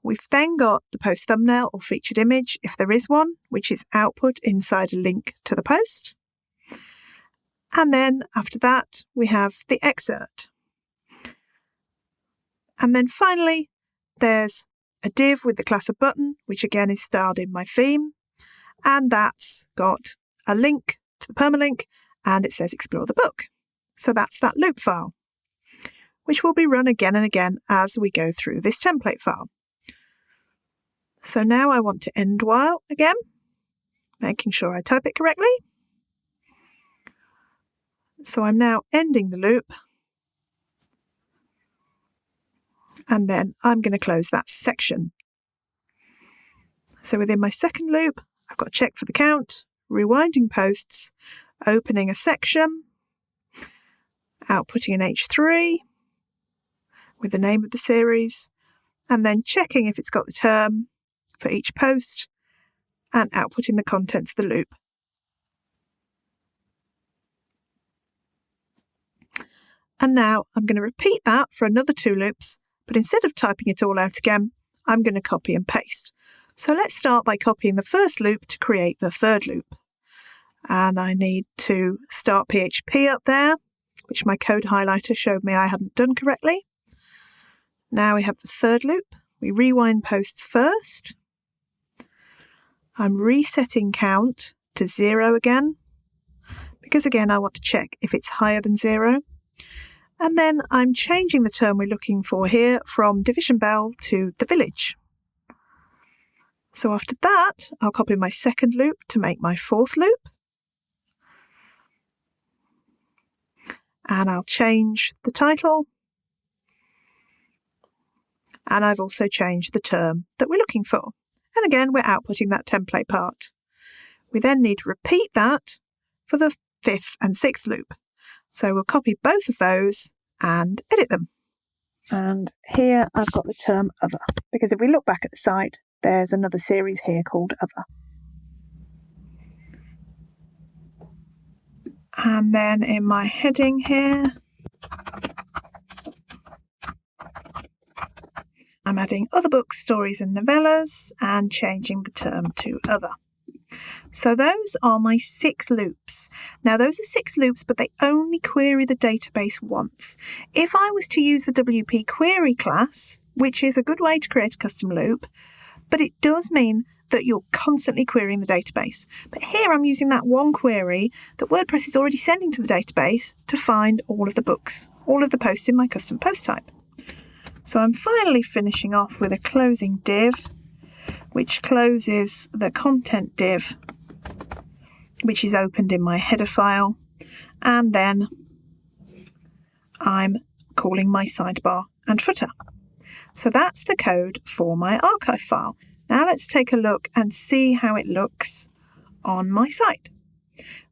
We've then got the post thumbnail or featured image, if there is one, which is output inside a link to the post. And then after that, we have the excerpt. And then finally, there's a div with the class of button, which again is styled in my theme. And that's got a link to the permalink, and it says explore the book. So that's that loop file, which will be run again and again as we go through this template file. So now I want to end while again, making sure I type it correctly. So I'm now ending the loop, and then I'm going to close that section. So within my second loop, I've got to check for the count, rewinding posts, opening a section, outputting an H3 with the name of the series, and then checking if it's got the term for each post and outputting the contents of the loop. And now I'm going to repeat that for another 2 loops, but instead of typing it all out again, I'm going to copy and paste. So let's start by copying the first loop to create the third loop. And I need to start PHP up there, which my code highlighter showed me I hadn't done correctly. Now we have the third loop. We rewind posts first. I'm resetting count to 0 again, because again I want to check if it's higher than 0. And then I'm changing the term we're looking for here from division bell to the village. So after that, I'll copy my second loop to make my fourth loop. And I'll change the title. And I've also changed the term that we're looking for. And again, we're outputting that template part. We then need to repeat that for the 5th and 6th loop. So we'll copy both of those and edit them. And here I've got the term other, because if we look back at the site, there's another series here called other. And then in my heading here, I'm adding other books, stories and novellas and changing the term to other. So those are my 6 loops. Now those are 6 loops, but they only query the database once. If I was to use the WP query class, which is a good way to create a custom loop, but it does mean that you're constantly querying the database. But here I'm using that one query that WordPress is already sending to the database to find all of the books, all of the posts in my custom post type. So I'm finally finishing off with a closing div, which closes the content div, which is opened in my header file. And then I'm calling my sidebar and footer. So that's the code for my archive file. Now let's take a look and see how it looks on my site.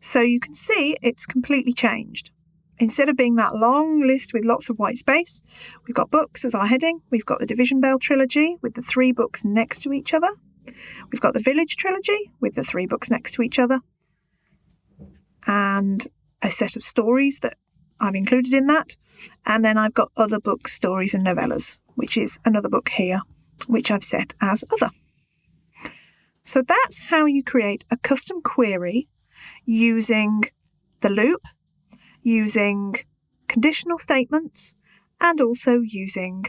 So you can see it's completely changed. Instead of being that long list with lots of white space, we've got books as our heading. We've got the Division Bell trilogy with the 3 books next to each other. We've got the Village trilogy with the 3 books next to each other. And a set of stories that I've included in that. And then I've got other books, stories and novellas, which is another book here, which I've set as other. So that's how you create a custom query using the loop, using conditional statements, and also using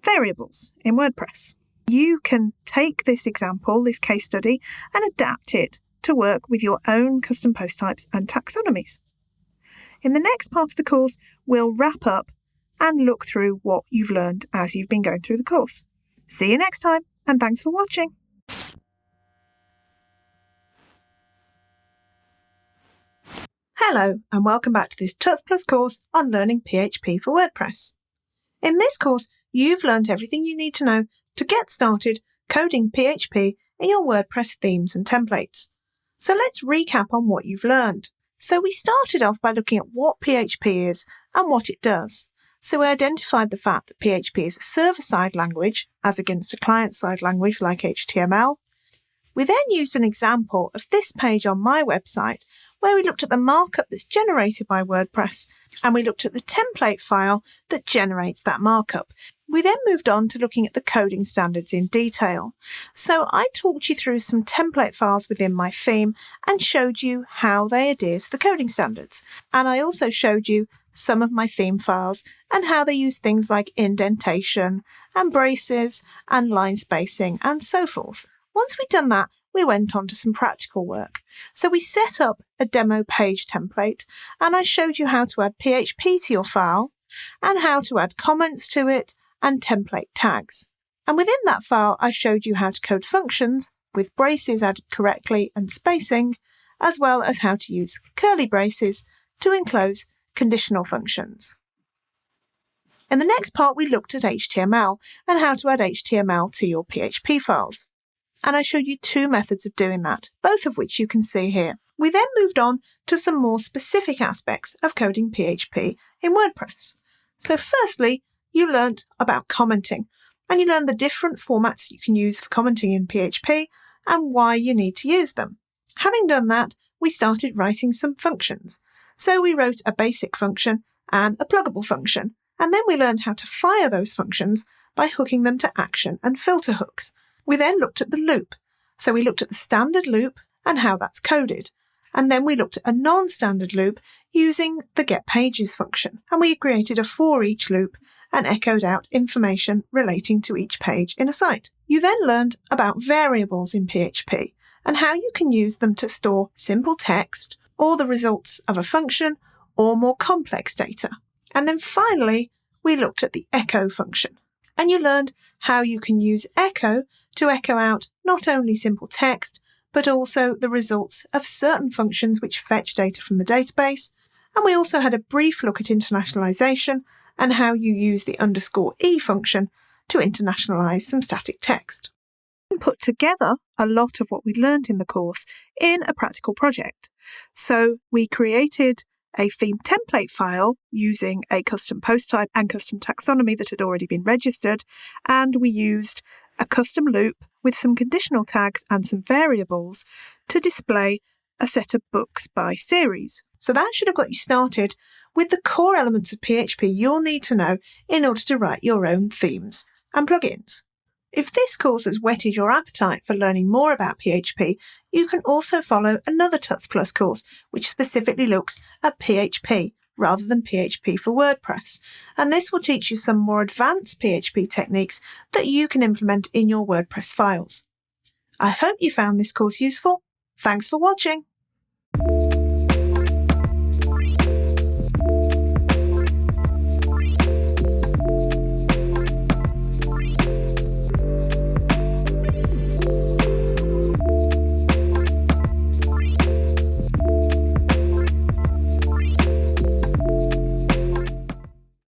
variables in WordPress. You can take this example, this case study, and adapt it to work with your own custom post types and taxonomies. In the next part of the course, we'll wrap up and look through what you've learned as you've been going through the course. See you next time, and thanks for watching. Hello, and welcome back to this Tuts Plus course on learning PHP for WordPress. In this course, you've learned everything you need to know to get started coding PHP in your WordPress themes and templates. So let's recap on what you've learned. So we started off by looking at what PHP is and what it does. So we identified the fact that PHP is a server-side language as against a client-side language like HTML. We then used an example of this page on my website where we looked at the markup that's generated by WordPress and we looked at the template file that generates that markup. We then moved on to looking at the coding standards in detail. So I talked you through some template files within my theme and showed you how they adhere to the coding standards. And I also showed you some of my theme files and how they use things like indentation and braces and line spacing and so forth. Once we'd done that, we went on to some practical work. So we set up a demo page template and I showed you how to add PHP to your file and how to add comments to it and template tags. And within that file, I showed you how to code functions with braces added correctly and spacing, as well as how to use curly braces to enclose conditional functions. In the next part, we looked at HTML and how to add HTML to your PHP files. And I showed you two methods of doing that, both of which you can see here. We then moved on to some more specific aspects of coding PHP in WordPress. So firstly, you learned about commenting, and you learned the different formats you can use for commenting in PHP and why you need to use them. Having done that, we started writing some functions. So we wrote a basic function and a pluggable function, and then we learned how to fire those functions by hooking them to action and filter hooks. We then looked at the loop. So we looked at the standard loop and how that's coded. And then we looked at a non-standard loop using the getPages function. And we created a for each loop and echoed out information relating to each page in a site. You then learned about variables in PHP and how you can use them to store simple text or the results of a function or more complex data. And then finally, we looked at the echo function. And you learned how you can use echo to echo out not only simple text, but also the results of certain functions which fetch data from the database. And we also had a brief look at internationalization and how you use the _e function to internationalize some static text. And put together a lot of what we learned in the course in a practical project. So we created a theme template file using a custom post type and custom taxonomy that had already been registered, and we used a custom loop with some conditional tags and some variables to display a set of books by series. So that should have got you started with the core elements of PHP you'll need to know in order to write your own themes and plugins. If this course has whetted your appetite for learning more about PHP, you can also follow another Tuts Plus course which specifically looks at PHP rather than PHP for WordPress. And this will teach you some more advanced PHP techniques that you can implement in your WordPress files. I hope you found this course useful. Thanks for watching.